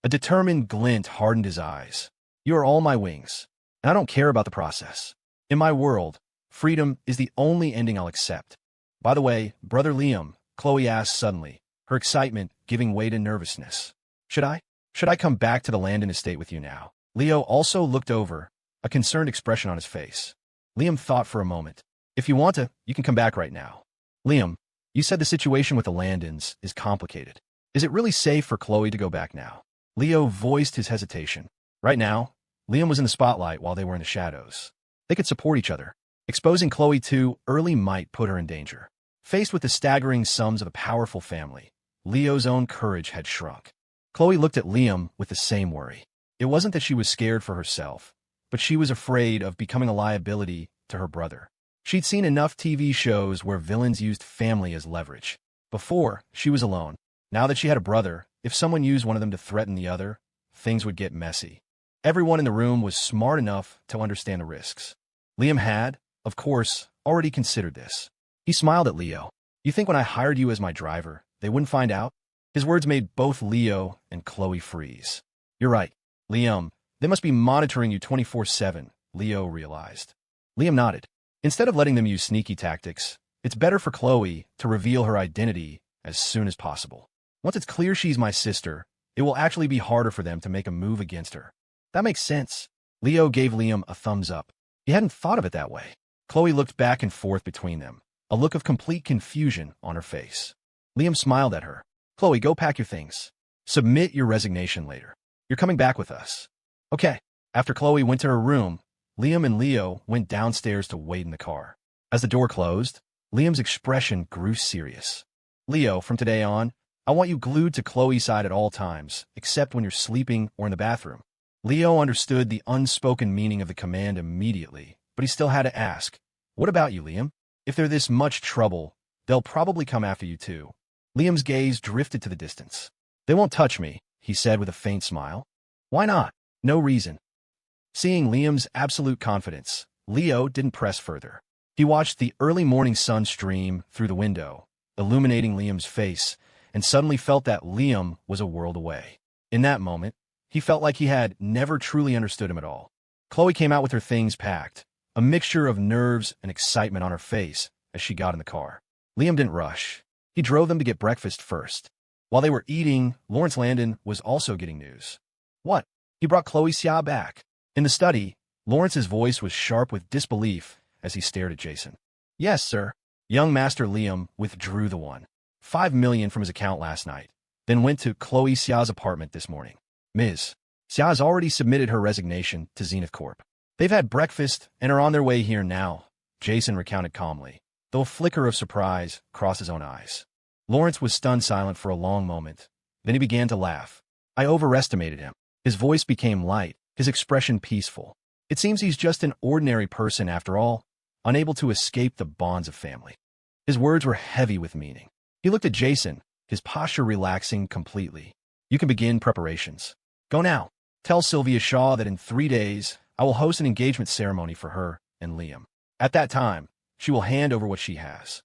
A determined glint hardened his eyes. You are all my wings, and I don't care about the process. In my world, freedom is the only ending I'll accept. By the way, brother Liam, Chloe asked suddenly, her excitement giving way to nervousness. Should I come back to the Landon estate with you now? Leo also looked over, a concerned expression on his face. Liam thought for a moment. If you want to, you can come back right now. Liam, you said the situation with the Landons is complicated. Is it really safe for Chloe to go back now? Leo voiced his hesitation. Right now, Liam was in the spotlight while they were in the shadows. They could support each other. Exposing Chloe too early might put her in danger. Faced with the staggering sums of a powerful family, Leo's own courage had shrunk. Chloe looked at Liam with the same worry. It wasn't that she was scared for herself, but she was afraid of becoming a liability to her brother. She'd seen enough TV shows where villains used family as leverage. Before, she was alone. Now that she had a brother, if someone used one of them to threaten the other, things would get messy. Everyone in the room was smart enough to understand the risks. Liam had, of course, already considered this. He smiled at Leo. You think when I hired you as my driver, they wouldn't find out? His words made both Leo and Chloe freeze. You're right, Liam. They must be monitoring you 24/7, Leo realized. Liam nodded. Instead of letting them use sneaky tactics, it's better for Chloe to reveal her identity as soon as possible. Once it's clear she's my sister, it will actually be harder for them to make a move against her. That makes sense. Leo gave Liam a thumbs up. He hadn't thought of it that way. Chloe looked back and forth between them, a look of complete confusion on her face. Liam smiled at her. Chloe, go pack your things. Submit your resignation later. You're coming back with us. Okay. After Chloe went to her room, Liam and Leo went downstairs to wait in the car. As the door closed, Liam's expression grew serious. Leo, from today on, I want you glued to Chloe's side at all times, except when you're sleeping or in the bathroom. Leo understood the unspoken meaning of the command immediately, but he still had to ask, what about you, Liam? If they're this much trouble, they'll probably come after you too. Liam's gaze drifted to the distance. They won't touch me, he said with a faint smile. Why not? No reason. Seeing Liam's absolute confidence, Leo didn't press further. He watched the early morning sun stream through the window, illuminating Liam's face, and suddenly felt that Liam was a world away. In that moment, he felt like he had never truly understood him at all. Chloe came out with her things packed, a mixture of nerves and excitement on her face as she got in the car. Liam didn't rush. He drove them to get breakfast first. While they were eating, Lawrence Landon was also getting news. What? He brought P6.She back. In the study, Lawrence's voice was sharp with disbelief as he stared at Jason. Yes, sir. Young Master Liam withdrew the $1.5 million from his account last night, then went to P6.She's apartment this morning. P6.She has already submitted her resignation to Zenith Corp. They've had breakfast and are on their way here now, Jason recounted calmly, though a flicker of surprise crossed his own eyes. Lawrence was stunned silent for a long moment. Then he began to laugh. I overestimated him. His voice became light, his expression peaceful. It seems he's just an ordinary person after all, unable to escape the bonds of family. His words were heavy with meaning. He looked at Jason, his posture relaxing completely. You can begin preparations. Go now. Tell Sylvia Shaw that in 3 days, I will host an engagement ceremony for her and Liam. At that time, she will hand over what she has.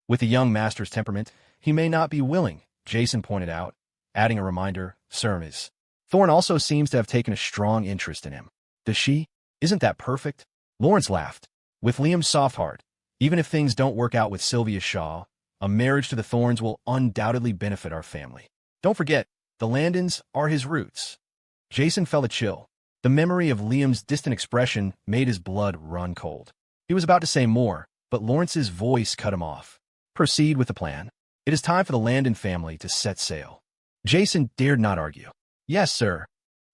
With the young master's temperament, he may not be willing, Jason pointed out, adding a reminder, Sir, Ms. Thorne also seems to have taken a strong interest in him. Does she? Isn't that perfect? Lawrence laughed. With Liam's soft heart, even if things don't work out with Sylvia Shaw, a marriage to the Thornes will undoubtedly benefit our family. Don't forget, the Landons are his roots. Jason felt a chill. The memory of Liam's distant expression made his blood run cold. He was about to say more, but Lawrence's voice cut him off. Proceed with the plan. It is time for the Landon family to set sail. Jason dared not argue. Yes, sir.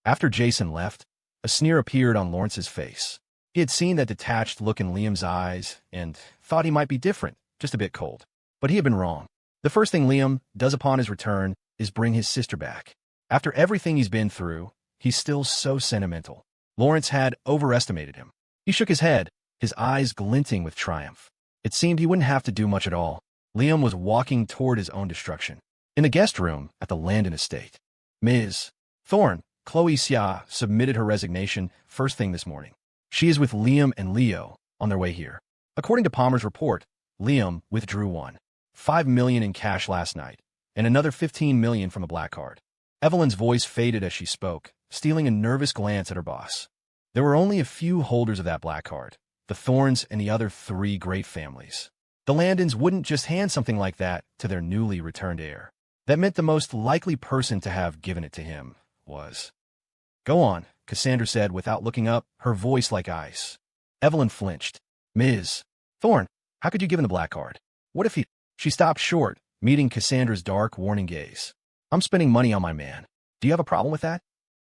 After Jason left, a sneer appeared on Lawrence's face. He had seen that detached look in Liam's eyes and thought he might be different, just a bit cold. But he had been wrong. The first thing Liam does upon his return is bring his sister back. After everything he's been through, he's still so sentimental. Lawrence had overestimated him. He shook his head, his eyes glinting with triumph. It seemed he wouldn't have to do much at all. Liam was walking toward his own destruction. In the guest room at the Landon estate, Ms. Thorne, P6.She submitted her resignation first thing this morning. She is with Liam and Leo on their way here. According to Palmer's report, Liam withdrew $1.5 million in cash last night and another $15 million from a black card. Evelyn's voice faded as she spoke, stealing a nervous glance at her boss. There were only a few holders of that black card, the Thornes and the other 3 great families. The Landons wouldn't just hand something like that to their newly returned heir. That meant the most likely person to have given it to him was. Go on, Cassandra said without looking up, her voice like ice. Evelyn flinched. Ms. Thorne, how could you give him the black card? What if he... She stopped short, meeting Cassandra's dark, warning gaze. I'm spending money on my man. Do you have a problem with that?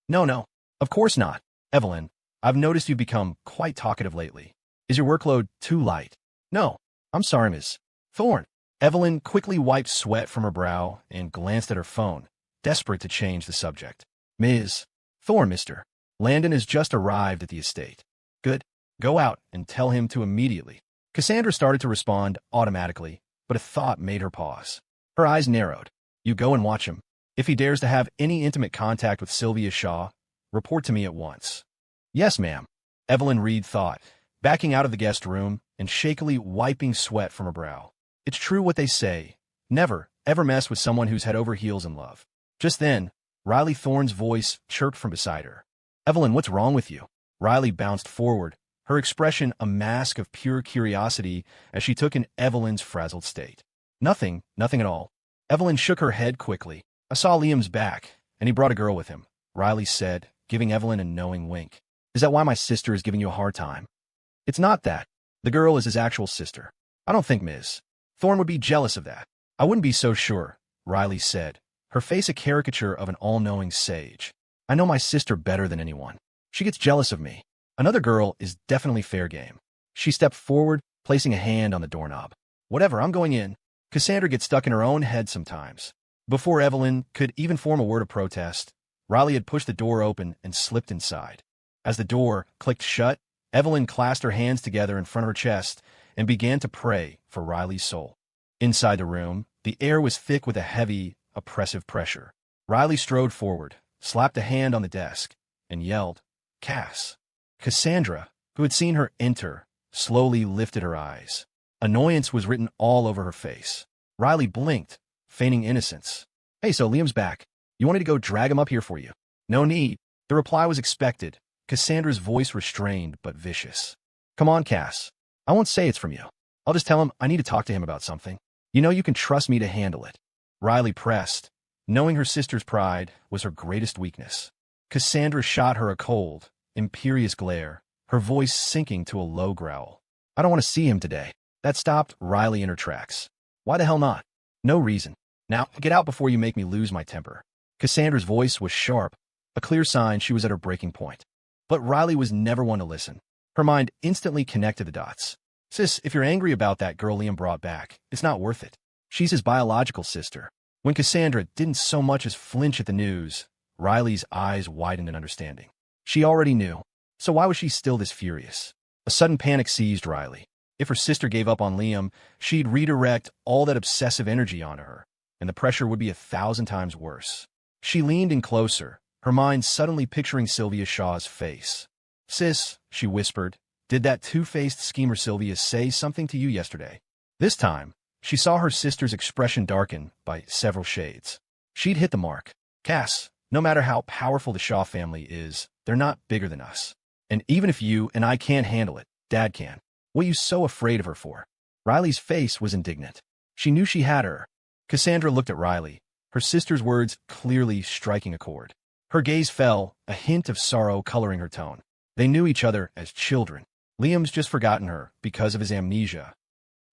No, of course not. Evelyn, I've noticed you've become quite talkative lately. Is your workload too light? No, I'm sorry, Ms. Thorne. Evelyn quickly wiped sweat from her brow and glanced at her phone, desperate to change the subject. Ms. Thorne, Mr. Landon has just arrived at the estate. Good. Go out and tell him to immediately. Cassandra started to respond automatically, but a thought made her pause. Her eyes narrowed. You go and watch him. If he dares to have any intimate contact with Sylvia Shaw, report to me at once. Yes, ma'am. Evelyn Reed thought, backing out of the guest room and shakily wiping sweat from her brow. It's true what they say. Never, ever mess with someone who's head over heels in love. Just then, Riley Thorne's voice chirped from beside her. Evelyn, what's wrong with you? Riley bounced forward, her expression a mask of pure curiosity as she took in Evelyn's frazzled state. Nothing at all. Evelyn shook her head quickly. I saw Liam's back, and he brought a girl with him, Riley said, giving Evelyn a knowing wink. Is that why my sister is giving you a hard time? It's not that. The girl is his actual sister. I don't think Ms. Thorne would be jealous of that. I wouldn't be so sure, Riley said, her face a caricature of an all-knowing sage. I know my sister better than anyone. She gets jealous of me. Another girl is definitely fair game. She stepped forward, placing a hand on the doorknob. Whatever, I'm going in. Cassandra gets stuck in her own head sometimes. Before Evelyn could even form a word of protest, Riley had pushed the door open and slipped inside. As the door clicked shut, Evelyn clasped her hands together in front of her chest and began to pray for Riley's soul. Inside the room, the air was thick with a heavy, oppressive pressure. Riley strode forward, slapped a hand on the desk, and yelled, Cass. Cassandra, who had seen her enter, slowly lifted her eyes. Annoyance was written all over her face. Riley blinked, feigning innocence. Hey, so Liam's back. You want me to go drag him up here for you? No need. The reply was expected, Cassandra's voice restrained but vicious. Come on, Cass. I won't say it's from you. I'll just tell him I need to talk to him about something. You know you can trust me to handle it. Riley pressed, knowing her sister's pride was her greatest weakness. Cassandra shot her a cold, imperious glare, her voice sinking to a low growl. I don't want to see him today. That stopped Riley in her tracks. Why the hell not? No reason. Now, get out before you make me lose my temper. Cassandra's voice was sharp, a clear sign she was at her breaking point. But Riley was never one to listen. Her mind instantly connected the dots. Sis, if you're angry about that girl Liam brought back, it's not worth it. She's his biological sister. When Cassandra didn't so much as flinch at the news, Riley's eyes widened in understanding. She already knew. So why was she still this furious? A sudden panic seized Riley. If her sister gave up on Liam, she'd redirect all that obsessive energy onto her, and the pressure would be 1,000 times worse. She leaned in closer, her mind suddenly picturing Sylvia Shaw's face. Sis, she whispered, did that two-faced schemer Sylvia say something to you yesterday? This time, she saw her sister's expression darken by several shades. She'd hit the mark. Cass, no matter how powerful the Shaw family is, they're not bigger than us. And even if you and I can't handle it, Dad can. What are you so afraid of her for? Riley's face was indignant. She knew she had her. Cassandra looked at Riley, her sister's words clearly striking a chord. Her gaze fell, a hint of sorrow coloring her tone. They knew each other as children. Liam's just forgotten her because of his amnesia.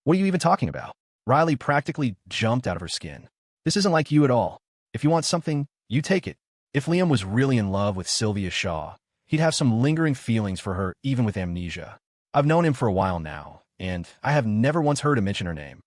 What are you even talking about? Riley practically jumped out of her skin. This isn't like you at all. If you want something, you take it. If Liam was really in love with Sylvia Shaw, he'd have some lingering feelings for her even with amnesia. I've known him for a while now, and I have never once heard him mention her name.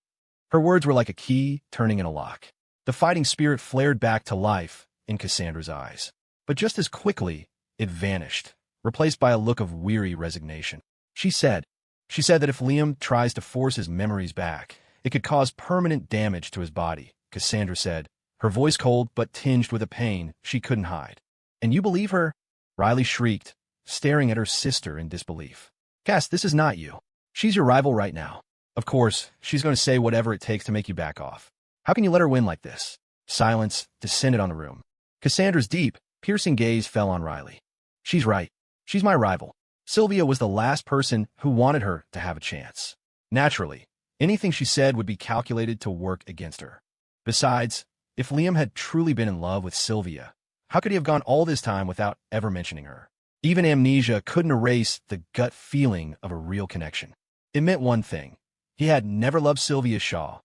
Her words were like a key turning in a lock. The fighting spirit flared back to life in Cassandra's eyes. But just as quickly, it vanished, replaced by a look of weary resignation. She said that if Liam tries to force his memories back, it could cause permanent damage to his body, Cassandra said, her voice cold but tinged with a pain she couldn't hide. And you believe her? Riley shrieked, staring at her sister in disbelief. Cass, this is not you. She's your rival right now. Of course, she's going to say whatever it takes to make you back off. How can you let her win like this? Silence descended on the room. Cassandra's deep, piercing gaze fell on Riley. She's right. She's my rival. Sylvia was the last person who wanted her to have a chance. Naturally, anything she said would be calculated to work against her. Besides, if Liam had truly been in love with Sylvia, how could he have gone all this time without ever mentioning her? Even amnesia couldn't erase the gut feeling of a real connection. It meant one thing. He had never loved Sylvia Shaw.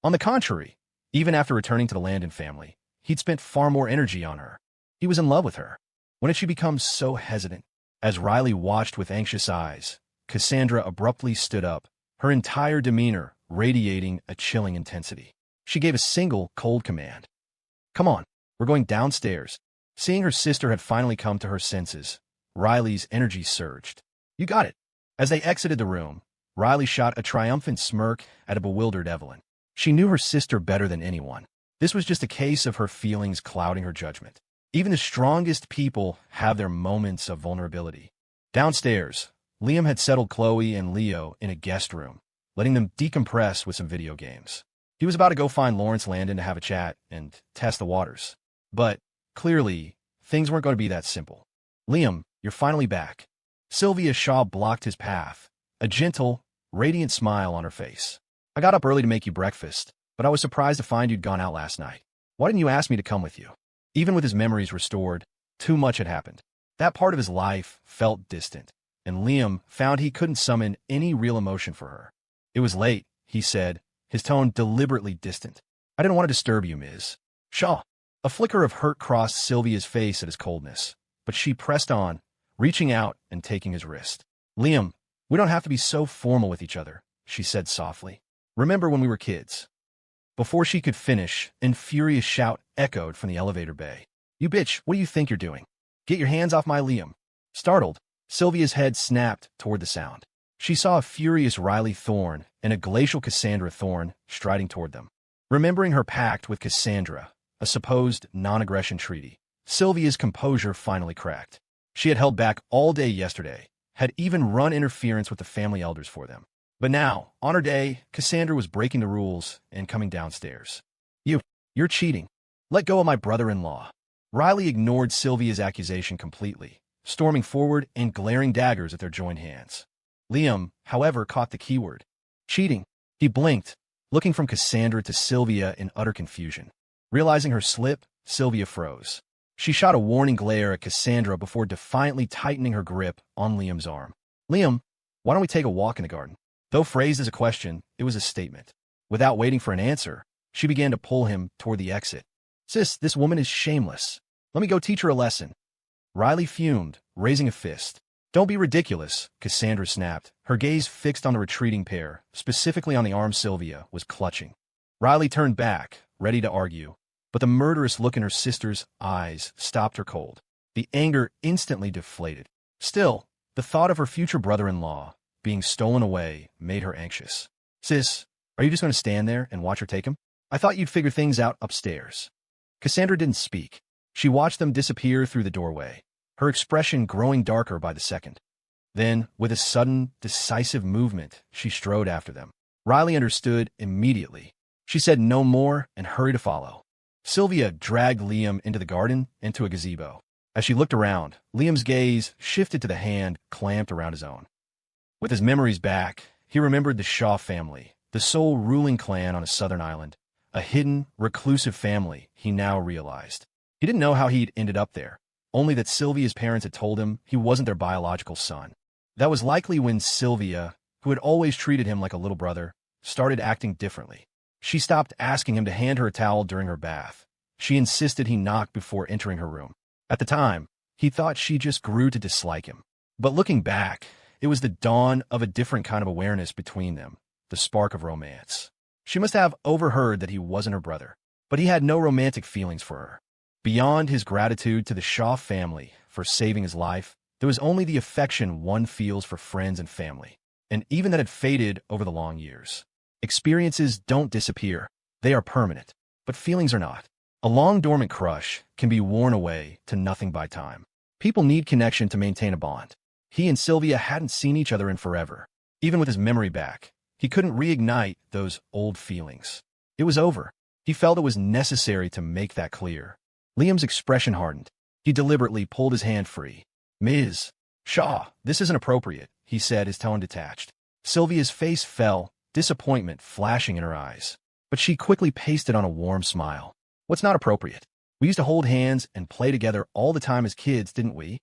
On the contrary, even after returning to the Landon family, he'd spent far more energy on her. He was in love with her. When had she become so hesitant? As Riley watched with anxious eyes, Cassandra abruptly stood up, her entire demeanor radiating a chilling intensity. She gave a single, cold command. Come on, we're going downstairs. Seeing her sister had finally come to her senses, Riley's energy surged. You got it. As they exited the room, Riley shot a triumphant smirk at a bewildered Evelyn. She knew her sister better than anyone. This was just a case of her feelings clouding her judgment. Even the strongest people have their moments of vulnerability. Downstairs, Liam had settled Chloe and Leo in a guest room, letting them decompress with some video games. He was about to go find Lawrence Landon to have a chat and test the waters. But, clearly, things weren't going to be that simple. Liam, you're finally back. Sylvia Shaw blocked his path, a gentle, radiant smile on her face. I got up early to make you breakfast. but I was surprised to find you'd gone out last night. Why didn't you ask me to come with you? Even with his memories restored, too much had happened. That part of his life felt distant, and Liam found he couldn't summon any real emotion for her. It was late, he said, his tone deliberately distant. I didn't want to disturb you, Ms. Shaw. A flicker of hurt crossed Sylvia's face at his coldness, but she pressed on, reaching out and taking his wrist. Liam, we don't have to be so formal with each other, she said softly. Remember when we were kids? Before she could finish, an furious shout echoed from the elevator bay. You bitch, what do you think you're doing? Get your hands off my Liam. Startled, Sylvia's head snapped toward the sound. She saw a furious Riley Thorne and a glacial Cassandra Thorne striding toward them. Remembering her pact with Cassandra, a supposed non-aggression treaty, Sylvia's composure finally cracked. She had held back all day yesterday, had even run interference with the family elders for them. But now, on her day, Cassandra was breaking the rules and coming downstairs. You're cheating. Let go of my brother-in-law. Riley ignored Sylvia's accusation completely, storming forward and glaring daggers at their joined hands. Liam, however, caught the keyword. Cheating. He blinked, looking from Cassandra to Sylvia in utter confusion. Realizing her slip, Sylvia froze. She shot a warning glare at Cassandra before defiantly tightening her grip on Liam's arm. Liam, why don't we take a walk in the garden? Though phrased as a question, it was a statement. Without waiting for an answer, she began to pull him toward the exit. Sis, this woman is shameless. Let me go teach her a lesson. Riley fumed, raising a fist. Don't be ridiculous, Cassandra snapped, her gaze fixed on the retreating pair, specifically on the arm Sylvia was clutching. Riley turned back, ready to argue, but the murderous look in her sister's eyes stopped her cold. The anger instantly deflated. Still, the thought of her future brother-in-law being stolen away made her anxious. Sis, are you just going to stand there and watch her take him? I thought you'd figure things out upstairs. Cassandra didn't speak. She watched them disappear through the doorway, her expression growing darker by the second. Then, with a sudden, decisive movement, she strode after them. Riley understood immediately. She said no more and hurried to follow. Sylvia dragged Liam into the garden and to a gazebo. As she looked around, Liam's gaze shifted to the hand clamped around his own. With his memories back, he remembered the Shaw family, the sole ruling clan on a southern island, a hidden, reclusive family he now realized. He didn't know how he'd ended up there, only that Sylvia's parents had told him he wasn't their biological son. That was likely when Sylvia, who had always treated him like a little brother, started acting differently. She stopped asking him to hand her a towel during her bath. She insisted he knock before entering her room. At the time, he thought she just grew to dislike him. But looking back, it was the dawn of a different kind of awareness between them, the spark of romance. She must have overheard that he wasn't her brother, but he had no romantic feelings for her. Beyond his gratitude to the Shaw family for saving his life, there was only the affection one feels for friends and family, and even that had faded over the long years. Experiences don't disappear. They are permanent, but feelings are not. A long-dormant crush can be worn away to nothing by time. People need connection to maintain a bond. He and Sylvia hadn't seen each other in forever. Even with his memory back, he couldn't reignite those old feelings. It was over. He felt it was necessary to make that clear. Liam's expression hardened. He deliberately pulled his hand free. Ms. Shaw, this isn't appropriate, he said, his tone detached. Sylvia's face fell, disappointment flashing in her eyes. But she quickly pasted on a warm smile. What's not appropriate? We used to hold hands and play together all the time as kids, didn't we?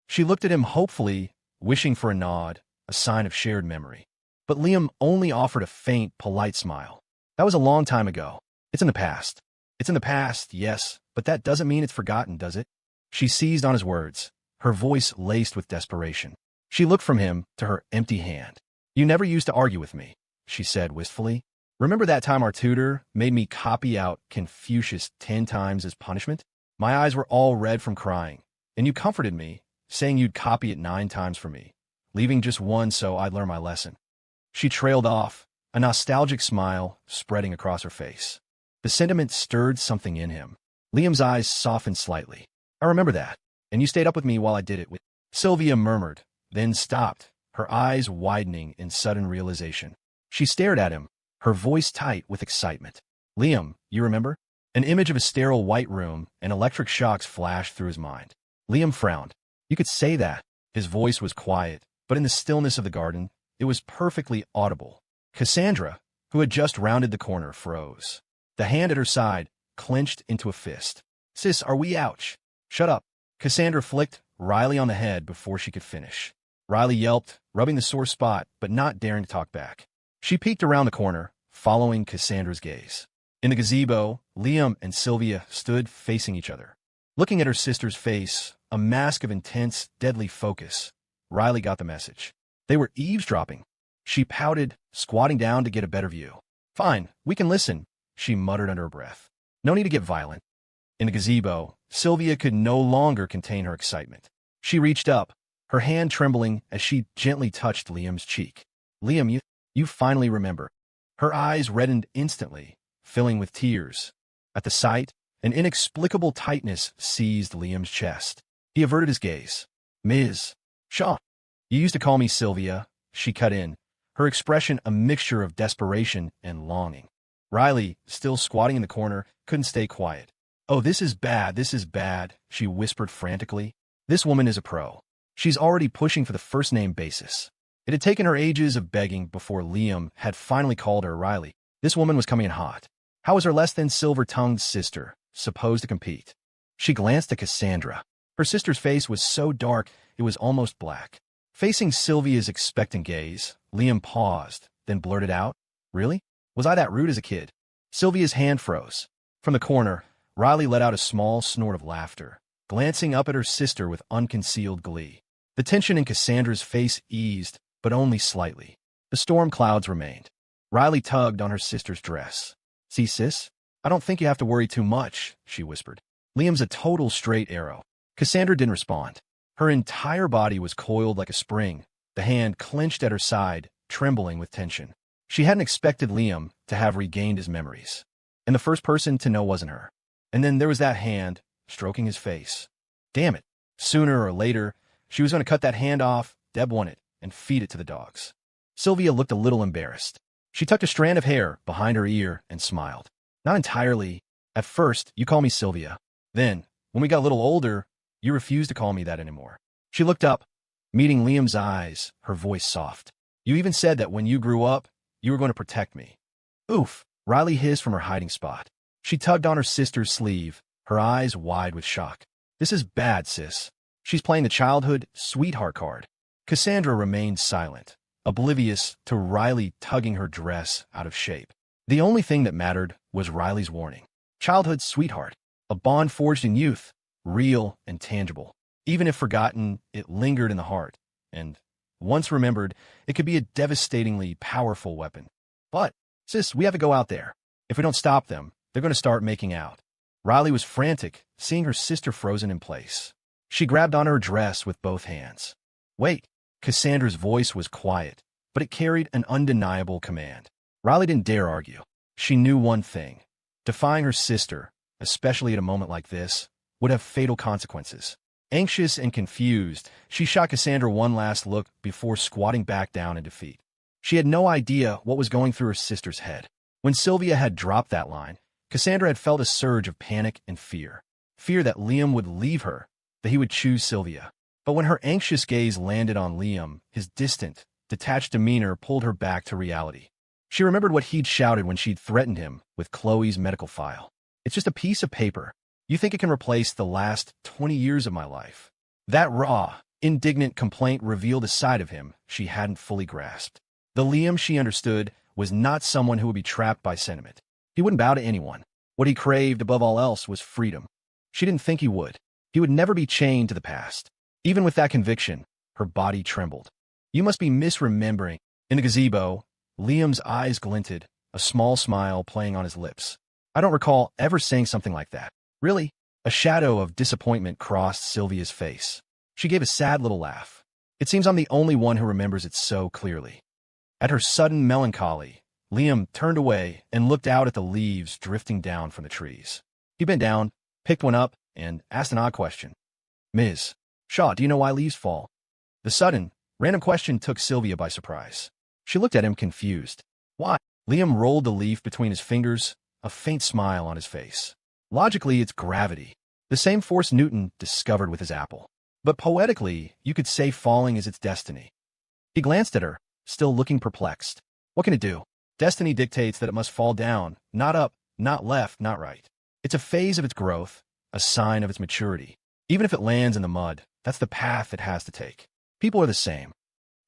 She looked at him hopefully, wishing for a nod, a sign of shared memory. But Liam only offered a faint, polite smile. That was a long time ago. It's in the past. It's in the past, yes, but that doesn't mean it's forgotten, does it? She seized on his words, her voice laced with desperation. She looked from him to her empty hand. You never used to argue with me, she said wistfully. Remember that time our tutor made me copy out Confucius 10 times as punishment? My eyes were all red from crying, and you comforted me, saying you'd copy it 9 times for me, leaving just 1 so I'd learn my lesson. She trailed off, a nostalgic smile spreading across her face. The sentiment stirred something in him. Liam's eyes softened slightly. I remember that, and you stayed up with me while I did it with... Sylvia murmured, then stopped, her eyes widening in sudden realization. She stared at him, her voice tight with excitement. Liam, you remember? An image of a sterile white room and electric shocks flashed through his mind. Liam frowned. You could say that. His voice was quiet, but in the stillness of the garden, it was perfectly audible. Cassandra, who had just rounded the corner, froze. The hand at her side clenched into a fist. "Sis, are we ouch?" "Shut up." Cassandra flicked Riley on the head before she could finish. Riley yelped, rubbing the sore spot, but not daring to talk back. She peeked around the corner, following Cassandra's gaze. In the gazebo, Liam and Sylvia stood facing each other. Looking at her sister's face, a mask of intense, deadly focus, Riley got the message. They were eavesdropping. She pouted, squatting down to get a better view. "Fine, we can listen," she muttered under her breath. "No need to get violent." In the gazebo, Sylvia could no longer contain her excitement. She reached up, her hand trembling as she gently touched Liam's cheek. "Liam, you finally remember." Her eyes reddened instantly, filling with tears. At the sight, an inexplicable tightness seized Liam's chest. He averted his gaze. "Ms.She, you used to call me Sylvia," she cut in, her expression a mixture of desperation and longing. Riley, still squatting in the corner, couldn't stay quiet. "Oh, this is bad, she whispered frantically. "This woman is a pro. She's already pushing for the first-name basis." It had taken her ages of begging before Liam had finally called her Riley. This woman was coming in hot. How was her less-than-silver-tongued sister supposed to compete? She glanced at Cassandra. Her sister's face was so dark it was almost black. Facing Sylvia's expectant gaze, Liam paused, then blurted out, "Really? Was I that rude as a kid?" Sylvia's hand froze. From the corner, Riley let out a small snort of laughter, glancing up at her sister with unconcealed glee. The tension in Cassandra's face eased, but only slightly. The storm clouds remained. Riley tugged on her sister's dress. "See, sis? I don't think you have to worry too much," she whispered. "Liam's a total straight arrow." Cassandra didn't respond. Her entire body was coiled like a spring, the hand clenched at her side, trembling with tension. She hadn't expected Liam to have regained his memories. And the first person to know wasn't her. And then there was that hand, stroking his face. Damn it. Sooner or later, she was going to cut that hand off, Deb wanted, and feed it to the dogs. Sylvia looked a little embarrassed. She tucked a strand of hair behind her ear and smiled. "Not entirely. At first, you call me Sylvia. Then, when we got a little older, you refused to call me that anymore." She looked up, meeting Liam's eyes, her voice soft. "You even said that when you grew up, you were going to protect me." "Oof," Riley hissed from her hiding spot. She tugged on her sister's sleeve, her eyes wide with shock. "This is bad, sis. She's playing the childhood sweetheart card." Cassandra remained silent, oblivious to Riley tugging her dress out of shape. The only thing that mattered was Riley's warning. Childhood sweetheart, a bond forged in youth, real and tangible. Even if forgotten, it lingered in the heart, and, once remembered, it could be a devastatingly powerful weapon. "But, sis, we have to go out there. If we don't stop them, they're going to start making out." Riley was frantic, seeing her sister frozen in place. She grabbed onto her dress with both hands. "Wait." Cassandra's voice was quiet, but it carried an undeniable command. Riley didn't dare argue. She knew one thing. Defying her sister, especially at a moment like this, would have fatal consequences. Anxious and confused, she shot Cassandra one last look before squatting back down in defeat. She had no idea what was going through her sister's head. When Sylvia had dropped that line, Cassandra had felt a surge of panic and fear. Fear that Liam would leave her, that he would choose Sylvia. But when her anxious gaze landed on Liam, his distant, detached demeanor pulled her back to reality. She remembered what he'd shouted when she'd threatened him with Chloe's medical file. "It's just a piece of paper. You think it can replace the last 20 years of my life?" That raw, indignant complaint revealed a side of him she hadn't fully grasped. The Liam she understood was not someone who would be trapped by sentiment. He wouldn't bow to anyone. What he craved above all else was freedom. She didn't think he would. He would never be chained to the past. Even with that conviction, her body trembled. "You must be misremembering." In the gazebo, Liam's eyes glinted, a small smile playing on his lips. "I don't recall ever saying something like that." "Really?" A shadow of disappointment crossed Sylvia's face. She gave a sad little laugh. "It seems I'm the only one who remembers it so clearly." At her sudden melancholy, Liam turned away and looked out at the leaves drifting down from the trees. He bent down, picked one up, and asked an odd question. "Ms.She, do you know why leaves fall?" The sudden, random question took Sylvia by surprise. She looked at him confused. "Why?" Liam rolled the leaf between his fingers, a faint smile on his face. "Logically, it's gravity. The same force Newton discovered with his apple. But poetically, you could say falling is its destiny." He glanced at her, still looking perplexed. "What can it do?" Destiny dictates that it must fall down, not up, not left, not right. It's a phase of its growth, a sign of its maturity. Even if it lands in the mud, that's the path it has to take. People are the same.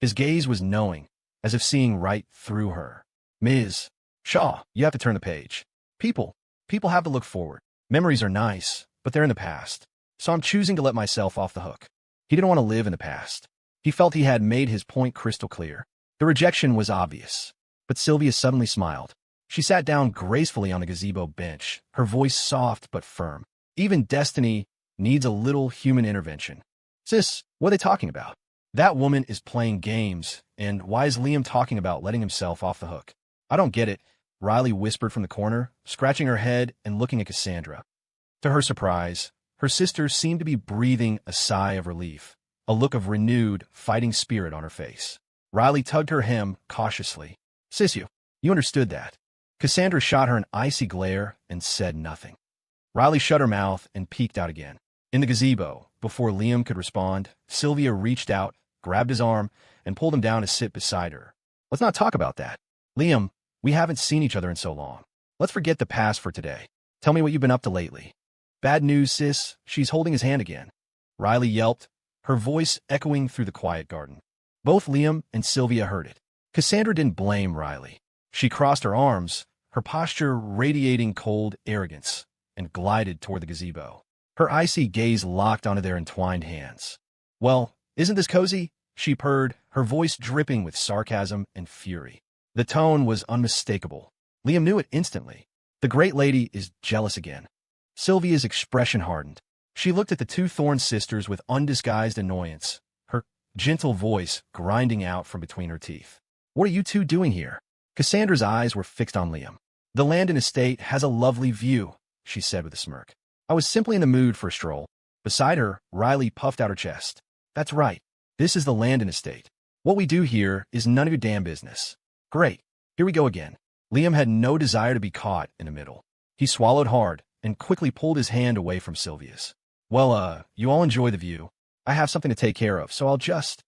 His gaze was knowing, as if seeing right through her. Ms. Shaw, you have to turn the page. People have to look forward. Memories are nice, but they're in the past. So I'm choosing to let myself off the hook. He didn't want to live in the past. He felt he had made his point crystal clear. The rejection was obvious. But Sylvia suddenly smiled. She sat down gracefully on the gazebo bench, her voice soft but firm. Even destiny needs a little human intervention. Sis, what are they talking about? That woman is playing games, and why is Liam talking about letting himself off the hook? I don't get it, Riley whispered from the corner, scratching her head and looking at Cassandra. To her surprise, her sister seemed to be breathing a sigh of relief, a look of renewed, fighting spirit on her face. Riley tugged her hem cautiously. Sis, you understood that. Cassandra shot her an icy glare and said nothing. Riley shut her mouth and peeked out again. In the gazebo, before Liam could respond, Sylvia reached out, grabbed his arm, and pulled him down to sit beside her. Let's not talk about that. Liam, we haven't seen each other in so long. Let's forget the past for today. Tell me what you've been up to lately. Bad news, sis. She's holding his hand again. Riley yelped, her voice echoing through the quiet garden. Both Liam and Sylvia heard it. Cassandra didn't blame Riley. She crossed her arms, her posture radiating cold arrogance, and glided toward the gazebo. Her icy gaze locked onto their entwined hands. Well, isn't this cozy? She purred, her voice dripping with sarcasm and fury. The tone was unmistakable. Liam knew it instantly. The great lady is jealous again. Sylvia's expression hardened. She looked at the two Thorne sisters with undisguised annoyance, her gentle voice grinding out from between her teeth. What are you two doing here? Cassandra's eyes were fixed on Liam. The Landon estate has a lovely view, she said with a smirk. I was simply in the mood for a stroll. Beside her, Riley puffed out her chest. That's right. This is the Landon estate. What we do here is none of your damn business. Great. Here we go again. Liam had no desire to be caught in the middle. He swallowed hard and quickly pulled his hand away from Sylvia's. Well, you all enjoy the view. I have something to take care of, so I'll just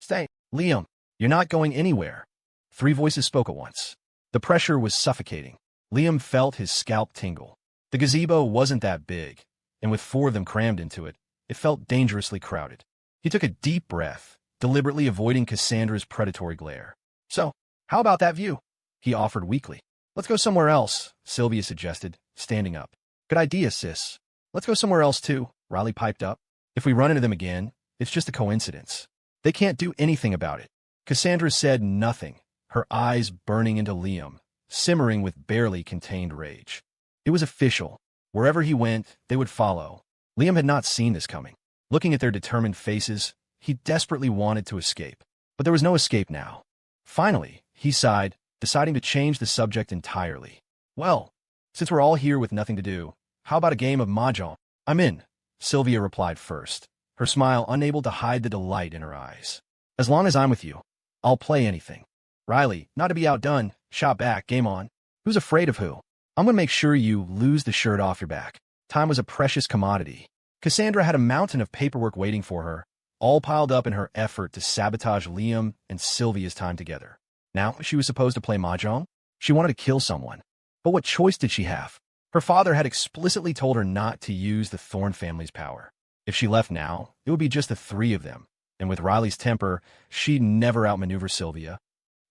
stay. Liam, you're not going anywhere. Three voices spoke at once. The pressure was suffocating. Liam felt his scalp tingle. The gazebo wasn't that big, and with four of them crammed into it, it felt dangerously crowded. He took a deep breath, deliberately avoiding Cassandra's predatory glare. So, how about that view? He offered weakly. Let's go somewhere else, Sylvia suggested, standing up. Good idea, sis. Let's go somewhere else too, Riley piped up. If we run into them again, it's just a coincidence. They can't do anything about it. Cassandra said nothing, her eyes burning into Liam, simmering with barely contained rage. It was official. Wherever he went, they would follow. Liam had not seen this coming. Looking at their determined faces, he desperately wanted to escape. But there was no escape now. Finally, he sighed, deciding to change the subject entirely. Well, since we're all here with nothing to do, how about a game of mahjong? I'm in, Sylvia replied first, her smile unable to hide the delight in her eyes. As long as I'm with you, I'll play anything. Riley, not to be outdone, shot back, game on. Who's afraid of who? I'm going to make sure you lose the shirt off your back. Time was a precious commodity. Cassandra had a mountain of paperwork waiting for her, all piled up in her effort to sabotage Liam and Sylvia's time together. Now she was supposed to play mahjong? She wanted to kill someone. But what choice did she have? Her father had explicitly told her not to use the Thorne family's power. If she left now, it would be just the three of them, and with Riley's temper, she'd never outmaneuver Sylvia.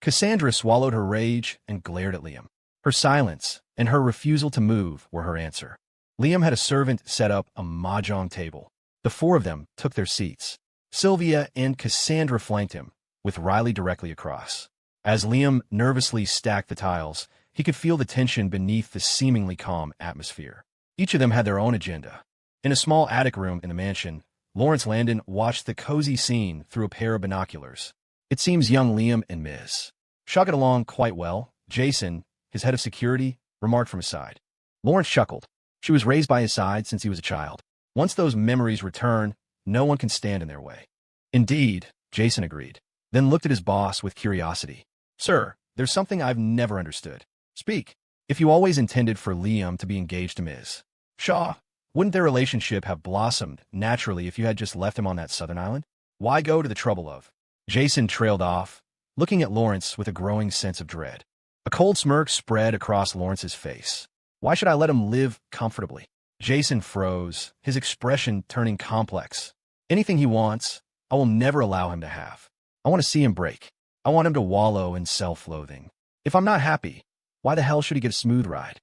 Cassandra swallowed her rage and glared at Liam. Her silence and her refusal to move were her answer. Liam had a servant set up a mahjong table. The four of them took their seats. Sylvia and Cassandra flanked him, with Riley directly across. As Liam nervously stacked the tiles, he could feel the tension beneath the seemingly calm atmosphere. Each of them had their own agenda. In a small attic room in the mansion, Lawrence Landon watched the cozy scene through a pair of binoculars. It seems young Liam and Ms. Shaw get along quite well, Jason, his head of security, remarked from his side. Lawrence chuckled. She was raised by his side since he was a child. Once those memories return, no one can stand in their way. Indeed, Jason agreed, then looked at his boss with curiosity. Sir, there's something I've never understood. Speak. If you always intended for Liam to be engaged to Ms. Shaw, wouldn't their relationship have blossomed naturally if you had just left him on that southern island? Why go to the trouble of? Jason trailed off, looking at Lawrence with a growing sense of dread. A cold smirk spread across Lawrence's face. Why should I let him live comfortably? Jason froze, his expression turning complex. Anything he wants, I will never allow him to have. I want to see him break. I want him to wallow in self-loathing. If I'm not happy, why the hell should he get a smooth ride?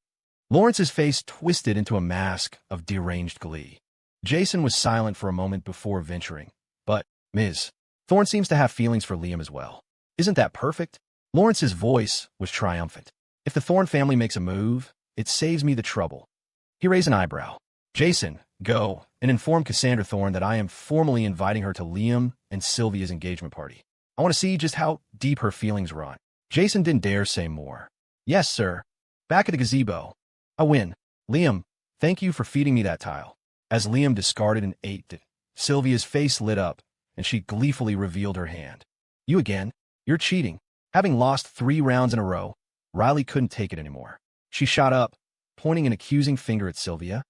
Lawrence's face twisted into a mask of deranged glee. Jason was silent for a moment before venturing. But, Ms. Thorne seems to have feelings for Liam as well. Isn't that perfect? Lawrence's voice was triumphant. If the Thorne family makes a move, it saves me the trouble. He raised an eyebrow. Jason, go and inform Cassandra Thorne that I am formally inviting her to Liam and Sylvia's engagement party. I want to see just how deep her feelings run. Jason didn't dare say more. Yes, sir. Back at the gazebo. I win. Liam, thank you for feeding me that tile. As Liam discarded and ate it, Sylvia's face lit up, and she gleefully revealed her hand. You again? You're cheating. Having lost 3 rounds in a row, Riley couldn't take it anymore. She shot up, pointing an accusing finger at Sylvia.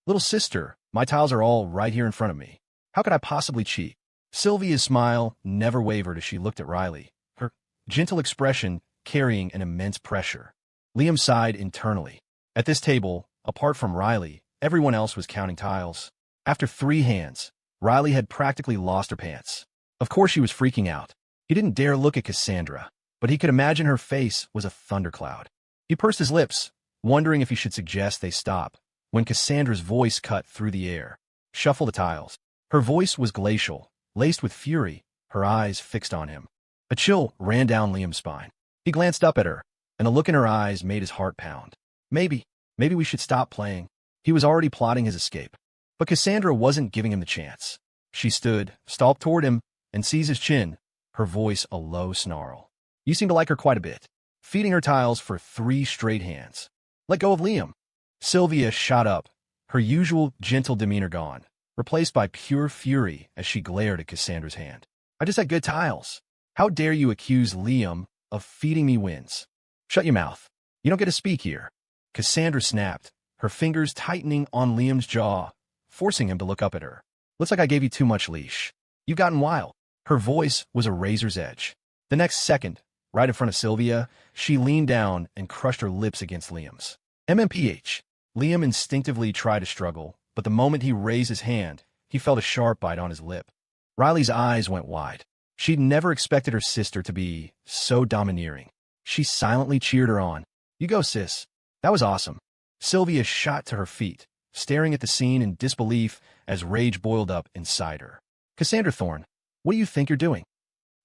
Little sister, my tiles are all right here in front of me. How could I possibly cheat? Sylvia's smile never wavered as she looked at Riley, her gentle expression carrying an immense pressure. Liam sighed internally. At this table, apart from Riley, everyone else was counting tiles. After 3 hands, Riley had practically lost her pants. Of course she was freaking out. He didn't dare look at Cassandra, but he could imagine her face was a thundercloud. He pursed his lips, wondering if he should suggest they stop, when Cassandra's voice cut through the air. Shuffle the tiles. Her voice was glacial, laced with fury, her eyes fixed on him. A chill ran down Liam's spine. He glanced up at her, and a look in her eyes made his heart pound. Maybe we should stop playing. He was already plotting his escape. But Cassandra wasn't giving him the chance. She stood, stalked toward him, and seized his chin, her voice a low snarl. You seem to like her quite a bit. Feeding her tiles for 3 straight hands. Let go of Liam. Sylvia shot up, her usual gentle demeanor gone, replaced by pure fury as she glared at Cassandra's hand. I just had good tiles. How dare you accuse Liam of feeding me wins? Shut your mouth. You don't get to speak here. Cassandra snapped, her fingers tightening on Liam's jaw, forcing him to look up at her. Looks like I gave you too much leash. You've gotten wild. Her voice was a razor's edge. The next second, right in front of Sylvia, she leaned down and crushed her lips against Liam's. P6.She. Liam instinctively tried to struggle, but the moment he raised his hand, he felt a sharp bite on his lip. Riley's eyes went wide. She'd never expected her sister to be so domineering. She silently cheered her on. You go, sis. That was awesome. Sylvia shot to her feet, staring at the scene in disbelief as rage boiled up inside her. Cassandra Thorne, what do you think you're doing?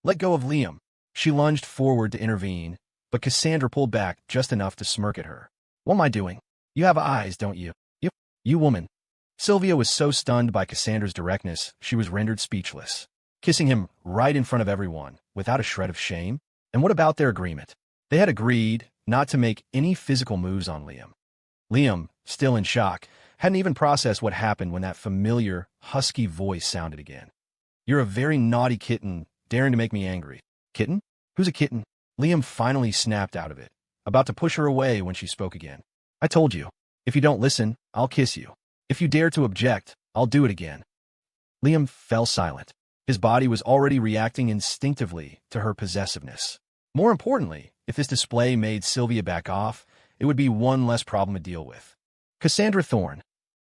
Let go of Liam. She lunged forward to intervene, but Cassandra pulled back just enough to smirk at her. What am I doing? You have eyes, don't you? You woman. Sylvia was so stunned by Cassandra's directness, she was rendered speechless. Kissing him right in front of everyone, without a shred of shame? And what about their agreement? They had agreed not to make any physical moves on Liam. Liam, still in shock, hadn't even processed what happened when that familiar, husky voice sounded again. You're a very naughty kitten, daring to make me angry. Kitten? Who's a kitten? Liam finally snapped out of it, about to push her away when she spoke again. I told you. If you don't listen, I'll kiss you. If you dare to object, I'll do it again. Liam fell silent. His body was already reacting instinctively to her possessiveness. More importantly, if this display made Sylvia back off, it would be one less problem to deal with. Cassandra Thorne.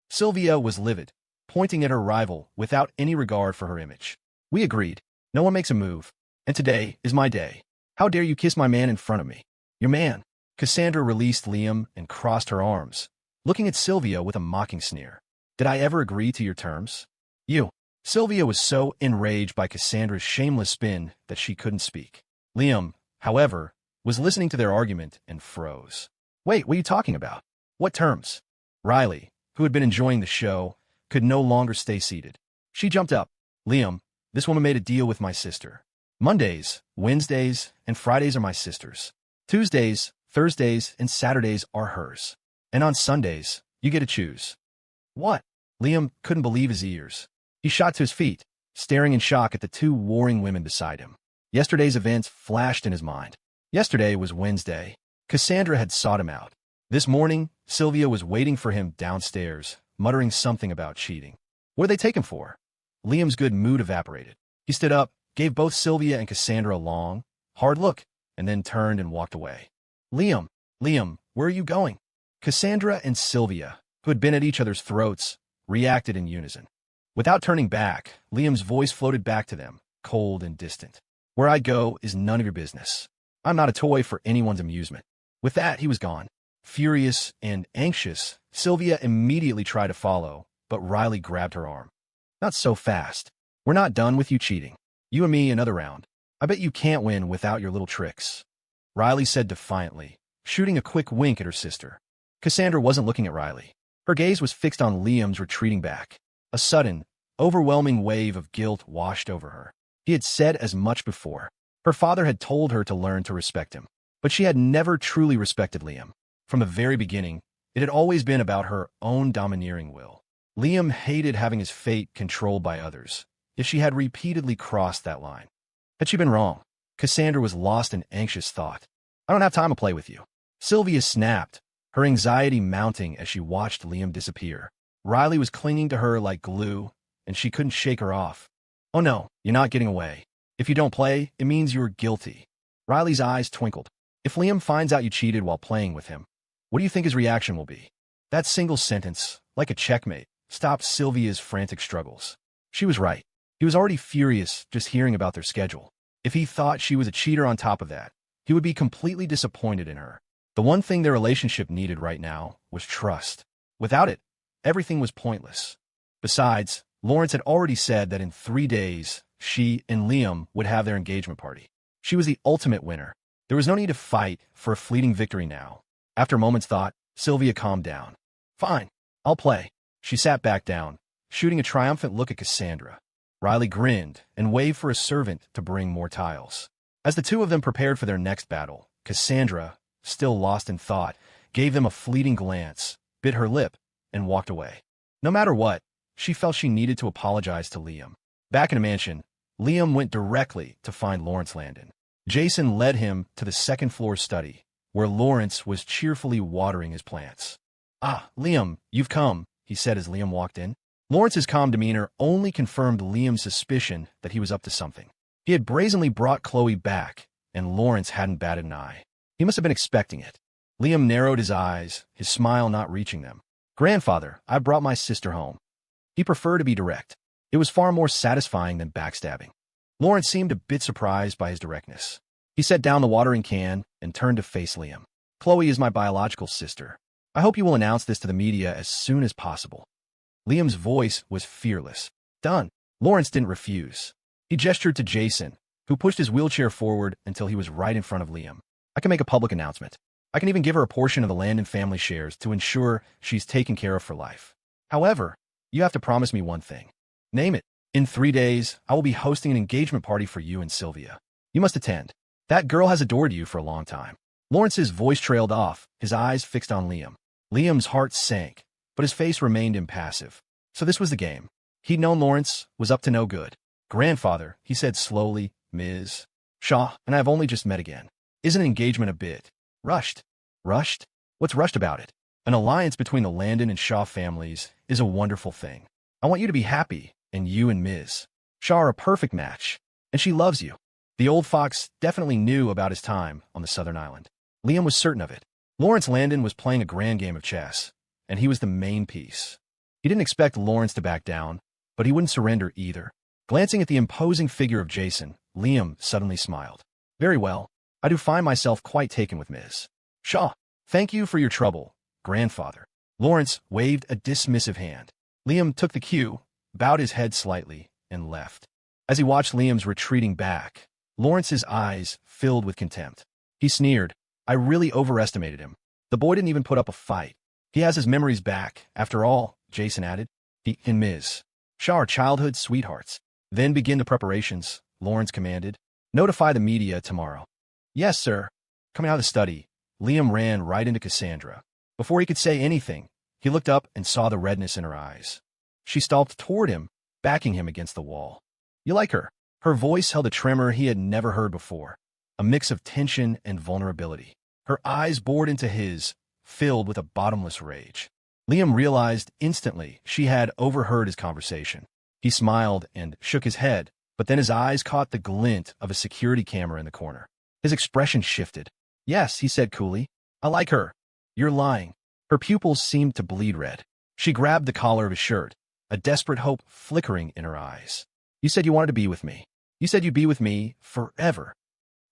Sylvia was livid, pointing at her rival without any regard for her image. We agreed. No one makes a move. And today is my day. How dare you kiss my man in front of me? Your man. Cassandra released Liam and crossed her arms, looking at Sylvia with a mocking sneer. Did I ever agree to your terms? You. Sylvia was so enraged by Cassandra's shameless spin that she couldn't speak. Liam, however, was listening to their argument and froze. Wait, what are you talking about? What terms? Riley, who had been enjoying the show, could no longer stay seated. She jumped up. Liam, this woman made a deal with my sister. Mondays, Wednesdays, and Fridays are my sister's. Tuesdays, Thursdays, and Saturdays are hers. And on Sundays, you get to choose. What? Liam couldn't believe his ears. He shot to his feet, staring in shock at the 2 warring women beside him. Yesterday's events flashed in his mind. Yesterday was Wednesday. Cassandra had sought him out. This morning, Sylvia was waiting for him downstairs, muttering something about cheating. What did they take him for? Liam's good mood evaporated. He stood up, gave both Sylvia and Cassandra a long, hard look, and then turned and walked away. Liam, Liam, where are you going? Cassandra and Sylvia, who had been at each other's throats, reacted in unison. Without turning back, Liam's voice floated back to them, cold and distant. Where I go is none of your business. I'm not a toy for anyone's amusement. With that, he was gone. Furious and anxious, Sylvia immediately tried to follow, but Riley grabbed her arm. Not so fast. We're not done with you cheating. You and me another round. I bet you can't win without your little tricks. Riley said defiantly, shooting a quick wink at her sister. Cassandra wasn't looking at Riley. Her gaze was fixed on Liam's retreating back. A sudden, overwhelming wave of guilt washed over her. He had said as much before. Her father had told her to learn to respect him. But she had never truly respected Liam. From the very beginning, it had always been about her own domineering will. Liam hated having his fate controlled by others, yet she had repeatedly crossed that line. Had she been wrong? Cassandra was lost in anxious thought. I don't have time to play with you. Sylvia snapped, her anxiety mounting as she watched Liam disappear. Riley was clinging to her like glue, and she couldn't shake her off. Oh no, you're not getting away. If you don't play, it means you're guilty. Riley's eyes twinkled. If Liam finds out you cheated while playing with him, what do you think his reaction will be? That single sentence, like a checkmate, stopped Sylvia's frantic struggles. She was right. He was already furious just hearing about their schedule. If he thought she was a cheater on top of that, he would be completely disappointed in her. The one thing their relationship needed right now was trust. Without it, everything was pointless. Besides, Lawrence had already said that in 3 days, she and Liam would have their engagement party. She was the ultimate winner. There was no need to fight for a fleeting victory now. After a moment's thought, Sylvia calmed down. Fine, I'll play. She sat back down, shooting a triumphant look at Cassandra. Riley grinned and waved for a servant to bring more tiles. As the two of them prepared for their next battle, Cassandra, still lost in thought, gave them a fleeting glance, bit her lip, and walked away. No matter what, she felt she needed to apologize to Liam. Back in a mansion, Liam went directly to find Lawrence Landon. Jason led him to the second-floor study, where Lawrence was cheerfully watering his plants. Ah, Liam, you've come, he said as Liam walked in. Lawrence's calm demeanor only confirmed Liam's suspicion that he was up to something. He had brazenly brought Chloe back, and Lawrence hadn't batted an eye. He must have been expecting it. Liam narrowed his eyes, his smile not reaching them. Grandfather, I brought my sister home. He preferred to be direct. It was far more satisfying than backstabbing. Lawrence seemed a bit surprised by his directness. He set down the watering can and turned to face Liam. Chloe is my biological sister. I hope you will announce this to the media as soon as possible. Liam's voice was fearless. Done. Lawrence didn't refuse. He gestured to Jason, who pushed his wheelchair forward until he was right in front of Liam. I can make a public announcement. I can even give her a portion of the Landon family shares to ensure she's taken care of for life. However, you have to promise me one thing. Name it. In 3 days, I will be hosting an engagement party for you and Sylvia. You must attend. That girl has adored you for a long time. Lawrence's voice trailed off, his eyes fixed on Liam. Liam's heart sank, but his face remained impassive. So this was the game. He'd known Lawrence was up to no good. Grandfather, he said slowly, Ms. Shaw and I have only just met again. Isn't an engagement a bit rushed? Rushed? What's rushed about it? An alliance between the Landon and Shaw families is a wonderful thing. I want you to be happy, and you and Ms. Shaw are a perfect match, and she loves you. The old fox definitely knew about his time on the southern island. Liam was certain of it. Lawrence Landon was playing a grand game of chess, and he was the main piece. He didn't expect Lawrence to back down, but he wouldn't surrender either. Glancing at the imposing figure of Jason, Liam suddenly smiled. Very well. I do find myself quite taken with Ms. Shaw. Thank you for your trouble, grandfather. Lawrence waved a dismissive hand. Liam took the cue, bowed his head slightly, and left. As he watched Liam's retreating back, Lawrence's eyes filled with contempt. He sneered. I really overestimated him. The boy didn't even put up a fight. He has his memories back, after all, Jason added. He and Ms. Shaw are childhood sweethearts. Then begin the preparations, Lawrence commanded. Notify the media tomorrow. Yes, sir. Coming out of the study, Liam ran right into Cassandra. Before he could say anything, he looked up and saw the redness in her eyes. She stalked toward him, backing him against the wall. You like her? Her voice held a tremor he had never heard before, a mix of tension and vulnerability. Her eyes bored into his, filled with a bottomless rage. Liam realized instantly she had overheard his conversation. He smiled and shook his head, but then his eyes caught the glint of a security camera in the corner. His expression shifted. Yes, he said coolly. I like her. You're lying. Her pupils seemed to bleed red. She grabbed the collar of his shirt, a desperate hope flickering in her eyes. You said you wanted to be with me. You said you'd be with me forever.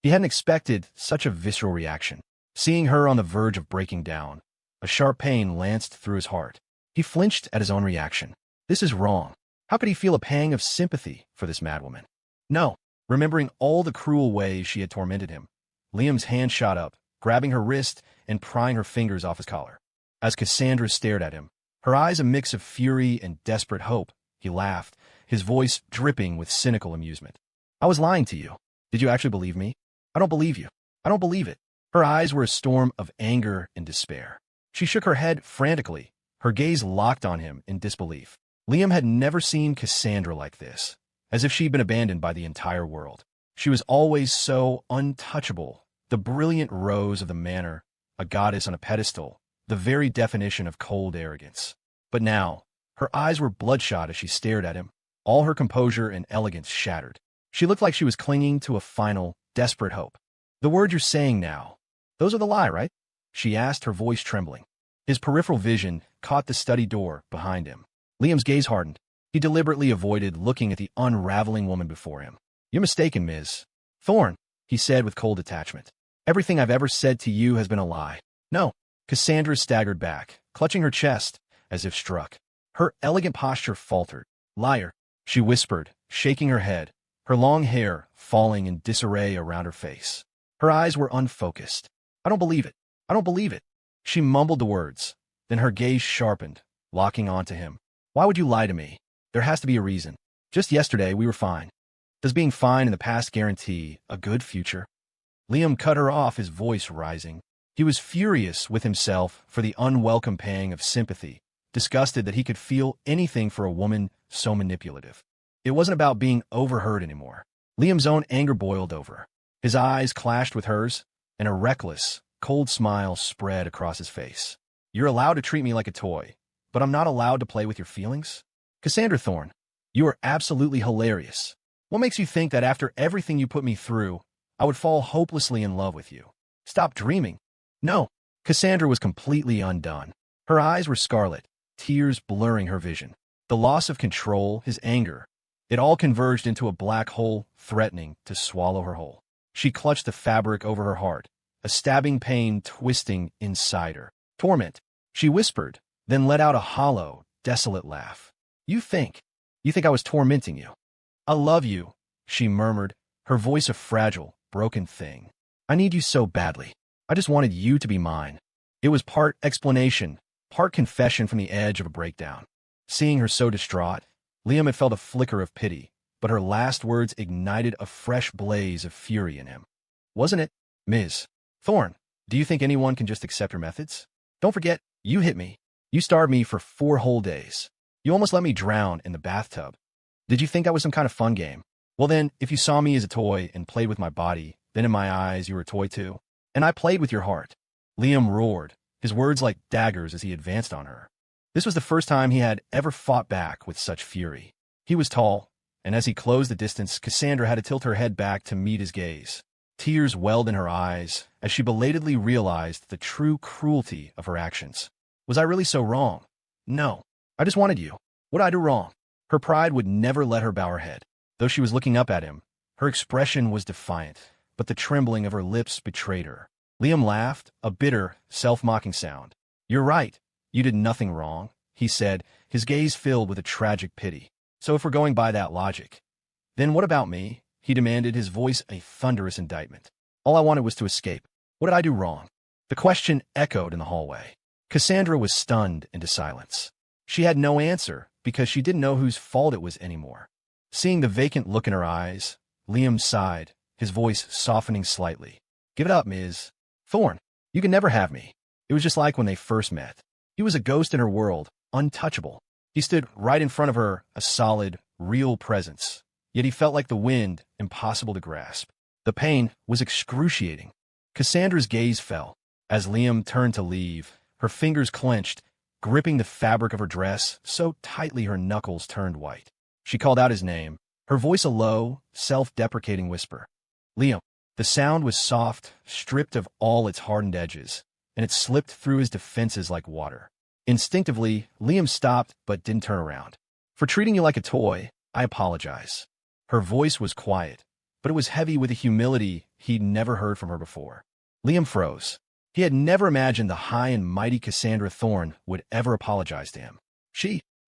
He hadn't expected such a visceral reaction. Seeing her on the verge of breaking down, a sharp pain lanced through his heart. He flinched at his own reaction. This is wrong. How could he feel a pang of sympathy for this madwoman? No. Remembering all the cruel ways she had tormented him, Liam's hand shot up, grabbing her wrist and prying her fingers off his collar. As Cassandra stared at him, her eyes a mix of fury and desperate hope, he laughed, his voice dripping with cynical amusement. I was lying to you. Did you actually believe me? I don't believe you. I don't believe it. Her eyes were a storm of anger and despair. She shook her head frantically, her gaze locked on him in disbelief. Liam had never seen Cassandra like this, as if she'd been abandoned by the entire world. She was always so untouchable, the brilliant rose of the manor, a goddess on a pedestal, the very definition of cold arrogance. But now, her eyes were bloodshot as she stared at him, all her composure and elegance shattered. She looked like she was clinging to a final, desperate hope. The word you're saying now, those are the lie, right? She asked, her voice trembling. His peripheral vision caught the study door behind him. Liam's gaze hardened. He deliberately avoided looking at the unraveling woman before him. You're mistaken, Ms. Thorne, he said with cold detachment. Everything I've ever said to you has been a lie. No. Cassandra staggered back, clutching her chest as if struck. Her elegant posture faltered. Liar, she whispered, shaking her head, her long hair falling in disarray around her face. Her eyes were unfocused. I don't believe it. I don't believe it. She mumbled the words. Then her gaze sharpened, locking onto him. Why would you lie to me? There has to be a reason. Just yesterday, we were fine. Does being fine in the past guarantee a good future? Liam cut her off, his voice rising. He was furious with himself for the unwelcome pang of sympathy, disgusted that he could feel anything for a woman so manipulative. It wasn't about being overheard anymore. Liam's own anger boiled over. His eyes clashed with hers, and a reckless, cold smile spread across his face. You're allowed to treat me like a toy, but I'm not allowed to play with your feelings? Cassandra Thorne, you are absolutely hilarious. What makes you think that after everything you put me through, I would fall hopelessly in love with you? Stop dreaming. No. Cassandra was completely undone. Her eyes were scarlet, tears blurring her vision. The loss of control, his anger, it all converged into a black hole threatening to swallow her whole. She clutched the fabric over her heart, a stabbing pain twisting inside her. Torment, she whispered, then let out a hollow, desolate laugh. You think I was tormenting you? I love you, she murmured, her voice a fragile, broken thing. I need you so badly. I just wanted you to be mine. It was part explanation, part confession from the edge of a breakdown. Seeing her so distraught, Liam had felt a flicker of pity, but her last words ignited a fresh blaze of fury in him. Wasn't it, Ms. Thorne? Do you think anyone can just accept her methods? Don't forget, you hit me. You starved me for 4 whole days. You almost let me drown in the bathtub. Did you think that was some kind of fun game? Well then, if you saw me as a toy and played with my body, then in my eyes you were a toy too. And I played with your heart. Liam roared, his words like daggers as he advanced on her. This was the first time he had ever fought back with such fury. He was tall, and as he closed the distance, Cassandra had to tilt her head back to meet his gaze. Tears welled in her eyes as she belatedly realized the true cruelty of her actions. Was I really so wrong? No. I just wanted you. What did I do wrong? Her pride would never let her bow her head. Though she was looking up at him, her expression was defiant, but the trembling of her lips betrayed her. Liam laughed, a bitter, self-mocking sound. You're right. You did nothing wrong, he said, his gaze filled with a tragic pity. So if we're going by that logic, then what about me? He demanded, his voice a thunderous indictment. All I wanted was to escape. What did I do wrong? The question echoed in the hallway. Cassandra was stunned into silence. She had no answer because she didn't know whose fault it was anymore. Seeing the vacant look in her eyes, Liam sighed, his voice softening slightly. Give it up, Ms. Thorne. You can never have me. It was just like when they first met. He was a ghost in her world, untouchable. He stood right in front of her, a solid, real presence. Yet he felt like the wind, impossible to grasp. The pain was excruciating. Cassandra's gaze fell. As Liam turned to leave, her fingers clenched, gripping the fabric of her dress so tightly her knuckles turned white. She called out his name, her voice a low, self-deprecating whisper. Liam. The sound was soft, stripped of all its hardened edges, and it slipped through his defenses like water. Instinctively, Liam stopped but didn't turn around. "For treating you like a toy, I apologize." Her voice was quiet, but it was heavy with a humility he'd never heard from her before. Liam froze. He had never imagined the high and mighty Cassandra Thorne would ever apologize to him.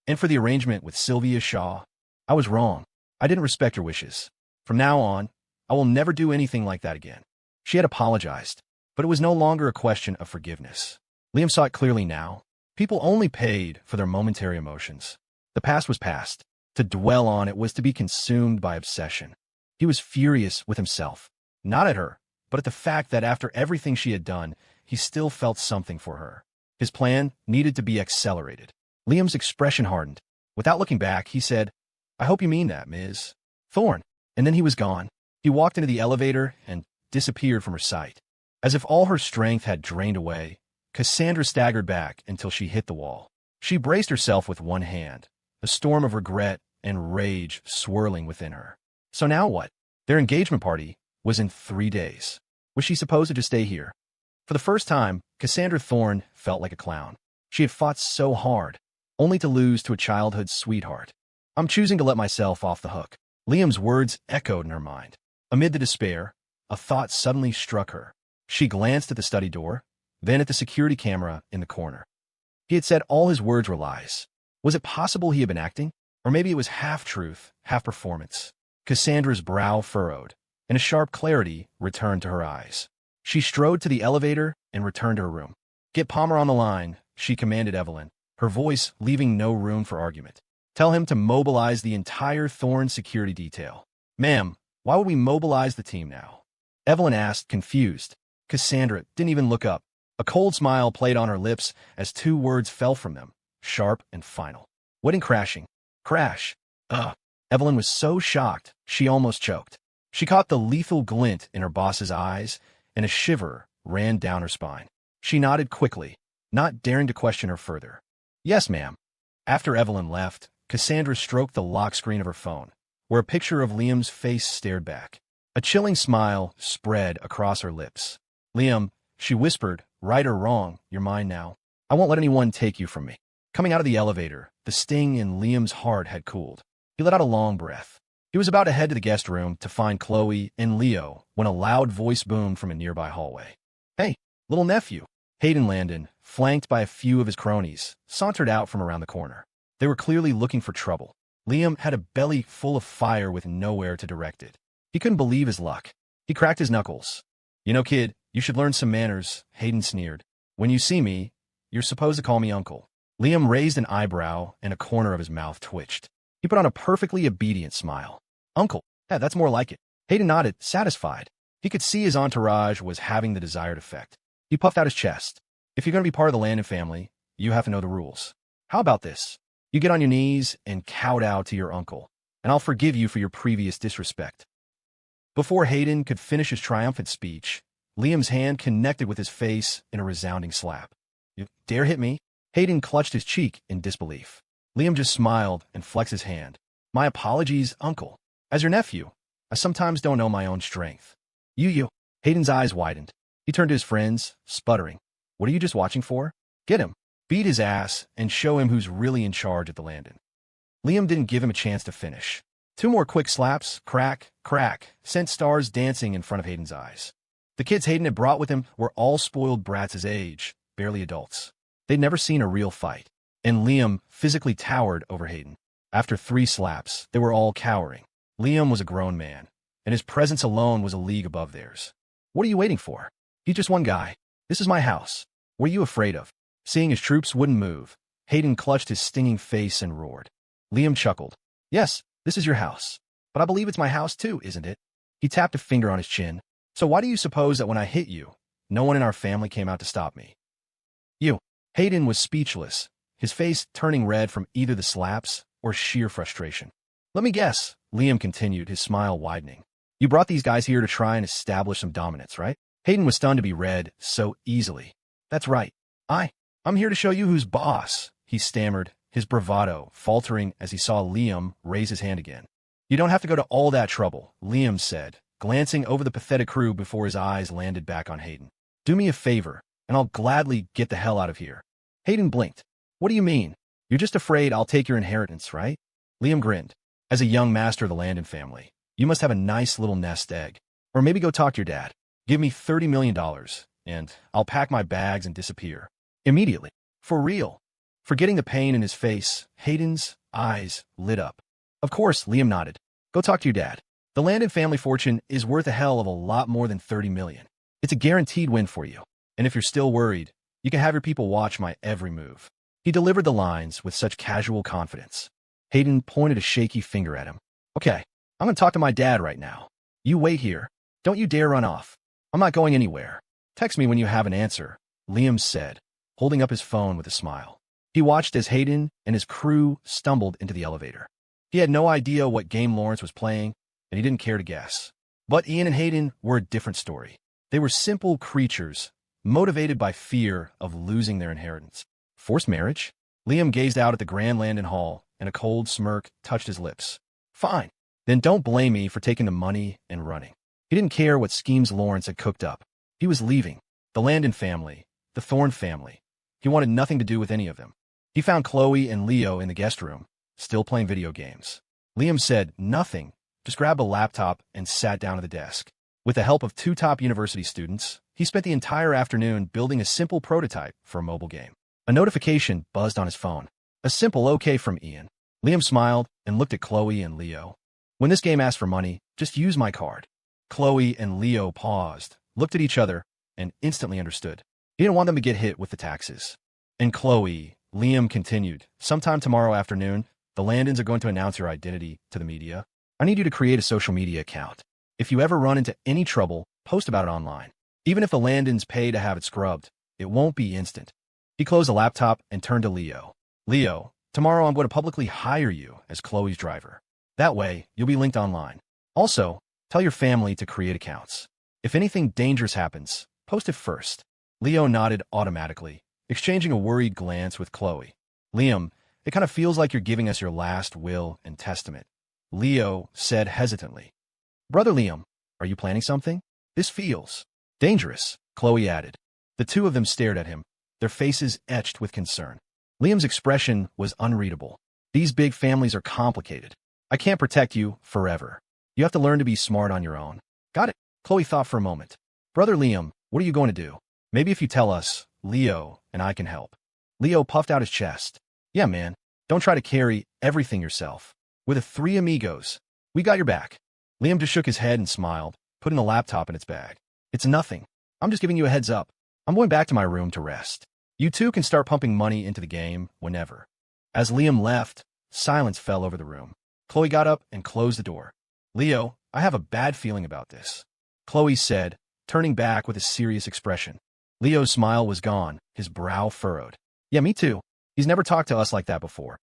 And for the arrangement with Sylvia Shaw, "I was wrong. I didn't respect your wishes. From now on, I will never do anything like that again." She had apologized, but it was no longer a question of forgiveness. Liam saw it clearly now. People only paid for their momentary emotions. The past was past. To dwell on it was to be consumed by obsession. He was furious with himself, not at her, but at the fact that after everything she had done, he still felt something for her. His plan needed to be accelerated. Liam's expression hardened. Without looking back, he said, "I hope you mean that, Ms. Thorne." And then he was gone. He walked into the elevator and disappeared from her sight. As if all her strength had drained away, Cassandra staggered back until she hit the wall. She braced herself with one hand, a storm of regret and rage swirling within her. So now what? Their engagement party was in 3 days. Was she supposed to just stay here? For the first time, Cassandra Thorne felt like a clown. She had fought so hard, only to lose to a childhood sweetheart. "I'm choosing to let myself off the hook." Liam's words echoed in her mind. Amid the despair, a thought suddenly struck her. She glanced at the study door, then at the security camera in the corner. He had said all his words were lies. Was it possible he had been acting? Or maybe it was half truth, half performance. Cassandra's brow furrowed, and a sharp clarity returned to her eyes. She strode to the elevator and returned to her room. "Get Palmer on the line," she commanded Evelyn, her voice leaving no room for argument. "Tell him to mobilize the entire Thorne security detail." "Ma'am, why would we mobilize the team now?" Evelyn asked, confused. Cassandra didn't even look up. A cold smile played on her lips as 2 words fell from them, sharp and final. "Wedding crashing." "Crash." Ugh. Evelyn was so shocked, she almost choked. She caught the lethal glint in her boss's eyes, and a shiver ran down her spine. She nodded quickly, not daring to question her further. "Yes, ma'am." After Evelyn left, Cassandra stroked the lock screen of her phone, where a picture of Liam's face stared back. A chilling smile spread across her lips. "Liam," she whispered, "right or wrong, you're mine now. I won't let anyone take you from me." Coming out of the elevator, the sting in Liam's heart had cooled. He let out a long breath. He was about to head to the guest room to find Chloe and Leo when a loud voice boomed from a nearby hallway. "Hey, little nephew." Hayden Landon, flanked by a few of his cronies, sauntered out from around the corner. They were clearly looking for trouble. Liam had a belly full of fire with nowhere to direct it. He couldn't believe his luck. He cracked his knuckles. "You know, kid, you should learn some manners," Hayden sneered. "When you see me, you're supposed to call me uncle." Liam raised an eyebrow and a corner of his mouth twitched. He put on a perfectly obedient smile. "Uncle, yeah, that's more like it." Hayden nodded, satisfied. He could see his entourage was having the desired effect. He puffed out his chest. "If you're going to be part of the Landon family, you have to know the rules. How about this? You get on your knees and kowtow to your uncle, and I'll forgive you for your previous disrespect." Before Hayden could finish his triumphant speech, Liam's hand connected with his face in a resounding slap. "You dare hit me?" Hayden clutched his cheek in disbelief. Liam just smiled and flexed his hand. "My apologies, uncle. As your nephew, I sometimes don't know my own strength." You. Hayden's eyes widened. He turned to his friends, sputtering. "What are you just watching for? Get him. Beat his ass and show him who's really in charge at the Landon." Liam didn't give him a chance to finish. 2 more quick slaps, crack, crack, sent stars dancing in front of Hayden's eyes. The kids Hayden had brought with him were all spoiled brats his age, barely adults. They'd never seen a real fight, and Liam physically towered over Hayden. After 3 slaps, they were all cowering. Liam was a grown man, and his presence alone was a league above theirs. "What are you waiting for? He's just one guy. This is my house. What are you afraid of?" Seeing his troops wouldn't move, Hayden clutched his stinging face and roared. Liam chuckled. "Yes, this is your house. But I believe it's my house too, isn't it?" He tapped a finger on his chin. "So why do you suppose that when I hit you, no one in our family came out to stop me?" "You." Hayden was speechless, his face turning red from either the slaps or sheer frustration. "Let me guess," Liam continued, his smile widening. "You brought these guys here to try and establish some dominance, right?" Hayden was stunned to be read so easily. "That's right. I'm here to show you who's boss," he stammered, his bravado faltering as he saw Liam raise his hand again. "You don't have to go to all that trouble," Liam said, glancing over the pathetic crew before his eyes landed back on Hayden. Do me a favor, and I'll gladly get the hell out of here. Hayden blinked. What do you mean? You're just afraid I'll take your inheritance, right? Liam grinned. As a young master of the Landon family, you must have a nice little nest egg. Or maybe go talk to your dad. Give me $30 million, and I'll pack my bags and disappear. Immediately. For real. Forgetting the pain in his face, Hayden's eyes lit up. Of course, Liam nodded. Go talk to your dad. The Landon family fortune is worth a hell of a lot more than $30 million. It's a guaranteed win for you. And if you're still worried, you can have your people watch my every move. He delivered the lines with such casual confidence. Hayden pointed a shaky finger at him. Okay, I'm going to talk to my dad right now. You wait here. Don't you dare run off. I'm not going anywhere. Text me when you have an answer, Liam said, holding up his phone with a smile. He watched as Hayden and his crew stumbled into the elevator. He had no idea what game Lawrence was playing, and he didn't care to guess. But Ian and Hayden were a different story. They were simple creatures, motivated by fear of losing their inheritance. Forced marriage? Liam gazed out at the Grand Landon Hall, and a cold smirk touched his lips. Fine. Then don't blame me for taking the money and running. He didn't care what schemes Lawrence had cooked up. He was leaving. The Landon family, the Thorne family. He wanted nothing to do with any of them. He found Chloe and Leo in the guest room, still playing video games. Liam said nothing, just grabbed a laptop and sat down at the desk. With the help of two top university students, he spent the entire afternoon building a simple prototype for a mobile game. A notification buzzed on his phone. A simple okay from Ian. Liam smiled and looked at Chloe and Leo. When this game asks for money, just use my card. Chloe and Leo paused, looked at each other, and instantly understood. He didn't want them to get hit with the taxes. And Chloe, Liam continued, sometime tomorrow afternoon, the Landons are going to announce your identity to the media. I need you to create a social media account. If you ever run into any trouble, post about it online. Even if the Landons pay to have it scrubbed, it won't be instant. He closed the laptop and turned to Leo. Leo, tomorrow I'm going to publicly hire you as Chloe's driver. That way, you'll be linked online. Also, tell your family to create accounts. If anything dangerous happens, post it first. Leo nodded automatically, exchanging a worried glance with Chloe. Liam, it kind of feels like you're giving us your last will and testament. Leo said hesitantly. Brother Liam, are you planning something? This feels dangerous, Chloe added. The two of them stared at him, their faces etched with concern. Liam's expression was unreadable. These big families are complicated. I can't protect you forever. You have to learn to be smart on your own. Got it? Chloe thought for a moment. Brother Liam, what are you going to do? Maybe if you tell us, Leo and I can help. Leo puffed out his chest. Yeah, man. Don't try to carry everything yourself. We're the three amigos. We got your back. Liam just shook his head and smiled, putting the laptop in its bag. It's nothing. I'm just giving you a heads up. I'm going back to my room to rest. You two can start pumping money into the game whenever. As Liam left, silence fell over the room. Chloe got up and closed the door. Leo, I have a bad feeling about this, Chloe said, turning back with a serious expression. Leo's smile was gone, his brow furrowed. Yeah, me too. He's never talked to us like that before.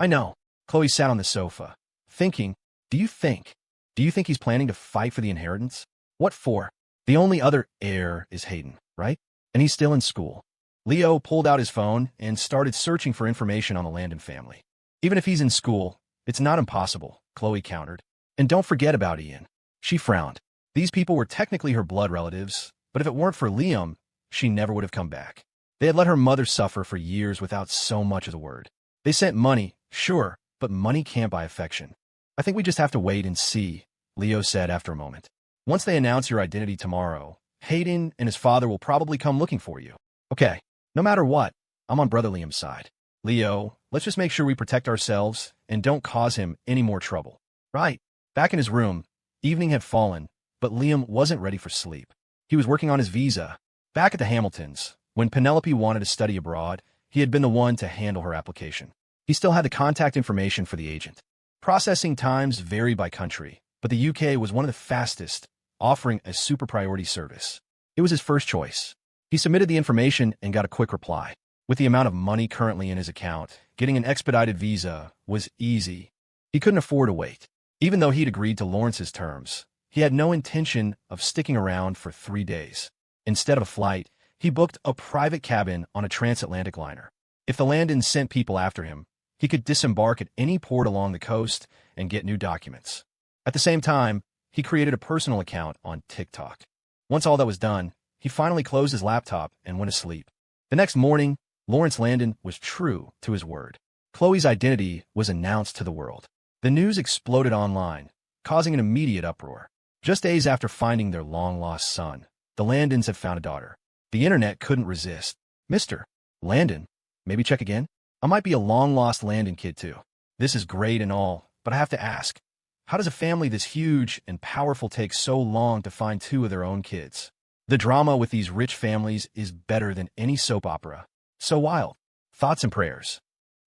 I know. Chloe sat on the sofa, thinking, Do you think he's planning to fight for the inheritance? What for? The only other heir is Hayden, right? And he's still in school. Leo pulled out his phone and started searching for information on the Landon family. Even if he's in school, it's not impossible, Chloe countered. And don't forget about Ian. She frowned. These people were technically her blood relatives, but if it weren't for Liam, she never would have come back. They had let her mother suffer for years without so much as a word. They sent money, sure, but money can't buy affection. I think we just have to wait and see, Leo said after a moment. Once they announce your identity tomorrow, Hayden and his father will probably come looking for you. Okay, no matter what, I'm on Brother Liam's side. Leo, let's just make sure we protect ourselves and don't cause him any more trouble. Right. Back in his room, evening had fallen, but Liam wasn't ready for sleep. He was working on his visa. Back at the Hamiltons, when Penelope wanted to study abroad, he had been the one to handle her application. He still had the contact information for the agent. Processing times vary by country, but the UK was one of the fastest, offering a super priority service. It was his first choice. He submitted the information and got a quick reply. With the amount of money currently in his account, getting an expedited visa was easy. He couldn't afford to wait. Even though he'd agreed to Lawrence's terms, he had no intention of sticking around for 3 days. Instead of a flight, he booked a private cabin on a transatlantic liner. If the Landons sent people after him, he could disembark at any port along the coast and get new documents. At the same time, he created a personal account on TikTok. Once all that was done, he finally closed his laptop and went to sleep. The next morning, Lawrence Landon was true to his word. Chloe's identity was announced to the world. The news exploded online, causing an immediate uproar. Just days after finding their long-lost son, the Landons had found a daughter. The internet couldn't resist. Mr. Landon, maybe check again? I might be a long-lost Landon kid too. This is great and all, but I have to ask, how does a family this huge and powerful take so long to find two of their own kids? The drama with these rich families is better than any soap opera. So wild. Thoughts and prayers.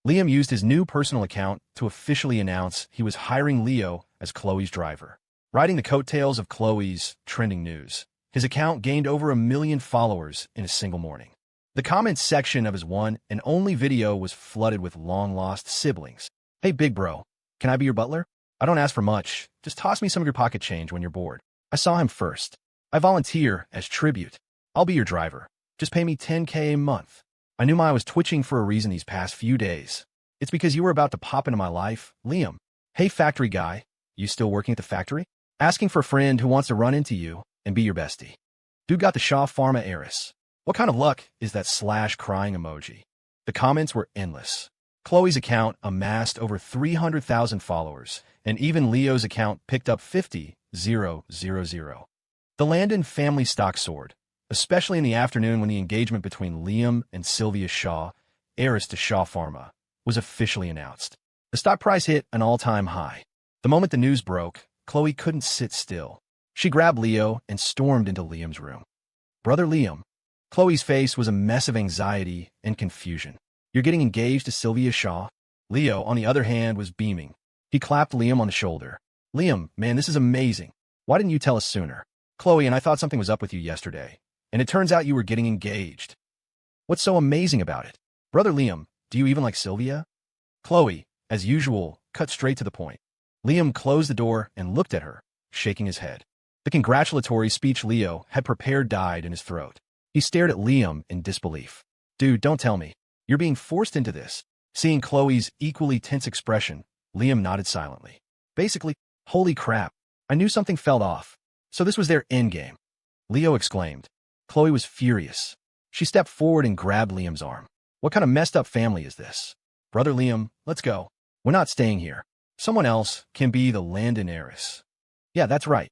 Liam used his new personal account to officially announce he was hiring Leo as Chloe's driver. Riding the coattails of Chloe's trending news, his account gained over 1 million followers in a single morning. The comments section of his one and only video was flooded with long-lost siblings. Hey, big bro, can I be your butler? I don't ask for much. Just toss me some of your pocket change when you're bored. I saw him first. I volunteer as tribute. I'll be your driver. Just pay me $10K a month. I knew I was twitching for a reason these past few days. It's because you were about to pop into my life, Liam. Hey, factory guy, you still working at the factory? Asking for a friend who wants to run into you and be your bestie. Dude got the Shaw Pharma heiress. What kind of luck is that / crying emoji? The comments were endless. Chloe's account amassed over 300,000 followers, and even Leo's account picked up 50,000. The Landon family stock soared, especially in the afternoon when the engagement between Liam and Sylvia Shaw, heiress to Shaw Pharma, was officially announced. The stock price hit an all-time high. The moment the news broke, Chloe couldn't sit still. She grabbed Leo and stormed into Liam's room. Brother Liam. Chloe's face was a mess of anxiety and confusion. You're getting engaged to Sylvia Shaw? Leo, on the other hand, was beaming. He clapped Liam on the shoulder. Liam, man, this is amazing. Why didn't you tell us sooner? Chloe and I thought something was up with you yesterday, and it turns out you were getting engaged. What's so amazing about it? Brother Liam, do you even like Sylvia? Chloe, as usual, cut straight to the point. Liam closed the door and looked at her, shaking his head. The congratulatory speech Leo had prepared died in his throat. He stared at Liam in disbelief. Dude, don't tell me. You're being forced into this. Seeing Chloe's equally tense expression, Liam nodded silently. Basically, holy crap. I knew something fell off. So this was their endgame. Leo exclaimed. Chloe was furious. She stepped forward and grabbed Liam's arm. What kind of messed up family is this? Brother Liam, let's go. We're not staying here. Someone else can be the Landon heiress. Yeah, that's right.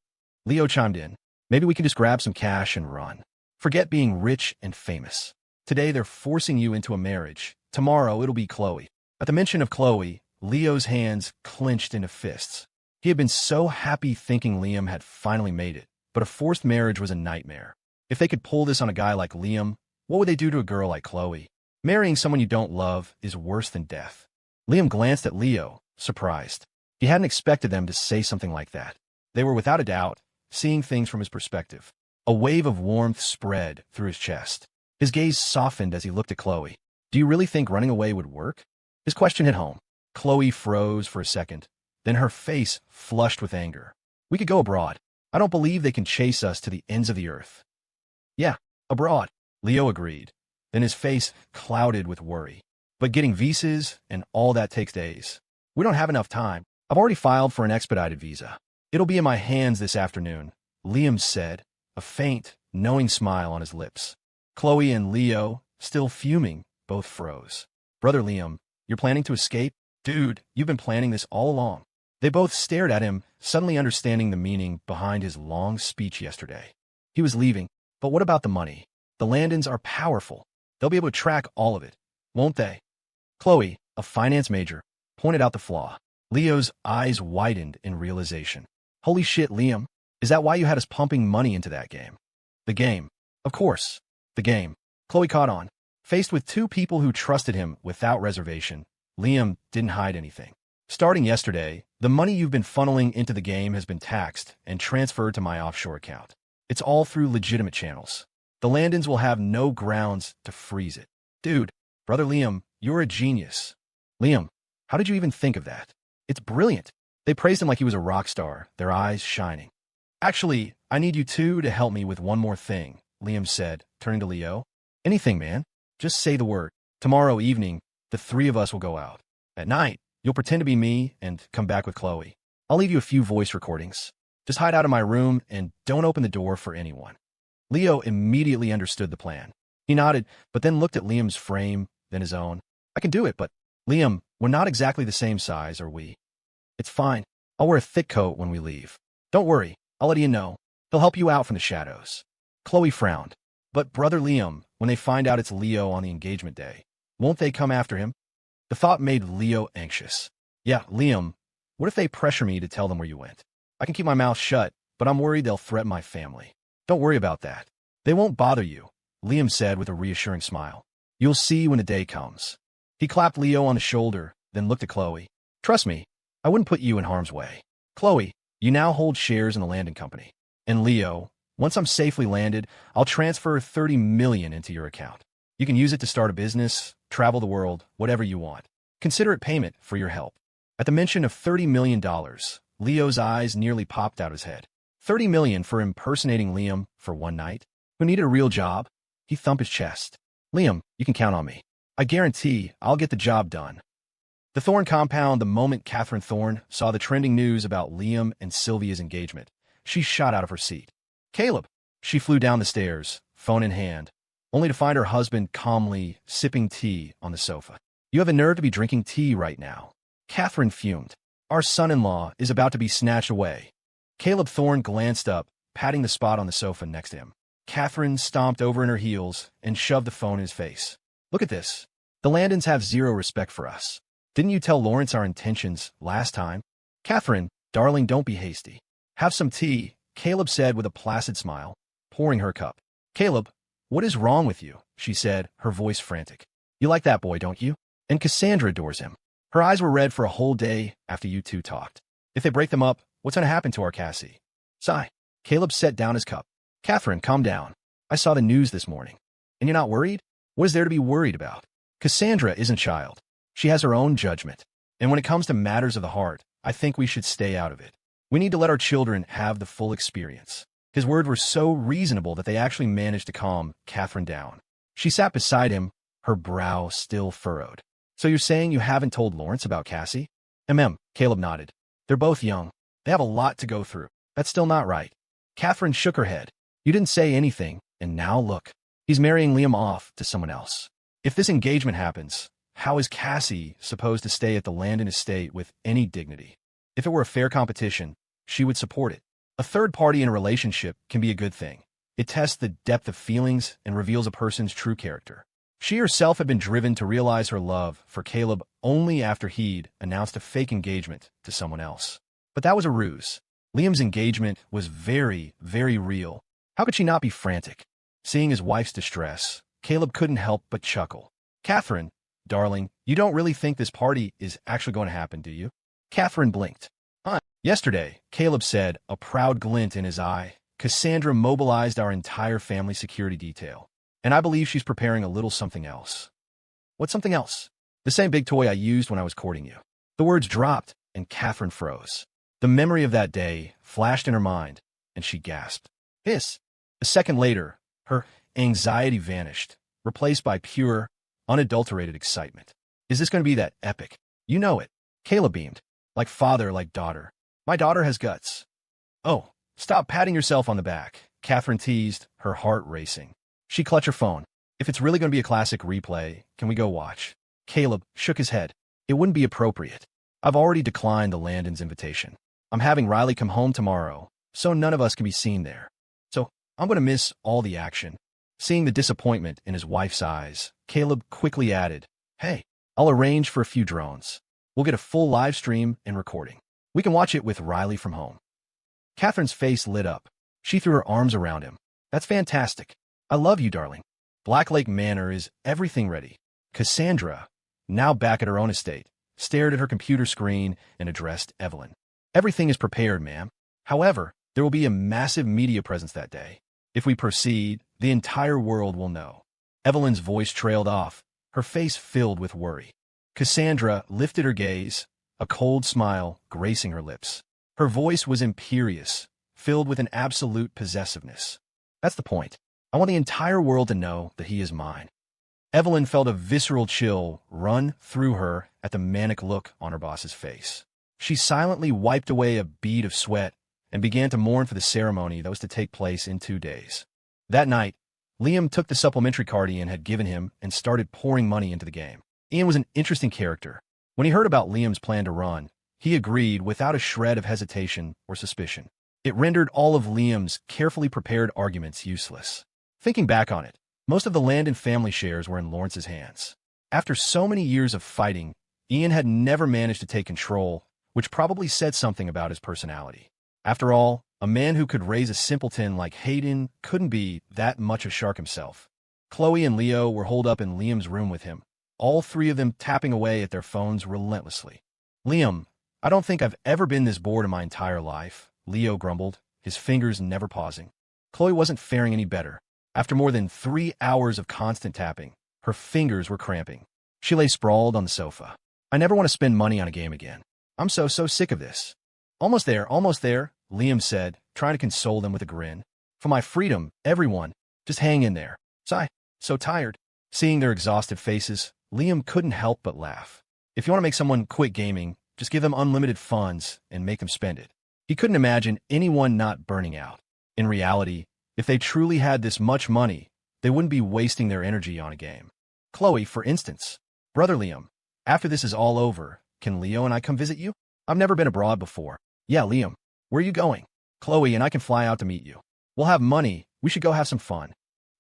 Leo chimed in. Maybe we can just grab some cash and run. Forget being rich and famous. Today they're forcing you into a marriage. Tomorrow it'll be Chloe. At the mention of Chloe, Leo's hands clenched into fists. He had been so happy thinking Liam had finally made it, but a forced marriage was a nightmare. If they could pull this on a guy like Liam, what would they do to a girl like Chloe? Marrying someone you don't love is worse than death. Liam glanced at Leo, surprised. He hadn't expected them to say something like that. They were without a doubt seeing things from his perspective. A wave of warmth spread through his chest. His gaze softened as he looked at Chloe. Do you really think running away would work? His question hit home. Chloe froze for a second. Then her face flushed with anger. We could go abroad. I don't believe they can chase us to the ends of the earth. Yeah, abroad, Leo agreed. Then his face clouded with worry. But getting visas and all that takes days. We don't have enough time. I've already filed for an expedited visa. It'll be in my hands this afternoon, Liam said, a faint, knowing smile on his lips. Chloe and Leo, still fuming, both froze. Brother Liam, you're planning to escape? Dude, you've been planning this all along. They both stared at him, suddenly understanding the meaning behind his long speech yesterday. He was leaving, but what about the money? The Landons are powerful. They'll be able to track all of it, won't they? Chloe, a finance major, pointed out the flaw. Leo's eyes widened in realization. Holy shit, Liam. Is that why you had us pumping money into that game? The game. Of course. The game. Chloe caught on. Faced with two people who trusted him without reservation, Liam didn't hide anything. Starting yesterday, the money you've been funneling into the game has been taxed and transferred to my offshore account. It's all through legitimate channels. The Landons will have no grounds to freeze it. Dude, Brother Liam, you're a genius. Liam, how did you even think of that? It's brilliant. They praised him like he was a rock star, their eyes shining. Actually, I need you two to help me with one more thing, Liam said, turning to Leo. Anything, man. Just say the word. Tomorrow evening, the three of us will go out. At night, you'll pretend to be me and come back with Chloe. I'll leave you a few voice recordings. Just hide out of my room and don't open the door for anyone. Leo immediately understood the plan. He nodded, but then looked at Liam's frame, then his own. I can do it, but Liam, we're not exactly the same size, are we? It's fine. I'll wear a thick coat when we leave. Don't worry, I'll let Ian know. He'll help you out from the shadows. Chloe frowned. But brother Liam, when they find out it's Leo on the engagement day, won't they come after him? The thought made Leo anxious. Yeah, Liam, what if they pressure me to tell them where you went? I can keep my mouth shut, but I'm worried they'll threaten my family. Don't worry about that. They won't bother you, Liam said with a reassuring smile. You'll see when the day comes. He clapped Leo on the shoulder, then looked at Chloe. Trust me, I wouldn't put you in harm's way. Chloe, you now hold shares in the landing company. And Leo, once I'm safely landed, I'll transfer $30 million into your account. You can use it to start a business, travel the world, whatever you want. Consider it payment for your help. At the mention of $30 million, Leo's eyes nearly popped out his head. $30 million for impersonating Liam for one night? Who needed a real job? He thumped his chest. Liam, you can count on me. I guarantee I'll get the job done. The Thorne compound, the moment Catherine Thorne saw the trending news about Liam and Sylvia's engagement, she shot out of her seat. Caleb! She flew down the stairs, phone in hand, only to find her husband calmly sipping tea on the sofa. You have a nerve to be drinking tea right now. Catherine fumed. Our son-in-law is about to be snatched away. Caleb Thorne glanced up, patting the spot on the sofa next to him. Catherine stomped over in her heels and shoved the phone in his face. Look at this. The Landons have zero respect for us. Didn't you tell Lawrence our intentions last time? Catherine, darling, don't be hasty. Have some tea, Caleb said with a placid smile, pouring her cup. Caleb, what is wrong with you? She said, her voice frantic. You like that boy, don't you? And Cassandra adores him. Her eyes were red for a whole day after you two talked. If they break them up, what's going to happen to our Cassie? Sigh. Caleb set down his cup. Catherine, calm down. I saw the news this morning. And you're not worried? What is there to be worried about? Cassandra isn't a child. She has her own judgment. And when it comes to matters of the heart, I think we should stay out of it. We need to let our children have the full experience. His words were so reasonable that they actually managed to calm Catherine down. She sat beside him, her brow still furrowed. So you're saying you haven't told Lawrence about Cassie? Caleb nodded. They're both young. They have a lot to go through. That's still not right. Catherine shook her head. You didn't say anything, and now look. He's marrying Liam off to someone else. If this engagement happens, how is Cassie supposed to stay at the Landon estate with any dignity? If it were a fair competition, she would support it. A third party in a relationship can be a good thing. It tests the depth of feelings and reveals a person's true character. She herself had been driven to realize her love for Caleb only after he'd announced a fake engagement to someone else. But that was a ruse. Liam's engagement was very, very real. How could she not be frantic? Seeing his wife's distress, Caleb couldn't help but chuckle. Catherine, darling, you don't really think this party is actually going to happen, do you? Catherine blinked. Yesterday, Caleb said, a proud glint in his eye, Cassandra mobilized our entire family security detail. And I believe she's preparing a little something else. What's something else? The same big toy I used when I was courting you. The words dropped, and Catherine froze. The memory of that day flashed in her mind, and she gasped. Hiss! A second later, her anxiety vanished, replaced by pure, unadulterated excitement. Is this going to be that epic? You know it. Caleb beamed. Like father, like daughter. My daughter has guts. Oh, stop patting yourself on the back, Catherine teased, her heart racing. She clutched her phone. If it's really going to be a classic replay, can we go watch? Caleb shook his head. It wouldn't be appropriate. I've already declined the Landon's invitation. I'm having Riley come home tomorrow, so none of us can be seen there. So I'm going to miss all the action. Seeing the disappointment in his wife's eyes, Caleb quickly added, Hey, I'll arrange for a few drones. We'll get a full live stream and recording. We can watch it with Riley from home. Catherine's face lit up. She threw her arms around him. That's fantastic. I love you, darling. Black Lake Manor is everything ready. Cassandra, now back at her own estate, stared at her computer screen and addressed Evelyn. Everything is prepared, ma'am. However, there will be a massive media presence that day. If we proceed, the entire world will know. Evelyn's voice trailed off, her face filled with worry. Cassandra lifted her gaze, a cold smile gracing her lips. Her voice was imperious, filled with an absolute possessiveness. That's the point. I want the entire world to know that he is mine. Evelyn felt a visceral chill run through her at the manic look on her boss's face. She silently wiped away a bead of sweat and began to mourn for the ceremony that was to take place in 2 days. That night, Liam took the supplementary card Ian had given him and started pouring money into the game. Ian was an interesting character. When he heard about Liam's plan to run, he agreed without a shred of hesitation or suspicion. It rendered all of Liam's carefully prepared arguments useless. Thinking back on it, most of the land and family shares were in Lawrence's hands. After so many years of fighting, Ian had never managed to take control, which probably said something about his personality. After all, a man who could raise a simpleton like Hayden couldn't be that much a shark himself. Chloe and Leo were holed up in Liam's room with him, all three of them tapping away at their phones relentlessly. "Liam, I don't think I've ever been this bored in my entire life," Leo grumbled, his fingers never pausing. Chloe wasn't faring any better. After more than 3 hours of constant tapping, her fingers were cramping. She lay sprawled on the sofa. "I never want to spend money on a game again. I'm so sick of this." Almost there, Liam said, trying to console them with a grin. "For my freedom, everyone, just hang in there. Sigh, so tired." Seeing their exhausted faces, Liam couldn't help but laugh. If you want to make someone quit gaming, just give them unlimited funds and make them spend it. He couldn't imagine anyone not burning out. In reality, if they truly had this much money, they wouldn't be wasting their energy on a game. Chloe, for instance. "Brother Liam, after this is all over, can Leo and I come visit you? I've never been abroad before." "Yeah, Liam. Where are you going?" "Chloe and I can fly out to meet you. We'll have money. We should go have some fun."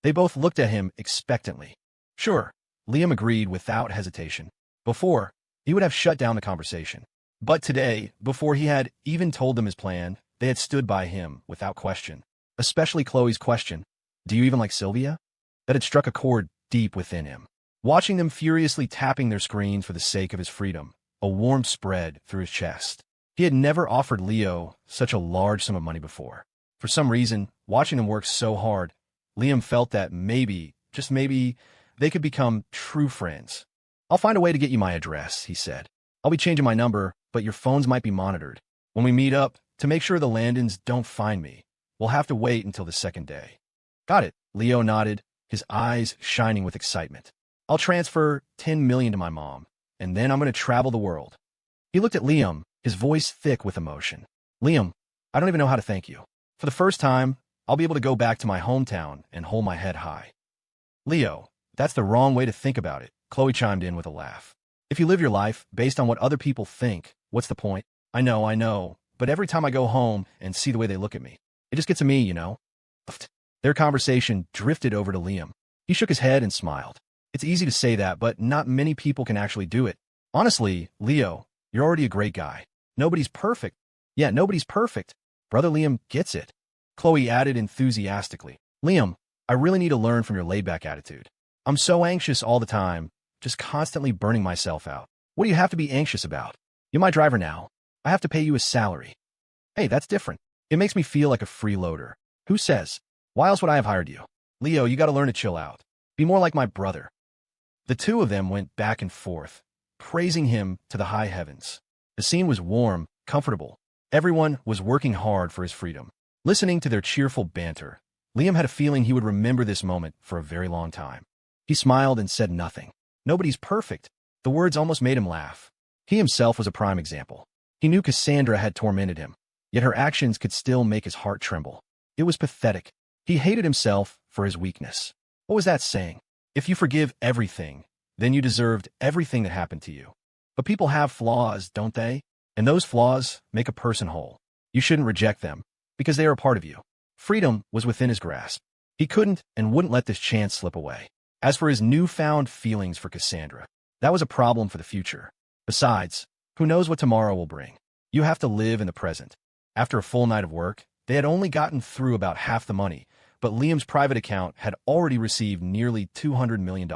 They both looked at him expectantly. "Sure," Liam agreed without hesitation. Before, he would have shut down the conversation. But today, before he had even told them his plan, they had stood by him without question. Especially Chloe's question, "Do you even like Sylvia?" That had struck a chord deep within him. Watching them furiously tapping their screens for the sake of his freedom, a warmth spread through his chest. He had never offered Leo such a large sum of money before. For some reason, watching them work so hard, Liam felt that maybe, just maybe, they could become true friends. "I'll find a way to get you my address," he said. "I'll be changing my number, but your phones might be monitored. When we meet up, to make sure the Landons don't find me, we'll have to wait until the second day." "Got it," Leo nodded, his eyes shining with excitement. "I'll transfer $10 million to my mom, and then I'm going to travel the world." He looked at Liam, his voice thick with emotion. "Liam, I don't even know how to thank you. For the first time, I'll be able to go back to my hometown and hold my head high." "Leo, that's the wrong way to think about it," Chloe chimed in with a laugh. "If you live your life based on what other people think, what's the point?" I know, but every time I go home and see the way they look at me, it just gets to me, you know." Their conversation drifted over to Liam. He shook his head and smiled. "It's easy to say that, but not many people can actually do it. Honestly, Leo, you're already a great guy. Nobody's perfect." "Yeah, nobody's perfect. Brother Liam gets it," Chloe added enthusiastically. "Liam, I really need to learn from your laid-back attitude. I'm so anxious all the time, just constantly burning myself out. What do you have to be anxious about? You're my driver now. I have to pay you a salary." "Hey, that's different. It makes me feel like a freeloader." "Who says? Why else would I have hired you?" "Leo, you gotta learn to chill out. Be more like my brother." The two of them went back and forth, praising him to the high heavens. The scene was warm, comfortable. Everyone was working hard for his freedom. Listening to their cheerful banter, Liam had a feeling he would remember this moment for a very long time. He smiled and said nothing. Nobody's perfect. The words almost made him laugh. He himself was a prime example. He knew Cassandra had tormented him, yet her actions could still make his heart tremble. It was pathetic. He hated himself for his weakness. What was that saying? If you forgive everything, then you deserved everything that happened to you. But people have flaws, don't they? And those flaws make a person whole. You shouldn't reject them, because they are a part of you. Freedom was within his grasp. He couldn't and wouldn't let this chance slip away. As for his newfound feelings for Cassandra, that was a problem for the future. Besides, who knows what tomorrow will bring? You have to live in the present. After a full night of work, they had only gotten through about half the money, but Liam's private account had already received nearly $200 million.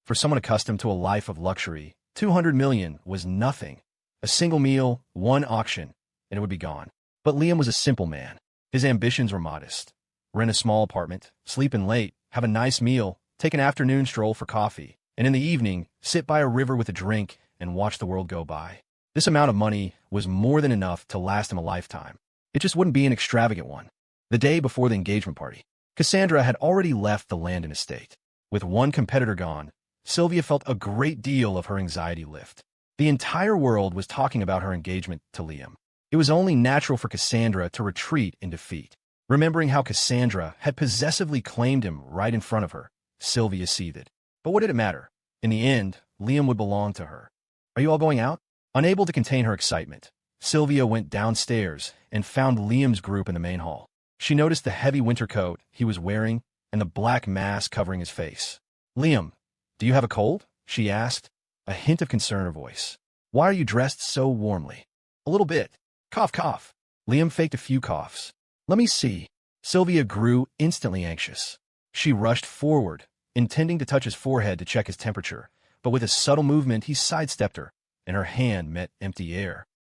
For someone accustomed to a life of luxury, $200 million was nothing. A single meal, one auction, and it would be gone. But Liam was a simple man. His ambitions were modest. Rent a small apartment, sleep in late, have a nice meal, take an afternoon stroll for coffee, and in the evening, sit by a river with a drink and watch the world go by. This amount of money was more than enough to last him a lifetime. It just wouldn't be an extravagant one. The day before the engagement party, Cassandra had already left the Landon estate. With one competitor gone, Sylvia felt a great deal of her anxiety lift. The entire world was talking about her engagement to Liam. It was only natural for Cassandra to retreat in defeat. Remembering how Cassandra had possessively claimed him right in front of her, Sylvia seethed. But what did it matter? In the end, Liam would belong to her. Are you all going out? Unable to contain her excitement, Sylvia went downstairs and found Liam's group in the main hall. She noticed the heavy winter coat he was wearing and the black mask covering his face. Liam, do you have a cold? She asked, a hint of concern in her voice. Why are you dressed so warmly? A little bit. Cough, cough. Liam faked a few coughs. Let me see. Sylvia grew instantly anxious. She rushed forward, intending to touch his forehead to check his temperature, but with a subtle movement he sidestepped her, and her hand met empty air.